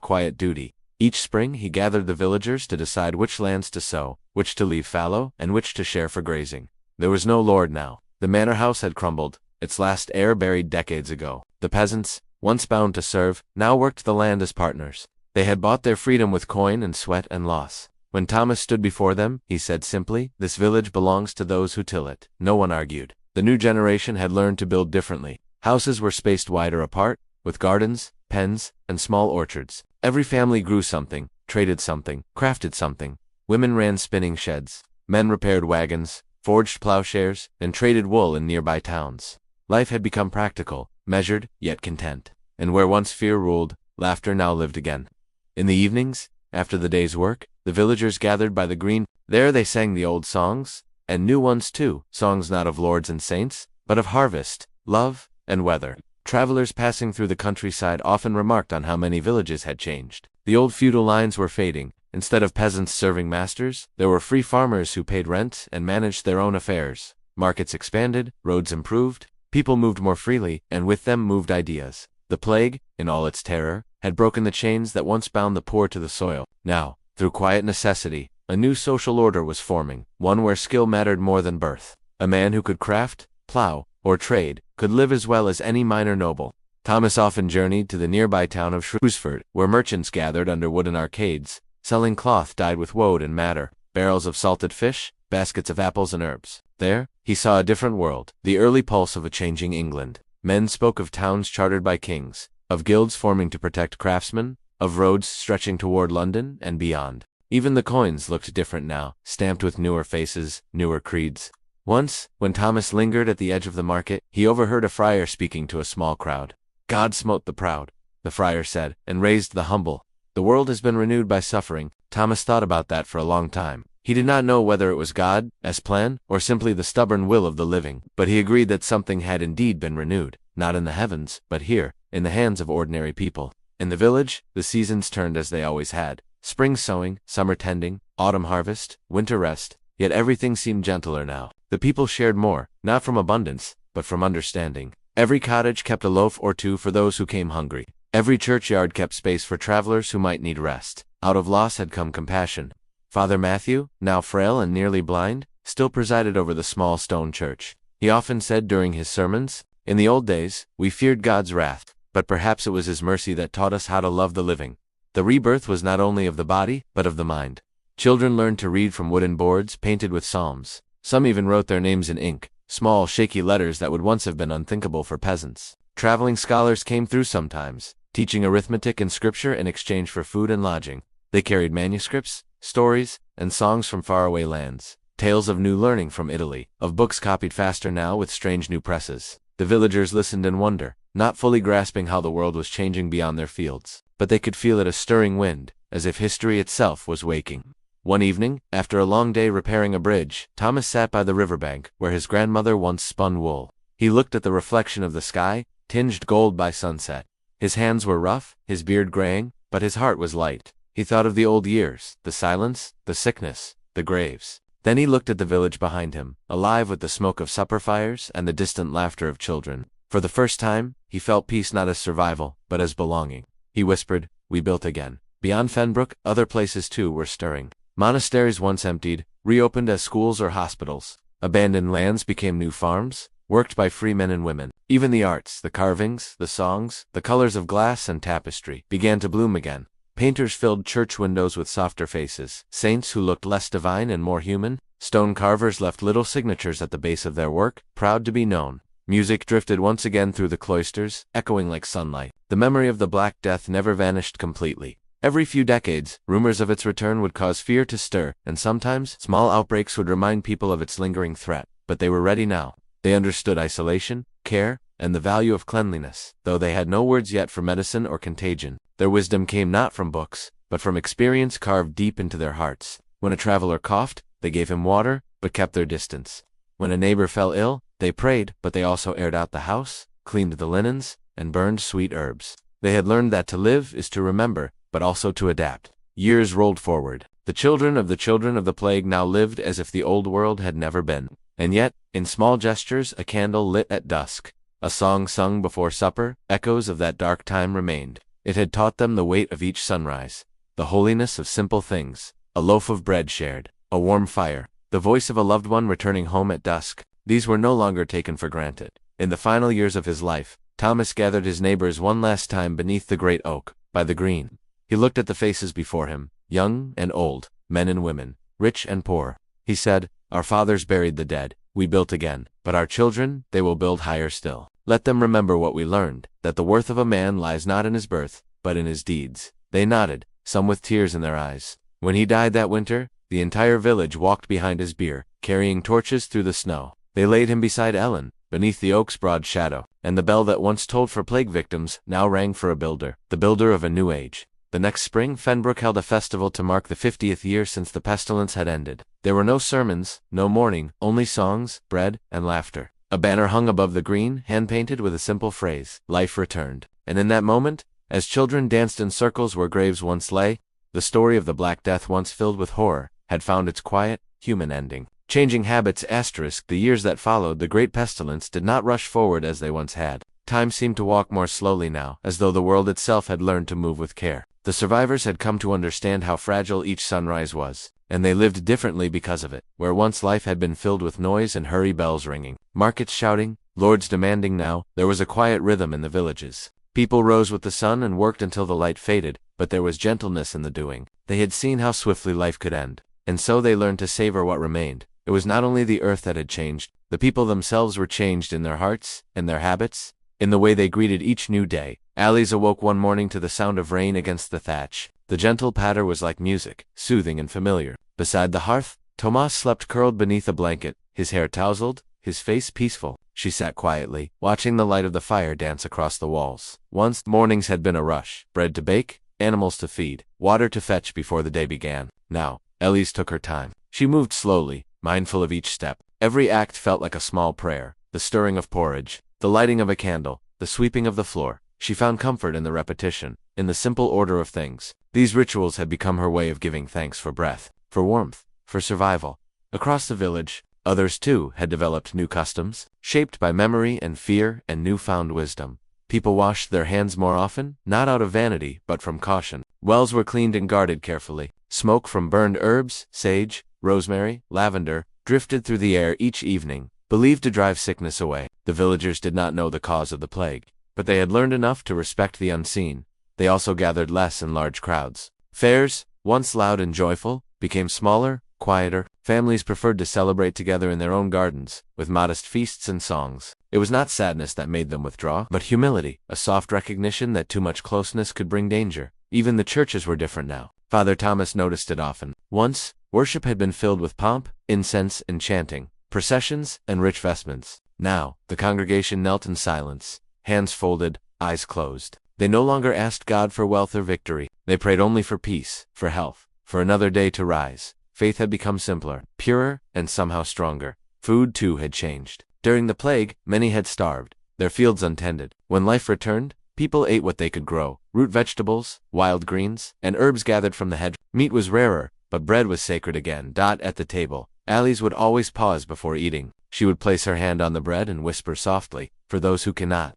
quiet duty. Each spring he gathered the villagers to decide which lands to sow, which to leave fallow, and which to share for grazing. There was no lord now. The manor house had crumbled, its last heir buried decades ago. The peasants, once bound to serve, now worked the land as partners. They had bought their freedom with coin and sweat and loss. When Thomas stood before them, he said simply, "This village belongs to those who till it." No one argued. The new generation had learned to build differently. Houses were spaced wider apart, with gardens, pens, and small orchards. Every family grew something, traded something, crafted something. Women ran spinning sheds. Men repaired wagons, forged plowshares, and traded wool in nearby towns. Life had become practical, measured, yet content. And where once fear ruled, laughter now lived again. In the evenings, after the day's work, The villagers gathered by the green. There they sang the old songs, and new ones too, songs not of lords and saints, but of harvest, love, and weather. Travelers passing through the countryside often remarked on how many villages had changed. The old feudal lines were fading. Instead of peasants serving masters, there were free farmers who paid rent and managed their own affairs. Markets expanded, roads improved, people moved more freely, and with them moved ideas. The plague, in all its terror, had broken the chains that once bound the poor to the soil. Now, through quiet necessity, a new social order was forming, one where skill mattered more than birth. A man who could craft, plow, or trade, could live as well as any minor noble. Thomas often journeyed to the nearby town of Shrewsford, where merchants gathered under wooden arcades, selling cloth dyed with woad and madder, barrels of salted fish, baskets of apples and herbs. There, he saw a different world, the early pulse of a changing England. Men spoke of towns chartered by kings, of guilds forming to protect craftsmen, of roads stretching toward London and beyond. Even the coins looked different now, stamped with newer faces, newer creeds. Once, when Thomas lingered at the edge of the market, he overheard a friar speaking to a small crowd. "God smote the proud," the friar said, "and raised the humble. The world has been renewed by suffering." Thomas thought about that for a long time. He did not know whether it was God, as planned, or simply the stubborn will of the living, but he agreed that something had indeed been renewed, not in the heavens, but here, in the hands of ordinary people. In the village, the seasons turned as they always had. Spring sowing, summer tending, autumn harvest, winter rest, yet everything seemed gentler now. The people shared more, not from abundance, but from understanding. Every cottage kept a loaf or two for those who came hungry. Every churchyard kept space for travelers who might need rest. Out of loss had come compassion. Father Matthew, now frail and nearly blind, still presided over the small stone church. He often said during his sermons, "In the old days, we feared God's wrath, but perhaps it was His mercy that taught us how to love the living." The rebirth was not only of the body, but of the mind. Children learned to read from wooden boards painted with psalms. Some even wrote their names in ink, small, shaky letters that would once have been unthinkable for peasants. Traveling scholars came through sometimes, teaching arithmetic and scripture in exchange for food and lodging. They carried manuscripts, stories, and songs from faraway lands, tales of new learning from Italy, of books copied faster now with strange new presses. The villagers listened in wonder, not fully grasping how the world was changing beyond their fields, but they could feel it a stirring wind, as if history itself was waking. One evening, after a long day repairing a bridge, Thomas sat by the riverbank, where his grandmother once spun wool. He looked at the reflection of the sky, tinged gold by sunset. His hands were rough, his beard graying, but his heart was light. He thought of the old years, the silence, the sickness, the graves. Then he looked at the village behind him, alive with the smoke of supper fires and the distant laughter of children. For the first time, he felt peace not as survival, but as belonging. He whispered, "We built again." Beyond Fenbrook, other places too were stirring. Monasteries once emptied, reopened as schools or hospitals. Abandoned lands became new farms, worked by free men and women. Even the arts, the carvings, the songs, the colors of glass and tapestry, began to bloom again. Painters filled church windows with softer faces, saints who looked less divine and more human. Stone carvers left little signatures at the base of their work, proud to be known. Music drifted once again through the cloisters, echoing like sunlight. The memory of the Black Death never vanished completely. Every few decades, rumors of its return would cause fear to stir, and sometimes, small outbreaks would remind people of its lingering threat. But they were ready now. They understood isolation, care, and the value of cleanliness, though they had no words yet for medicine or contagion. Their wisdom came not from books, but from experience carved deep into their hearts. When a traveler coughed, they gave him water, but kept their distance. When a neighbor fell ill, they prayed, but they also aired out the house, cleaned the linens, and burned sweet herbs. They had learned that to live is to remember, but also to adapt. Years rolled forward. The children of the plague now lived as if the old world had never been. And yet, in small gestures, a candle lit at dusk, a song sung before supper, echoes of that dark time remained. It had taught them the weight of each sunrise, the holiness of simple things, a loaf of bread shared, a warm fire, the voice of a loved one returning home at dusk. These were no longer taken for granted. In the final years of his life, Thomas gathered his neighbors one last time beneath the great oak, by the green. He looked at the faces before him, young and old, men and women, rich and poor. He said, "Our fathers buried the dead, we built again, but our children, they will build higher still. Let them remember what we learned, that the worth of a man lies not in his birth, but in his deeds." They nodded, some with tears in their eyes. When he died that winter, the entire village walked behind his bier, carrying torches through the snow. They laid him beside Ellen, beneath the oak's broad shadow, and the bell that once tolled for plague victims now rang for a builder, the builder of a new age. The next spring, Fenbrook held a festival to mark the 50th year since the pestilence had ended. There were no sermons, no mourning, only songs, bread, and laughter. A banner hung above the green, hand-painted with a simple phrase, "Life returned." And in that moment, as children danced in circles where graves once lay, the story of the Black Death, once filled with horror, had found its quiet, human ending. Changing habits *, the years that followed the great pestilence did not rush forward as they once had. Time seemed to walk more slowly now, as though the world itself had learned to move with care. The survivors had come to understand how fragile each sunrise was, and they lived differently because of it. Where once life had been filled with noise and hurry, bells ringing, markets shouting, lords demanding, now there was a quiet rhythm in the villages. People rose with the sun and worked until the light faded, but there was gentleness in the doing. They had seen how swiftly life could end, and so they learned to savor what remained. It was not only the earth that had changed, the people themselves were changed in their hearts, in their habits, in the way they greeted each new day. Alice awoke one morning to the sound of rain against the thatch. The gentle patter was like music, soothing and familiar. Beside the hearth, Tomas slept curled beneath a blanket, his hair tousled, his face peaceful. She sat quietly, watching the light of the fire dance across the walls. Once, mornings had been a rush, bread to bake, animals to feed, water to fetch before the day began. Now, Elise took her time. She moved slowly, mindful of each step. Every act felt like a small prayer, the stirring of porridge, the lighting of a candle, the sweeping of the floor. She found comfort in the repetition, in the simple order of things. These rituals had become her way of giving thanks for breath, for warmth, for survival. Across the village, others too had developed new customs, shaped by memory and fear and newfound wisdom. People washed their hands more often, not out of vanity, but from caution. Wells were cleaned and guarded carefully. Smoke from burned herbs, sage, rosemary, lavender, drifted through the air each evening, believed to drive sickness away. The villagers did not know the cause of the plague, but they had learned enough to respect the unseen. They also gathered less in large crowds. Fairs, once loud and joyful, became smaller, quieter. Families preferred to celebrate together in their own gardens, with modest feasts and songs. It was not sadness that made them withdraw, but humility, a soft recognition that too much closeness could bring danger. Even the churches were different now. Father Thomas noticed it often. Once, worship had been filled with pomp, incense, and chanting, processions, and rich vestments. Now, the congregation knelt in silence, hands folded, eyes closed. They no longer asked God for wealth or victory. They prayed only for peace, for health, for another day to rise. Faith had become simpler, purer, and somehow stronger. Food, too, had changed. During the plague, many had starved, their fields untended. When life returned, people ate what they could grow, root vegetables, wild greens, and herbs gathered from the hedge. Meat was rarer, but bread was sacred again. At the table, Alice would always pause before eating. She would place her hand on the bread and whisper softly, "For those who cannot."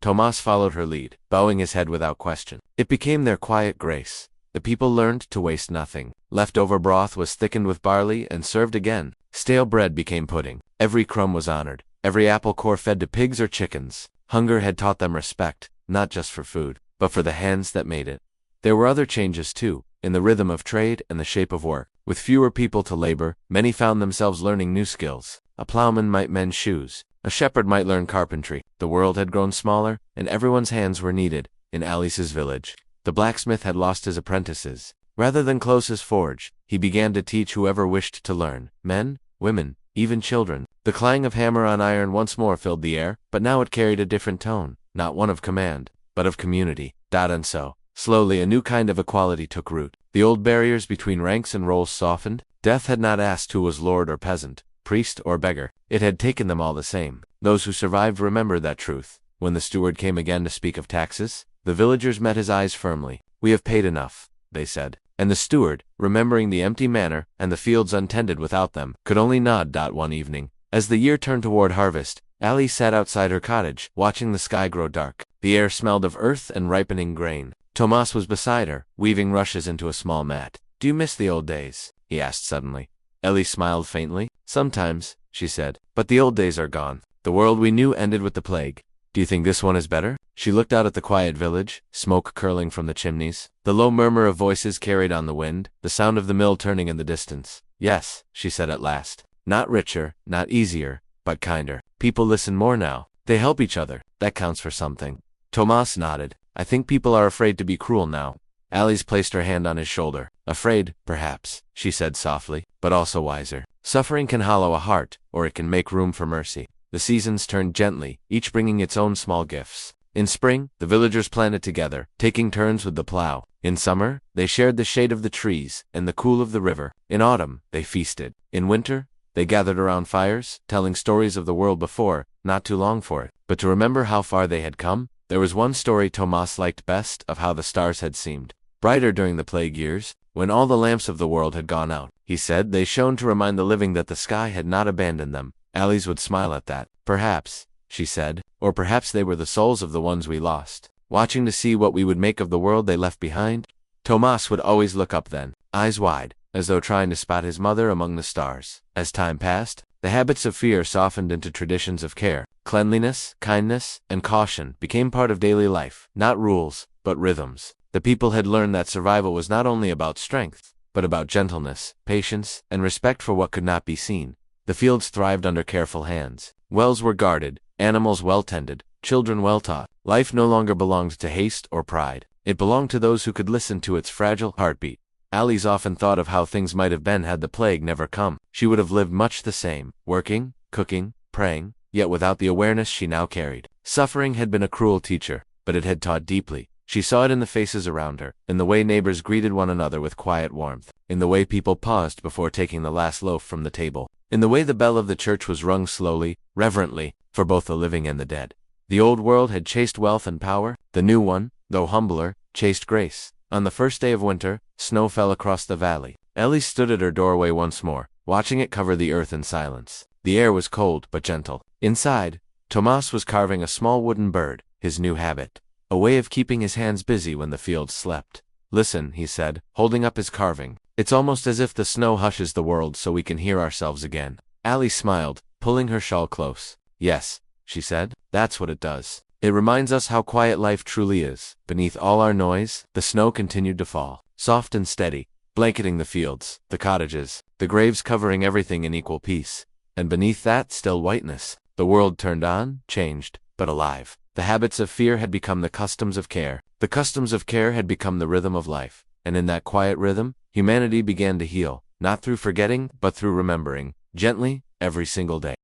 Tomas followed her lead, bowing his head without question. It became their quiet grace. The people learned to waste nothing. Leftover broth was thickened with barley and served again. Stale bread became pudding. Every crumb was honored. Every apple core fed to pigs or chickens. Hunger had taught them respect, not just for food, but for the hands that made it. There were other changes too, in the rhythm of trade and the shape of work. With fewer people to labor, many found themselves learning new skills. A plowman might mend shoes. A shepherd might learn carpentry. The world had grown smaller, and everyone's hands were needed. In Alice's village, the blacksmith had lost his apprentices. Rather than close his forge, he began to teach whoever wished to learn. Men, women, even children. The clang of hammer on iron once more filled the air, but now it carried a different tone, not one of command, but of community. And so, slowly a new kind of equality took root. The old barriers between ranks and roles softened. Death had not asked who was lord or peasant, priest or beggar. It had taken them all the same. Those who survived remembered that truth. When the steward came again to speak of taxes, the villagers met his eyes firmly. "We have paid enough," they said. And the steward, remembering the empty manor and the fields untended without them, could only nod. One evening, as the year turned toward harvest, Alice sat outside her cottage, watching the sky grow dark. The air smelled of earth and ripening grain. Tomas was beside her, weaving rushes into a small mat. "Do you miss the old days?" he asked suddenly. Ellie smiled faintly. "Sometimes," she said, "but the old days are gone. The world we knew ended with the plague. Do you think this one is better?" She looked out at the quiet village, smoke curling from the chimneys. The low murmur of voices carried on the wind, the sound of the mill turning in the distance. "Yes," she said at last. "Not richer, not easier, but kinder. People listen more now. They help each other. That counts for something." Tomas nodded. "I think people are afraid to be cruel now." Alice placed her hand on his shoulder. "Afraid, perhaps," she said softly, "but also wiser. Suffering can hollow a heart, or it can make room for mercy." The seasons turned gently, each bringing its own small gifts. In spring, the villagers planted together, taking turns with the plow. In summer, they shared the shade of the trees and the cool of the river. In autumn, they feasted. In winter, they gathered around fires, telling stories of the world before, not too long for it, but to remember how far they had come. There was one story Tomas liked best of how the stars had seemed brighter during the plague years, when all the lamps of the world had gone out. He said they shone to remind the living that the sky had not abandoned them. Alice would smile at that. Perhaps, she said, or perhaps they were the souls of the ones we lost, watching to see what we would make of the world they left behind. Tomas would always look up then, eyes wide, as though trying to spot his mother among the stars. As time passed, the habits of fear softened into traditions of care. Cleanliness, kindness, and caution became part of daily life, not rules, but rhythms. The people had learned that survival was not only about strength, but about gentleness, patience, and respect for what could not be seen. The fields thrived under careful hands. Wells were guarded, animals well tended, children well taught. Life no longer belonged to haste or pride. It belonged to those who could listen to its fragile heartbeat. Alice often thought of how things might have been had the plague never come. She would have lived much the same, working, cooking, praying, yet without the awareness she now carried. Suffering had been a cruel teacher, but it had taught deeply. She saw it in the faces around her, in the way neighbors greeted one another with quiet warmth, in the way people paused before taking the last loaf from the table, in the way the bell of the church was rung slowly, reverently, for both the living and the dead. The old world had chased wealth and power. The new one, though humbler, chased grace. On the first day of winter, snow fell across the valley. Ellie stood at her doorway once more, watching it cover the earth in silence. The air was cold but gentle. Inside, Tomas was carving a small wooden bird, his new habit, a way of keeping his hands busy when the fields slept. "Listen," he said, holding up his carving. "It's almost as if the snow hushes the world so we can hear ourselves again." Allie smiled, pulling her shawl close. "Yes," she said, "that's what it does. It reminds us how quiet life truly is. Beneath all our noise, the snow continued to fall, soft and steady, blanketing the fields, the cottages, the graves, covering everything in equal peace. And beneath that still whiteness, the world turned on, changed, but alive. The habits of fear had become the customs of care. The customs of care had become the rhythm of life. And in that quiet rhythm, humanity began to heal, not through forgetting, but through remembering, gently, every single day.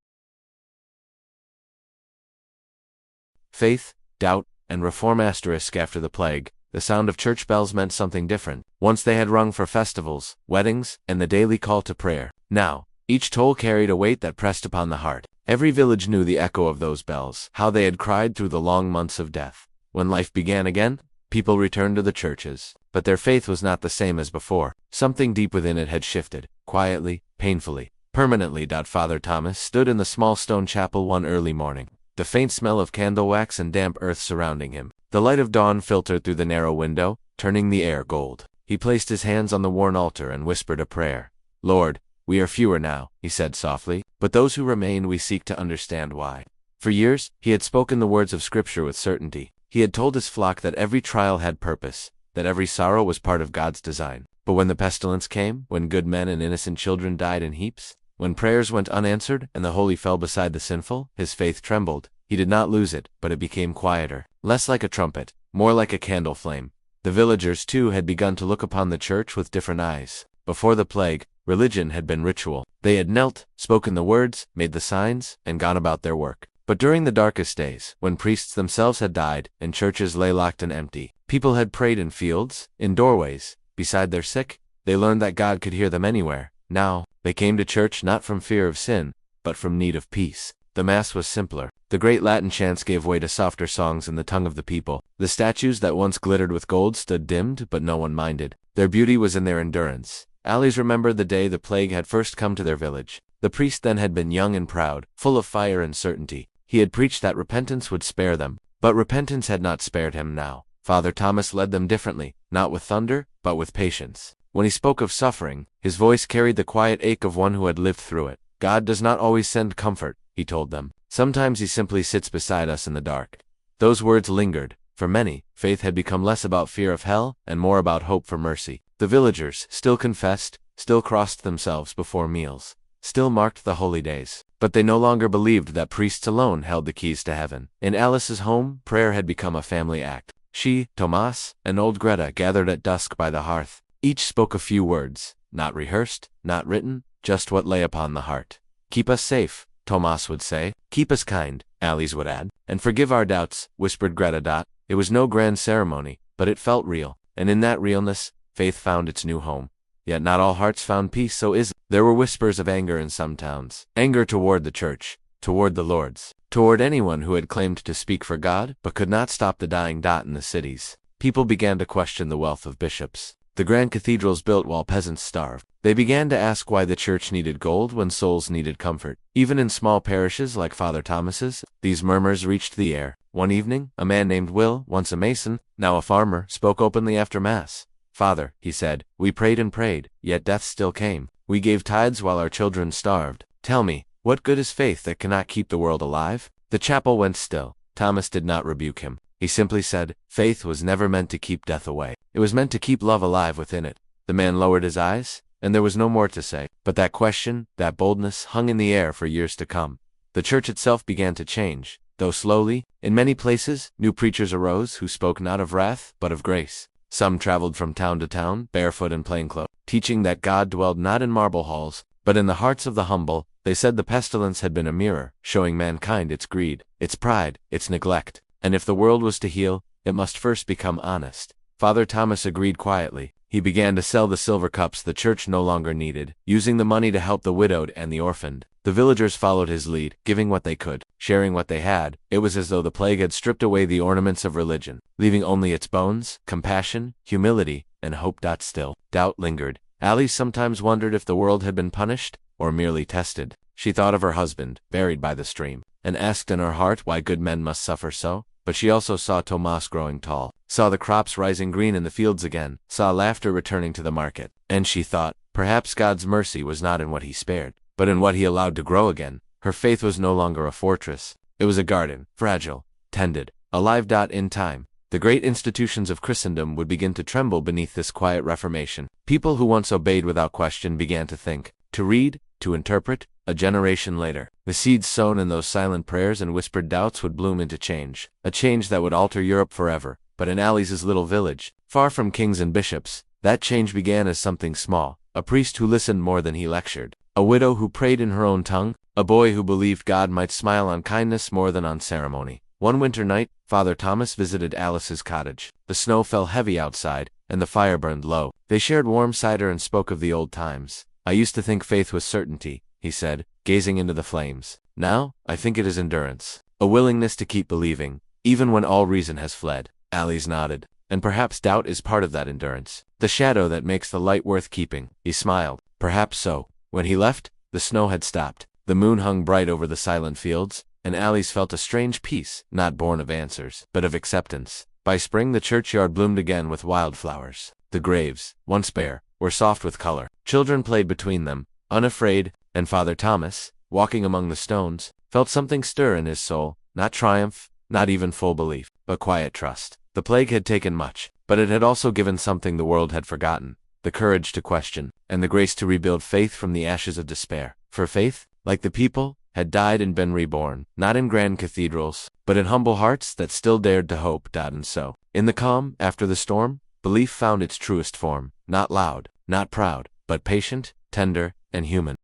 Faith, doubt, and reform. After the plague, the sound of church bells meant something different. Once they had rung for festivals, weddings, and the daily call to prayer. Now, each toll carried a weight that pressed upon the heart. Every village knew the echo of those bells, how they had cried through the long months of death. When life began again, people returned to the churches, but their faith was not the same as before. Something deep within it had shifted, quietly, painfully, permanently. Father Thomas stood in the small stone chapel one early morning, the faint smell of candle wax and damp earth surrounding him. The light of dawn filtered through the narrow window, turning the air gold. He placed his hands on the worn altar and whispered a prayer. "Lord, we are fewer now," he said softly, "but those who remain we seek to understand why." For years, he had spoken the words of Scripture with certainty. He had told his flock that every trial had purpose, that every sorrow was part of God's design. But when the pestilence came, when good men and innocent children died in heaps, when prayers went unanswered and the holy fell beside the sinful, his faith trembled. He did not lose it, but it became quieter, less like a trumpet, more like a candle flame. The villagers, too, had begun to look upon the church with different eyes. Before the plague, religion had been ritual. They had knelt, spoken the words, made the signs, and gone about their work. But during the darkest days, when priests themselves had died, and churches lay locked and empty, people had prayed in fields, in doorways, beside their sick. They learned that God could hear them anywhere. Now, they came to church not from fear of sin, but from need of peace. The Mass was simpler. The great Latin chants gave way to softer songs in the tongue of the people. The statues that once glittered with gold stood dimmed, but no one minded. Their beauty was in their endurance. Alice remembered the day the plague had first come to their village. The priest then had been young and proud, full of fire and certainty. He had preached that repentance would spare them, but repentance had not spared him now. Father Thomas led them differently, not with thunder, but with patience. When he spoke of suffering, his voice carried the quiet ache of one who had lived through it. God does not always send comfort, he told them. Sometimes he simply sits beside us in the dark. Those words lingered. For many, faith had become less about fear of hell and more about hope for mercy. The villagers still confessed, still crossed themselves before meals, still marked the holy days. But they no longer believed that priests alone held the keys to heaven. In Alice's home, prayer had become a family act. She, Tomas, and old Greta gathered at dusk by the hearth. Each spoke a few words, not rehearsed, not written, just what lay upon the heart. "Keep us safe," Tomas would say. "Keep us kind," Alice would add. And forgive our doubts, whispered Greta. It was no grand ceremony, but it felt real, and in that realness, faith found its new home. Yet not all hearts found peace, so is it. There were whispers of anger in some towns. Anger toward the church, toward the lords, toward anyone who had claimed to speak for God, but could not stop the dying. In the cities, people began to question the wealth of bishops. The grand cathedrals built while peasants starved. They began to ask why the church needed gold when souls needed comfort. Even in small parishes like Father Thomas's, these murmurs reached the air. One evening, a man named Will, once a mason, now a farmer, spoke openly after Mass. "Father," he said, "we prayed and prayed, yet death still came. We gave tithes while our children starved. Tell me, what good is faith that cannot keep the world alive?" The chapel went still. Thomas did not rebuke him. He simply said, faith was never meant to keep death away. It was meant to keep love alive within it. The man lowered his eyes, and there was no more to say. But that question, that boldness, hung in the air for years to come. The church itself began to change, though slowly. In many places, new preachers arose who spoke not of wrath, but of grace. Some traveled from town to town, barefoot and plainclothes, teaching that God dwelled not in marble halls, but in the hearts of the humble. They said the pestilence had been a mirror, showing mankind its greed, its pride, its neglect. And if the world was to heal, it must first become honest. Father Thomas agreed quietly. He began to sell the silver cups the church no longer needed, using the money to help the widowed and the orphaned. The villagers followed his lead, giving what they could, sharing what they had. It was as though the plague had stripped away the ornaments of religion, leaving only its bones, compassion, humility, and hope. Still, doubt lingered. Alice sometimes wondered if the world had been punished, or merely tested. She thought of her husband, buried by the stream, and asked in her heart why good men must suffer so. But she also saw Tomas growing tall, saw the crops rising green in the fields again, saw laughter returning to the market. And she thought, perhaps God's mercy was not in what he spared, but in what he allowed to grow again. Her faith was no longer a fortress. It was a garden, fragile, tended, alive. In time, the great institutions of Christendom would begin to tremble beneath this quiet reformation. People who once obeyed without question began to think, to read, to interpret. A generation later, the seeds sown in those silent prayers and whispered doubts would bloom into change, a change that would alter Europe forever. But in Alice's little village, far from kings and bishops, that change began as something small. A priest who listened more than he lectured, a widow who prayed in her own tongue, a boy who believed God might smile on kindness more than on ceremony. One winter night, Father Thomas visited Alice's cottage. The snow fell heavy outside, and the fire burned low. They shared warm cider and spoke of the old times. "I used to think faith was certainty," he said, gazing into the flames. "Now, I think it is endurance, a willingness to keep believing, even when all reason has fled." Alice nodded. "And perhaps doubt is part of that endurance, the shadow that makes the light worth keeping." He smiled. "Perhaps so." When he left, the snow had stopped. The moon hung bright over the silent fields, and Alice felt a strange peace, not born of answers, but of acceptance. By spring the churchyard bloomed again with wildflowers. The graves, once bare, were soft with color. Children played between them, unafraid, and Father Thomas, walking among the stones, felt something stir in his soul, not triumph, not even full belief, but quiet trust. The plague had taken much, but it had also given something the world had forgotten, the courage to question, and the grace to rebuild faith from the ashes of despair. For faith, like the people, had died and been reborn, not in grand cathedrals, but in humble hearts that still dared to hope. And so, in the calm, after the storm, belief found its truest form, not loud, not proud, but patient, tender, and human.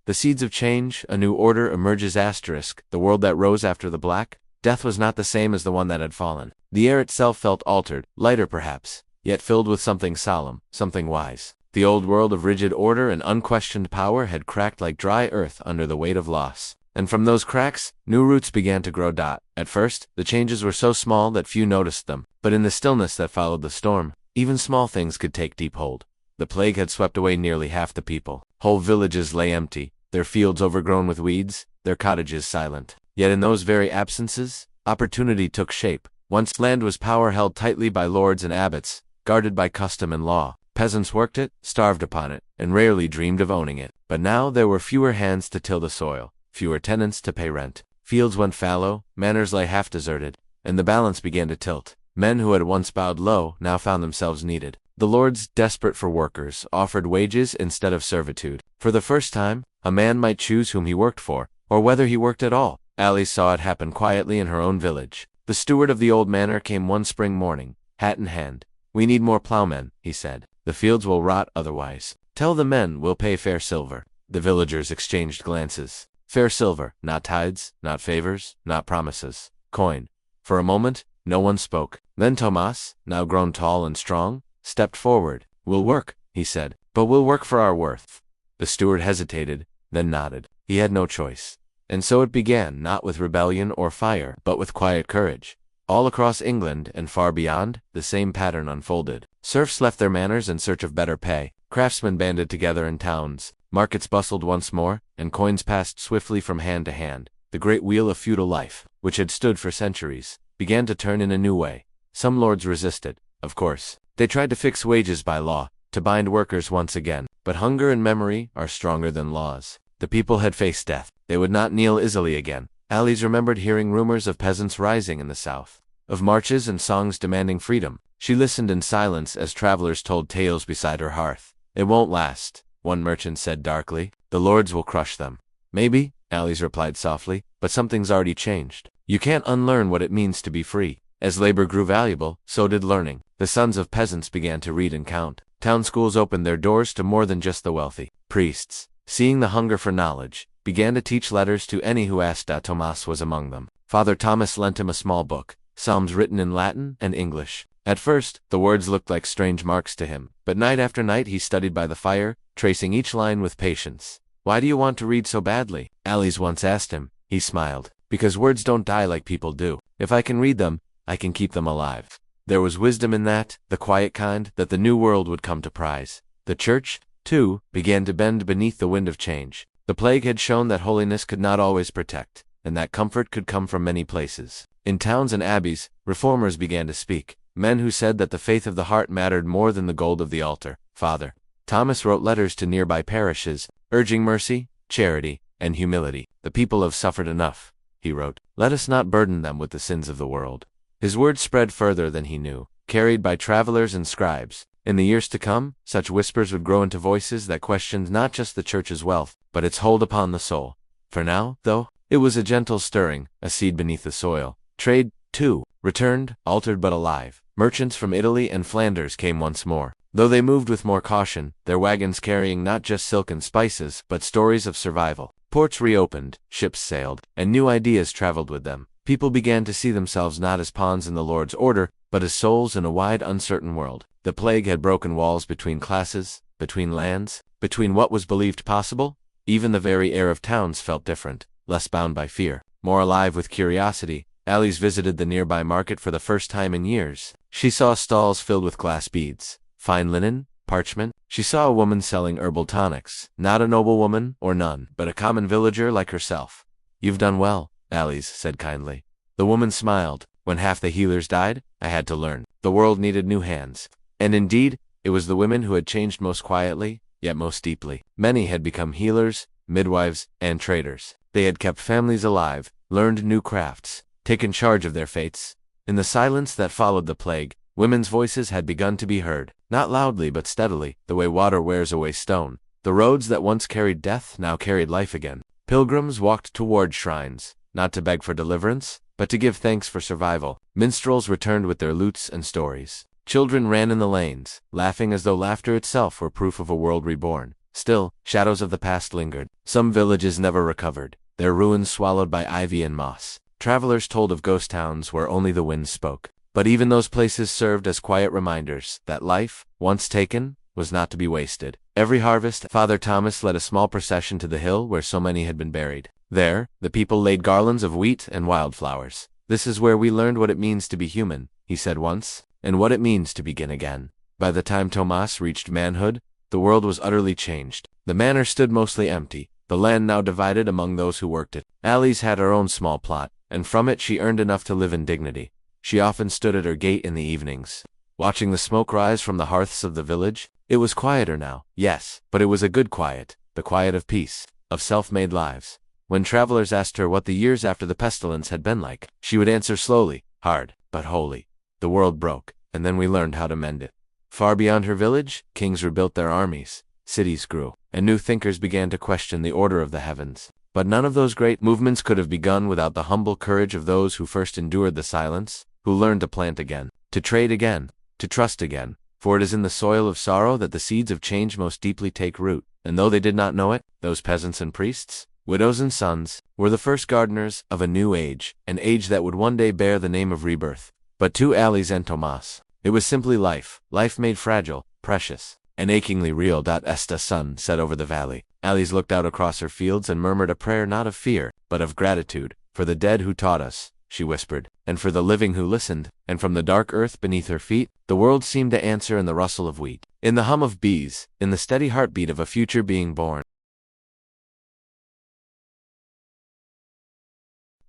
The seeds of change, a new order emerges. The world that rose after the Black Death was not the same as the one that had fallen. The air itself felt altered, lighter perhaps, yet filled with something solemn, something wise. The old world of rigid order and unquestioned power had cracked like dry earth under the weight of loss. And from those cracks, new roots began to grow. At first, the changes were so small that few noticed them, but in the stillness that followed the storm, even small things could take deep hold. The plague had swept away nearly half the people. Whole villages lay empty, their fields overgrown with weeds, their cottages silent. Yet in those very absences, opportunity took shape. Once land was power held tightly by lords and abbots, guarded by custom and law. Peasants worked it, starved upon it, and rarely dreamed of owning it. But now there were fewer hands to till the soil, fewer tenants to pay rent. Fields went fallow, manors lay half deserted, and the balance began to tilt. Men who had once bowed low now found themselves needed. The lords, desperate for workers, offered wages instead of servitude. For the first time, a man might choose whom he worked for, or whether he worked at all. Alice saw it happen quietly in her own village. The steward of the old manor came one spring morning, hat in hand. "We need more plowmen," he said. "The fields will rot otherwise. Tell the men we'll pay fair silver." The villagers exchanged glances. Fair silver, not tithes, not favors, not promises. Coin. For a moment, no one spoke. Then Tomas, now grown tall and strong, stepped forward. "We'll work," he said, "but we'll work for our worth." The steward hesitated, then nodded. He had no choice. And so it began, not with rebellion or fire, but with quiet courage. All across England and far beyond, the same pattern unfolded. Serfs left their manors in search of better pay. Craftsmen banded together in towns. Markets bustled once more, and coins passed swiftly from hand to hand. The great wheel of feudal life, which had stood for centuries, began to turn in a new way. Some lords resisted, of course. They tried to fix wages by law, to bind workers once again. But hunger and memory are stronger than laws. The people had faced death. They would not kneel easily again. Alice remembered hearing rumors of peasants rising in the south, of marches and songs demanding freedom. She listened in silence as travelers told tales beside her hearth. "It won't last," one merchant said darkly. "The lords will crush them." "Maybe," Alice replied softly, "but something's already changed. You can't unlearn what it means to be free." As labor grew valuable, so did learning. The sons of peasants began to read and count. Town schools opened their doors to more than just the wealthy. Priests, seeing the hunger for knowledge, began to teach letters to any who asked. Tomas was among them. Father Thomas lent him a small book, psalms written in Latin and English. At first, the words looked like strange marks to him, but night after night he studied by the fire, tracing each line with patience. "Why do you want to read so badly?" Alice once asked him. He smiled. "Because words don't die like people do. If I can read them, I can keep them alive." There was wisdom in that, the quiet kind that the new world would come to prize. The church, too, began to bend beneath the wind of change. The plague had shown that holiness could not always protect, and that comfort could come from many places. In towns and abbeys, reformers began to speak. Men who said that the faith of the heart mattered more than the gold of the altar. Father Thomas wrote letters to nearby parishes, urging mercy, charity, and humility. "The people have suffered enough," he wrote. "Let us not burden them with the sins of the world." His words spread further than he knew, carried by travelers and scribes. In the years to come, such whispers would grow into voices that questioned not just the church's wealth, but its hold upon the soul. For now, though, it was a gentle stirring, a seed beneath the soil. Trade, too, returned, altered but alive. Merchants from Italy and Flanders came once more. Though they moved with more caution, their wagons carrying not just silk and spices, but stories of survival. Ports reopened, ships sailed, and new ideas traveled with them. People began to see themselves not as pawns in the Lord's order, but as souls in a wide, uncertain world. The plague had broken walls between classes, between lands, between what was believed possible. Even the very air of towns felt different, less bound by fear, more alive with curiosity. Alice visited the nearby market for the first time in years. She saw stalls filled with glass beads, fine linen, parchment. She saw a woman selling herbal tonics, not a noblewoman or nun, but a common villager like herself. "You've done well," Alice said kindly. The woman smiled. "When half the healers died, I had to learn. The world needed new hands." And indeed, it was the women who had changed most quietly, yet most deeply. Many had become healers, midwives, and traders. They had kept families alive, learned new crafts, taken charge of their fates. In the silence that followed the plague, women's voices had begun to be heard, not loudly but steadily, the way water wears away stone. The roads that once carried death now carried life again. Pilgrims walked toward shrines, not to beg for deliverance, but to give thanks for survival. Minstrels returned with their lutes and stories. Children ran in the lanes, laughing as though laughter itself were proof of a world reborn. Still, shadows of the past lingered. Some villages never recovered, their ruins swallowed by ivy and moss. Travelers told of ghost towns where only the wind spoke. But even those places served as quiet reminders that life, once taken, was not to be wasted. Every harvest, Father Thomas led a small procession to the hill where so many had been buried. There, the people laid garlands of wheat and wildflowers. "This is where we learned what it means to be human," he said once, "and what it means to begin again." By the time Tomas reached manhood, the world was utterly changed. The manor stood mostly empty, the land now divided among those who worked it. Alice had her own small plot, and from it she earned enough to live in dignity. She often stood at her gate in the evenings, watching the smoke rise from the hearths of the village. It was quieter now, yes, but it was a good quiet, the quiet of peace, of self-made lives. When travelers asked her what the years after the pestilence had been like, she would answer slowly, "Hard, but holy. The world broke, and then we learned how to mend it." Far beyond her village, kings rebuilt their armies, cities grew, and new thinkers began to question the order of the heavens. But none of those great movements could have begun without the humble courage of those who first endured the silence, who learned to plant again, to trade again, to trust again. For it is in the soil of sorrow that the seeds of change most deeply take root. And though they did not know it, those peasants and priests, widows and sons, were the first gardeners of a new age, an age that would one day bear the name of rebirth. But to Alice and Tomas, it was simply life, life made fragile, precious, and achingly real. As the sun set over the valley, Alice looked out across her fields and murmured a prayer not of fear, but of gratitude, for the dead who taught us, she whispered, and for the living who listened, and from the dark earth beneath her feet, the world seemed to answer in the rustle of wheat, in the hum of bees, in the steady heartbeat of a future being born.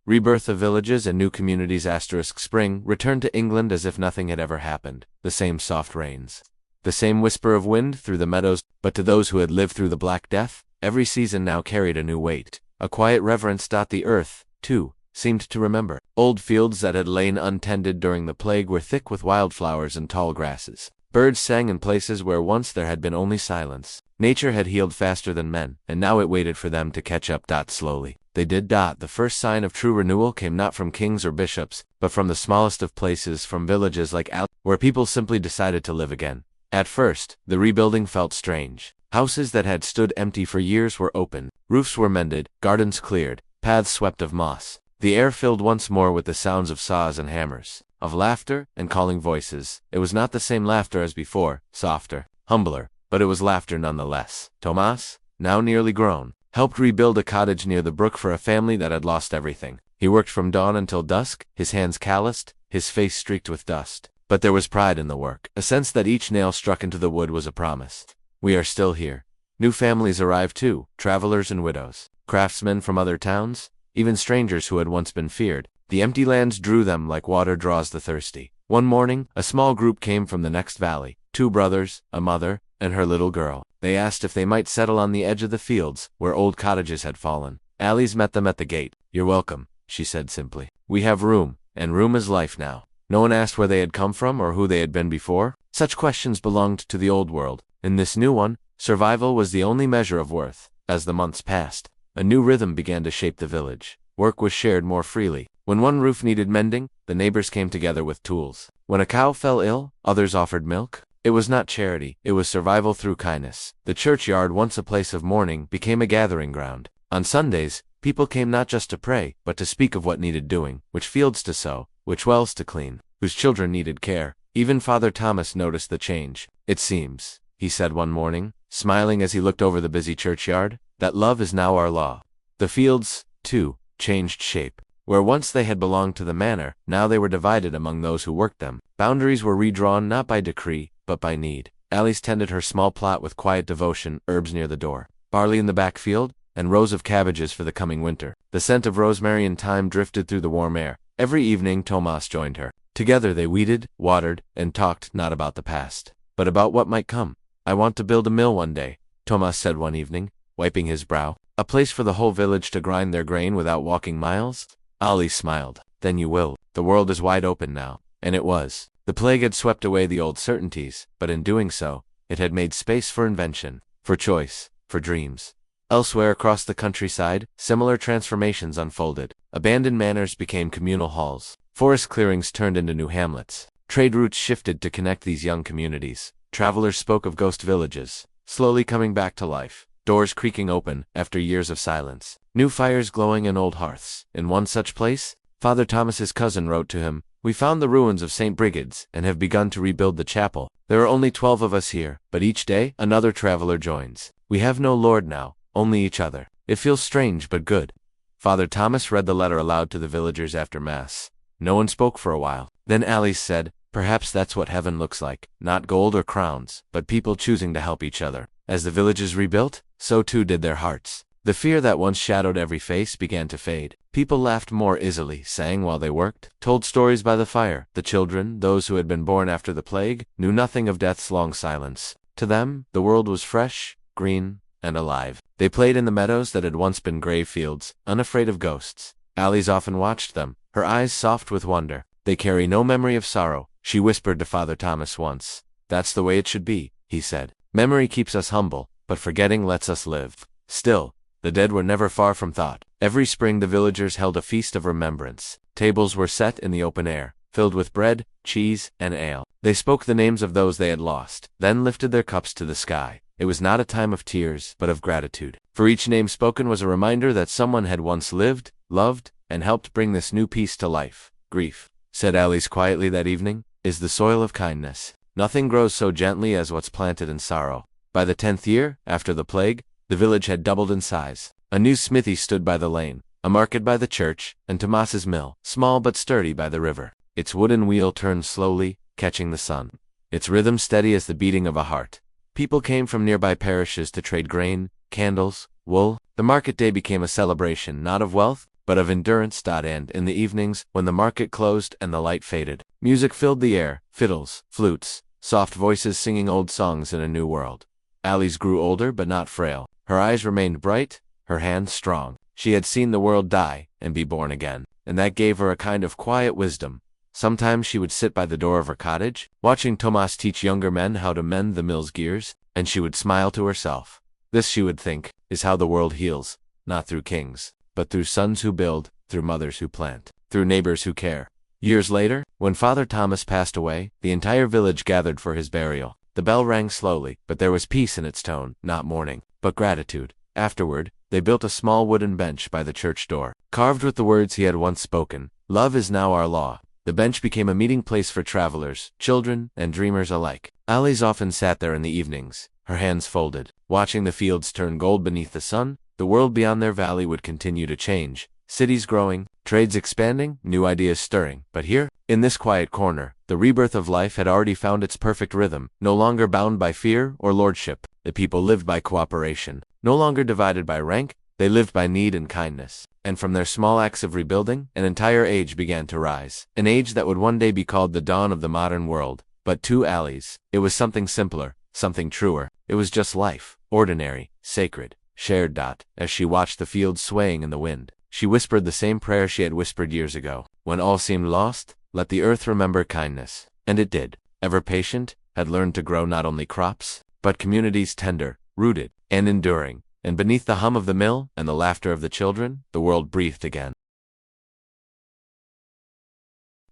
Rebirth of villages and new communities. Spring returned to England as if nothing had ever happened. The same soft rains, the same whisper of wind through the meadows, but to those who had lived through the Black Death, every season now carried a new weight, a quiet reverence. The earth, too, seemed to remember. Old fields that had lain untended during the plague were thick with wildflowers and tall grasses. Birds sang in places where once there had been only silence. Nature had healed faster than men, and now it waited for them to catch up. Slowly they did. The first sign of true renewal came not from kings or bishops, but from the smallest of places, from villages like Al, where people simply decided to live again. At first, the rebuilding felt strange. Houses that had stood empty for years were opened, roofs were mended, gardens cleared, paths swept of moss. The air filled once more with the sounds of saws and hammers, of laughter and calling voices. It was not the same laughter as before, softer, humbler, but it was laughter nonetheless. Tomas, now nearly grown, helped rebuild a cottage near the brook for a family that had lost everything. He worked from dawn until dusk, his hands calloused, his face streaked with dust. But there was pride in the work, a sense that each nail struck into the wood was a promise. We are still here. New families arrived too, travelers and widows, craftsmen from other towns, even strangers who had once been feared. The empty lands drew them like water draws the thirsty. One morning, a small group came from the next valley, 2 brothers, a mother, and her little girl. They asked if they might settle on the edge of the fields, where old cottages had fallen. Alice met them at the gate. "You're welcome," she said simply. "We have room, and room is life now." No one asked where they had come from or who they had been before. Such questions belonged to the old world. In this new one, survival was the only measure of worth. As the months passed, a new rhythm began to shape the village. Work was shared more freely. When one roof needed mending, the neighbors came together with tools. When a cow fell ill, others offered milk. It was not charity, it was survival through kindness. The churchyard, once a place of mourning, became a gathering ground. On Sundays, people came not just to pray, but to speak of what needed doing, which fields to sow, which wells to clean, whose children needed care. Even Father Thomas noticed the change. "It seems," he said one morning, smiling as he looked over the busy churchyard, "that love is now our law." The fields, too, changed shape. Where once they had belonged to the manor, now they were divided among those who worked them. Boundaries were redrawn not by decree, but by need. Alice tended her small plot with quiet devotion, herbs near the door, barley in the back field, and rows of cabbages for the coming winter. The scent of rosemary and thyme drifted through the warm air. Every evening Tomas joined her. Together they weeded, watered, and talked not about the past, but about what might come. "I want to build a mill one day," Tomas said one evening, wiping his brow. "A place for the whole village to grind their grain without walking miles?" Alice smiled. "Then you will. The world is wide open now." And it was. The plague had swept away the old certainties, but in doing so, it had made space for invention, for choice, for dreams. Elsewhere across the countryside, similar transformations unfolded. Abandoned manors became communal halls. Forest clearings turned into new hamlets. Trade routes shifted to connect these young communities. Travelers spoke of ghost villages, slowly coming back to life, doors creaking open after years of silence, new fires glowing in old hearths. In one such place, Father Thomas's cousin wrote to him, "We found the ruins of St. Brigid's and have begun to rebuild the chapel. There are only 12 of us here, but each day another traveler joins. We have no lord now, only each other. It feels strange but good." Father Thomas read the letter aloud to the villagers after Mass. No one spoke for a while. Then Alice said, "Perhaps that's what heaven looks like. Not gold or crowns, but people choosing to help each other." As the villages rebuilt, so too did their hearts. The fear that once shadowed every face began to fade. People laughed more easily, sang while they worked, told stories by the fire. The children, those who had been born after the plague, knew nothing of death's long silence. To them, the world was fresh, green, and alive. They played in the meadows that had once been grave fields, unafraid of ghosts. Alice often watched them, her eyes soft with wonder. "They carry no memory of sorrow," she whispered to Father Thomas once. "That's the way it should be," he said. "Memory keeps us humble, but forgetting lets us live." Still, the dead were never far from thought. Every spring the villagers held a feast of remembrance. Tables were set in the open air. filled with bread, cheese, and ale. They spoke the names of those they had lost, then lifted their cups to the sky. It was not a time of tears, but of gratitude. For each name spoken was a reminder that someone had once lived, loved, and helped bring this new peace to life. Grief, said Alice quietly that evening, is the soil of kindness. Nothing grows so gently as what's planted in sorrow. By the 10th year, after the plague, the village had doubled in size. A new smithy stood by the lane, a market by the church, and Tomas's mill, small but sturdy by the river. Its wooden wheel turned slowly, catching the sun. Its rhythm steady as the beating of a heart. People came from nearby parishes to trade grain, candles, wool. The market day became a celebration not of wealth, but of endurance. And in the evenings, when the market closed and the light faded, music filled the air, fiddles, flutes, soft voices singing old songs in a new world. Alice grew older but not frail. Her eyes remained bright, her hands strong. She had seen the world die and be born again, and that gave her a kind of quiet wisdom. Sometimes she would sit by the door of her cottage, watching Tomas teach younger men how to mend the mill's gears, and she would smile to herself. This, she would think, is how the world heals, not through kings, but through sons who build, through mothers who plant, through neighbors who care. Years later, when Father Thomas passed away, the entire village gathered for his burial. The bell rang slowly, but there was peace in its tone, not mourning, but gratitude. Afterward, they built a small wooden bench by the church door, carved with the words he had once spoken, "Love is now our law." The bench became a meeting place for travelers, children, and dreamers alike. Alice often sat there in the evenings, her hands folded, watching the fields turn gold beneath the sun. The world beyond their valley would continue to change, cities growing, trades expanding, new ideas stirring. But here, in this quiet corner, the rebirth of life had already found its perfect rhythm. No longer bound by fear or lordship, the people lived by cooperation. No longer divided by rank, they lived by need and kindness. And from their small acts of rebuilding, an entire age began to rise. An age that would one day be called the dawn of the modern world. But to Alice, it was something simpler, something truer. It was just life, ordinary, sacred, shared. As she watched the fields swaying in the wind, she whispered the same prayer she had whispered years ago. When all seemed lost, let the earth remember kindness. And it did. Ever patient, had learned to grow not only crops, but communities tender, rooted, and enduring. And beneath the hum of the mill and the laughter of the children, the world breathed again.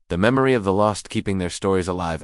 The memory of the lost keeping their stories alive.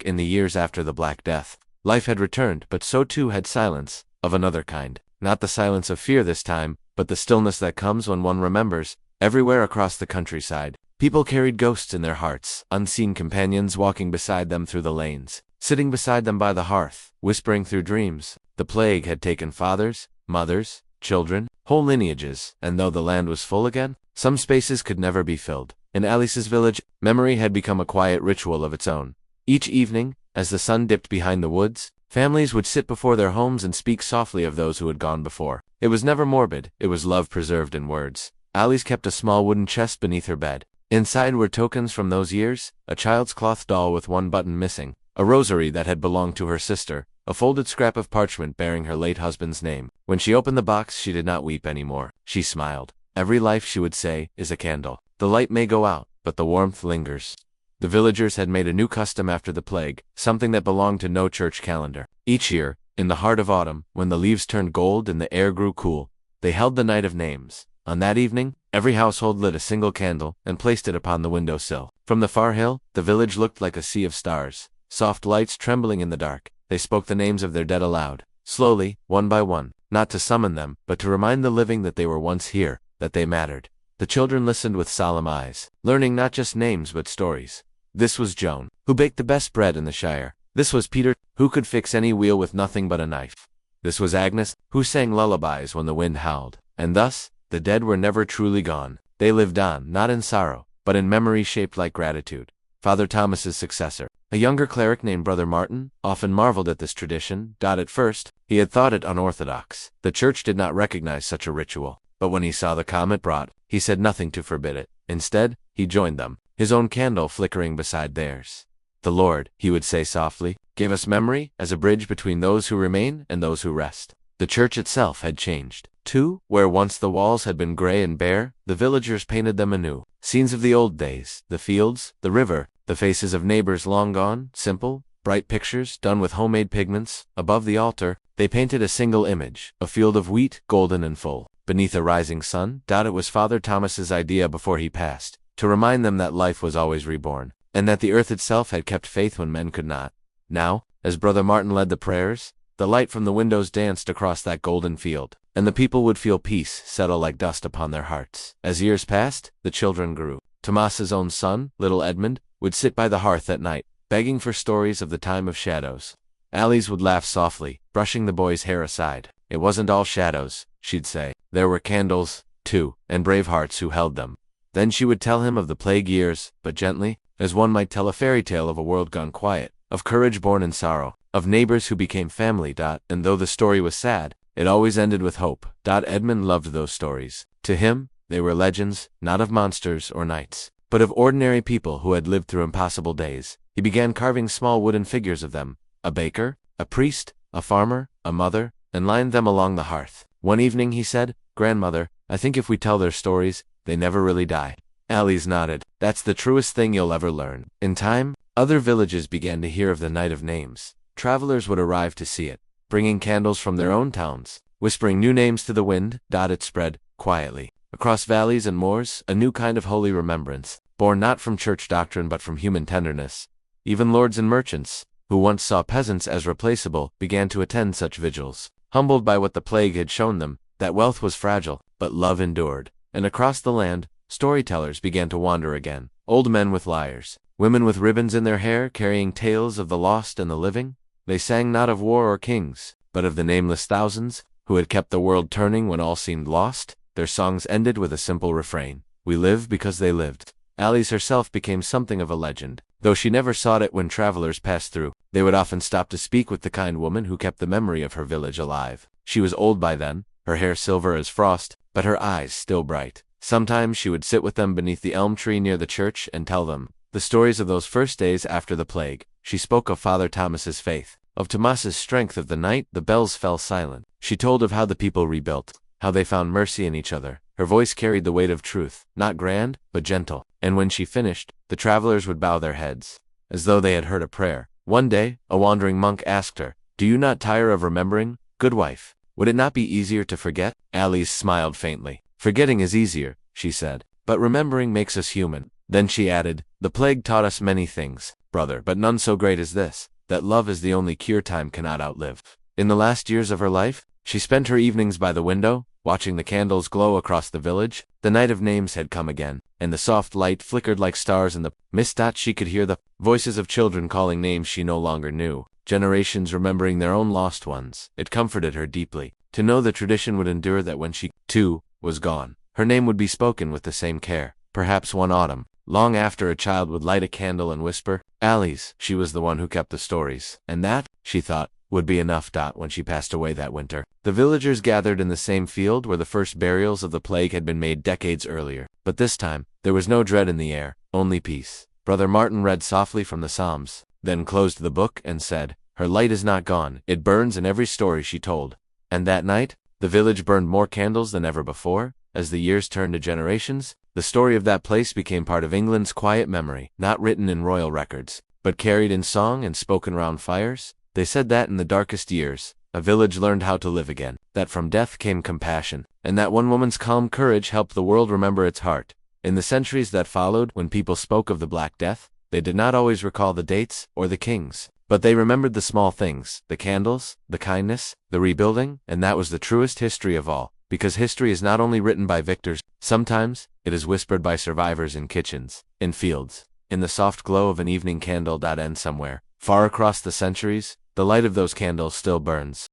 In the years after the Black Death, life had returned, but so too had silence, of another kind. Not the silence of fear this time, but the stillness that comes when one remembers. Everywhere across the countryside, people carried ghosts in their hearts, unseen companions walking beside them through the lanes, sitting beside them by the hearth, whispering through dreams. The plague had taken fathers, mothers, children, whole lineages, and though the land was full again, some spaces could never be filled. In Alice's village, memory had become a quiet ritual of its own. Each evening, as the sun dipped behind the woods, families would sit before their homes and speak softly of those who had gone before. It was never morbid, it was love preserved in words. Alice kept a small wooden chest beneath her bed. Inside were tokens from those years, a child's cloth doll with one button missing, a rosary that had belonged to her sister, a folded scrap of parchment bearing her late husband's name. When she opened the box, she did not weep anymore. She smiled. Every life, she would say, is a candle. The light may go out, but the warmth lingers. The villagers had made a new custom after the plague, something that belonged to no church calendar. Each year, in the heart of autumn, when the leaves turned gold and the air grew cool, they held the Night of Names. On that evening, every household lit a single candle and placed it upon the window sill. From the far hill, the village looked like a sea of stars, soft lights trembling in the dark. They spoke the names of their dead aloud, slowly, one by one, not to summon them, but to remind the living that they were once here, that they mattered. The children listened with solemn eyes, learning not just names but stories. This was Joan, who baked the best bread in the Shire. This was Peter, who could fix any wheel with nothing but a knife. This was Agnes, who sang lullabies when the wind howled. And thus, the dead were never truly gone. They lived on, not in sorrow, but in memory shaped like gratitude. Father Thomas's successor, a younger cleric named Brother Martin, often marveled at this tradition. At first, he had thought it unorthodox. The church did not recognize such a ritual. But when he saw the calm it brought, he said nothing to forbid it. Instead, he joined them, his own candle flickering beside theirs. The Lord, he would say softly, gave us memory as a bridge between those who remain and those who rest. The church itself had changed. Too, where once the walls had been gray and bare, the villagers painted them anew. Scenes of the old days, the fields, the river, the faces of neighbors long gone, simple, bright pictures done with homemade pigments. Above the altar, they painted a single image, a field of wheat, golden and full, beneath a rising sun. It was Father Thomas's idea before he passed, to remind them that life was always reborn. and that the earth itself had kept faith when men could not. Now, as Brother Martin led the prayers, the light from the windows danced across that golden field, and the people would feel peace settle like dust upon their hearts. As years passed, the children grew. Tomas's own son, little Edmund, would sit by the hearth at night, begging for stories of the time of shadows. Alice would laugh softly, brushing the boy's hair aside. It wasn't all shadows, she'd say. There were candles, too, and brave hearts who held them. Then she would tell him of the plague years, but gently, as one might tell a fairy tale of a world gone quiet, of courage born in sorrow, of neighbors who became family. And though the story was sad, it always ended with hope. Edmund loved those stories. To him, they were legends, not of monsters or knights, but of ordinary people who had lived through impossible days. He began carving small wooden figures of them, a baker, a priest, a farmer, a mother, and lined them along the hearth. One evening he said, "Grandmother, I think if we tell their stories, they never really die." Alice nodded. "That's the truest thing you'll ever learn." In time, other villages began to hear of the Night of Names. Travelers would arrive to see it, bringing candles from their own towns, whispering new names to the wind. It spread, quietly, across valleys and moors, a new kind of holy remembrance, born not from church doctrine but from human tenderness. Even lords and merchants, who once saw peasants as replaceable, began to attend such vigils, humbled by what the plague had shown them, that wealth was fragile, but love endured. And across the land, storytellers began to wander again, old men with lyres, women with ribbons in their hair carrying tales of the lost and the living. They sang not of war or kings, but of the nameless thousands, who had kept the world turning when all seemed lost. Their songs ended with a simple refrain: "We live because they lived." Alice herself became something of a legend. Though she never sought it when travelers passed through, they would often stop to speak with the kind woman who kept the memory of her village alive. She was old by then, her hair silver as frost, but her eyes still bright. Sometimes she would sit with them beneath the elm tree near the church and tell them the stories of those first days after the plague. She spoke of Father Thomas's faith, of Tomas's strength. Of the night the bells fell silent. She told of how the people rebuilt, how they found mercy in each other. Her voice carried the weight of truth, not grand, but gentle. And when she finished, the travelers would bow their heads, as though they had heard a prayer. One day, a wandering monk asked her, "Do you not tire of remembering, good wife? Would it not be easier to forget?" Alice smiled faintly. "Forgetting is easier," she said, "but remembering makes us human." Then she added, "The plague taught us many things, brother, but none so great as this, that love is the only cure time cannot outlive." In the last years of her life, she spent her evenings by the window, watching the candles glow across the village. The Night of Names had come again, and the soft light flickered like stars in the mist. She could hear the voices of children calling names she no longer knew, generations remembering their own lost ones. It comforted her deeply to know the tradition would endure, that when she, too, was gone, her name would be spoken with the same care. Perhaps one autumn, long after, a child would light a candle and whisper, "Alice." She was the one who kept the stories, and that, she thought, would be enough. When she passed away that winter, the villagers gathered in the same field where the first burials of the plague had been made decades earlier. But this time, there was no dread in the air, only peace. Brother Martin read softly from the Psalms, then closed the book and said, "Her light is not gone, it burns in every story she told." And that night, the village burned more candles than ever before. As the years turned to generations, the story of that place became part of England's quiet memory, not written in royal records, but carried in song and spoken round fires. They said that in the darkest years, a village learned how to live again, that from death came compassion, and that one woman's calm courage helped the world remember its heart. In the centuries that followed, when people spoke of the Black Death, they did not always recall the dates or the kings, but they remembered the small things, the candles, the kindness, the rebuilding, and that was the truest history of all, because history is not only written by victors, sometimes it is whispered by survivors in kitchens, in fields, in the soft glow of an evening candle. And somewhere, far across the centuries, the light of those candles still burns.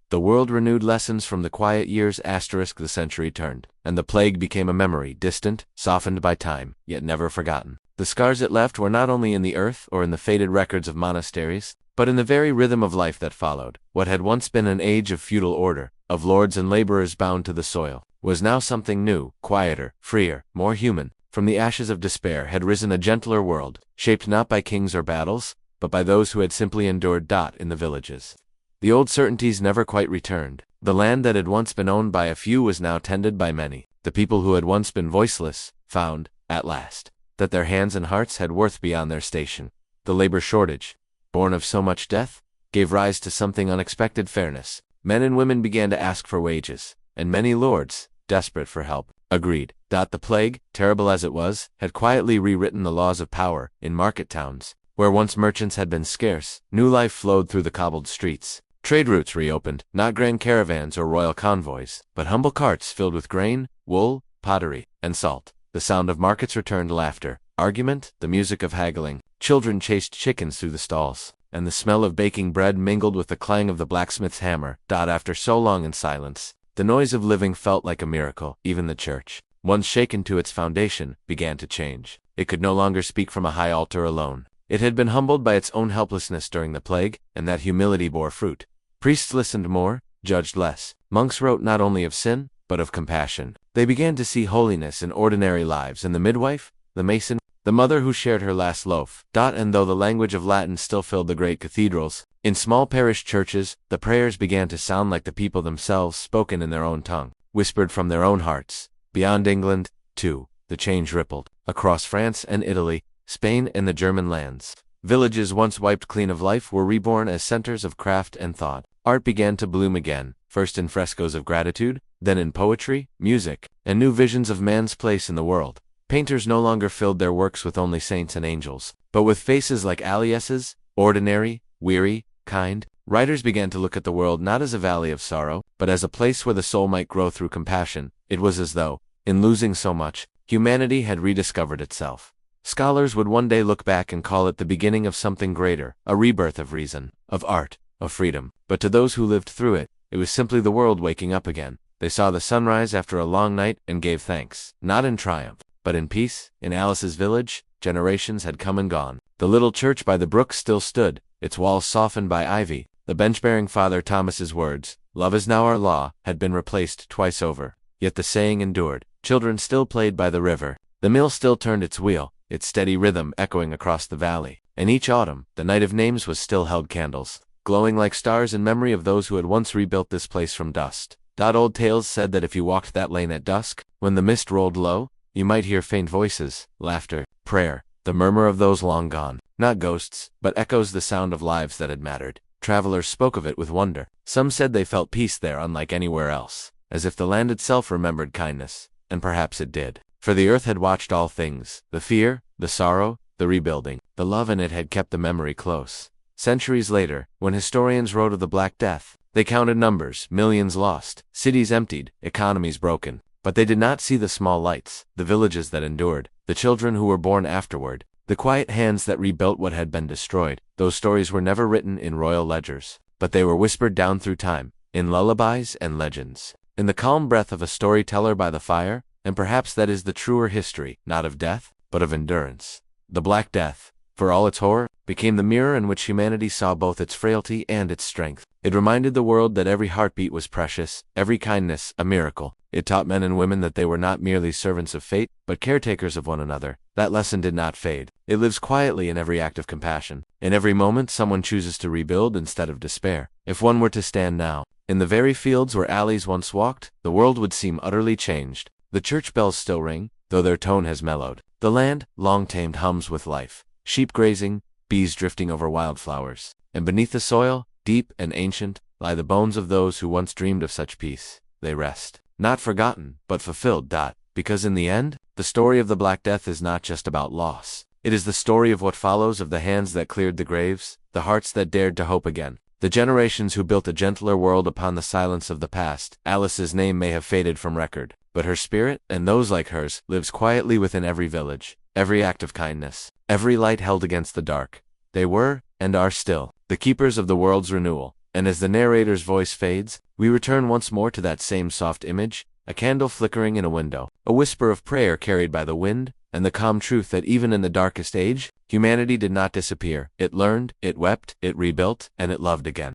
The world renewed lessons from the quiet years. The century turned, and the plague became a memory, distant, softened by time, yet never forgotten. The scars it left were not only in the earth or in the faded records of monasteries, but in the very rhythm of life that followed. What had once been an age of feudal order, of lords and laborers bound to the soil, was now something new, quieter, freer, more human. From the ashes of despair had risen a gentler world, shaped not by kings or battles, but by those who had simply endured. In the villages, the old certainties never quite returned. The land that had once been owned by a few was now tended by many. The people who had once been voiceless found, at last, that their hands and hearts had worth beyond their station. The labor shortage, born of so much death, gave rise to something unexpected: fairness. Men and women began to ask for wages, and many lords, desperate for help, Agreed. The plague, terrible as it was, had quietly rewritten the laws of power. In market towns, where once merchants had been scarce, new life flowed through the cobbled streets. Trade routes reopened, not grand caravans or royal convoys, but humble carts filled with grain, wool, pottery, and salt. The sound of markets returned, laughter, argument, the music of haggling. Children chased chickens through the stalls, and the smell of baking bread mingled with the clang of the blacksmith's hammer. After so long in silence, the noise of living felt like a miracle. Even the church, once shaken to its foundation, began to change. It could no longer speak from a high altar alone. It had been humbled by its own helplessness during the plague, and that humility bore fruit. Priests listened more, judged less. Monks wrote not only of sin, but of compassion. They began to see holiness in ordinary lives, and the midwife, the mason, the mother who shared her last loaf. And though the language of Latin still filled the great cathedrals, in small parish churches, the prayers began to sound like the people themselves, spoken in their own tongue, whispered from their own hearts. Beyond England, too, the change rippled. Across France and Italy, Spain and the German lands, villages once wiped clean of life were reborn as centers of craft and thought. Art began to bloom again, first in frescoes of gratitude, then in poetry, music, and new visions of man's place in the world. Painters no longer filled their works with only saints and angels, but with faces like Alias's, ordinary, weary, kind. Writers began to look at the world not as a valley of sorrow, but as a place where the soul might grow through compassion. It was as though, in losing so much, humanity had rediscovered itself. Scholars would one day look back and call it the beginning of something greater, a rebirth of reason, of art, of freedom. But to those who lived through it, it was simply the world waking up again. They saw the sunrise after a long night and gave thanks, not in triumph, but in peace. In Alice's village, generations had come and gone. The little church by the brook still stood, its walls softened by ivy. The bench-bearing Father Thomas's words, "Love is now our law," had been replaced twice over. Yet the saying endured. Children still played by the river. The mill still turned its wheel, its steady rhythm echoing across the valley. And each autumn, the night of names was still held candles, glowing like stars in memory of those who had once rebuilt this place from dust. Old tales said that if you walked that lane at dusk, when the mist rolled low, you might hear faint voices, laughter, prayer, the murmur of those long gone. Not ghosts, but echoes, the sound of lives that had mattered. Travelers spoke of it with wonder. Some said they felt peace there unlike anywhere else, as if the land itself remembered kindness. And perhaps it did. For the earth had watched all things, the fear, the sorrow, the rebuilding, the love, and it had kept the memory close. Centuries later, when historians wrote of the Black Death, they counted numbers, millions lost, cities emptied, economies broken. But they did not see the small lights, the villages that endured, the children who were born afterward, the quiet hands that rebuilt what had been destroyed. Those stories were never written in royal ledgers, but they were whispered down through time, in lullabies and legends, in the calm breath of a storyteller by the fire. And perhaps that is the truer history, not of death, but of endurance. The Black Death, for all its horror, became the mirror in which humanity saw both its frailty and its strength. It reminded the world that every heartbeat was precious, every kindness a miracle. It taught men and women that they were not merely servants of fate, but caretakers of one another. That lesson did not fade. It lives quietly in every act of compassion. In every moment someone chooses to rebuild instead of despair. If one were to stand now, in the very fields where alleys once walked, the world would seem utterly changed. The church bells still ring, though their tone has mellowed. The land, long tamed, hums with life. Sheep grazing, bees drifting over wildflowers. And beneath the soil, deep and ancient, lie the bones of those who once dreamed of such peace. They rest. Not forgotten, but fulfilled. Because in the end, the story of the Black Death is not just about loss. It is the story of what follows, of the hands that cleared the graves, the hearts that dared to hope again, the generations who built a gentler world upon the silence of the past. Alice's name may have faded from record, but her spirit, and those like hers, lives quietly within every village, every act of kindness, every light held against the dark. They were, and are still, the keepers of the world's renewal. And as the narrator's voice fades, we return once more to that same soft image, a candle flickering in a window, a whisper of prayer carried by the wind, and the calm truth that even in the darkest age, humanity did not disappear. It learned, it wept, it rebuilt, and it loved again.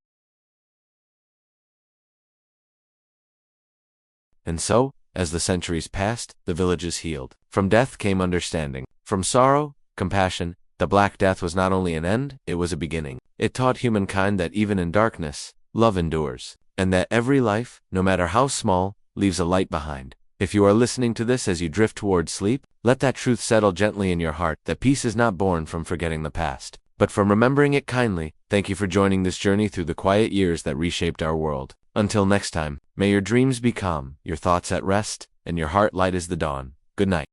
And so, as the centuries passed, the villages healed. From death came understanding. From sorrow, compassion. The Black Death was not only an end, it was a beginning. It taught humankind that even in darkness, love endures, and that every life, no matter how small, leaves a light behind. If you are listening to this as you drift toward sleep, let that truth settle gently in your heart, that peace is not born from forgetting the past, but from remembering it kindly. Thank you for joining this journey through the quiet years that reshaped our world. Until next time, may your dreams be calm, your thoughts at rest, and and your heart light as the dawn. Good night.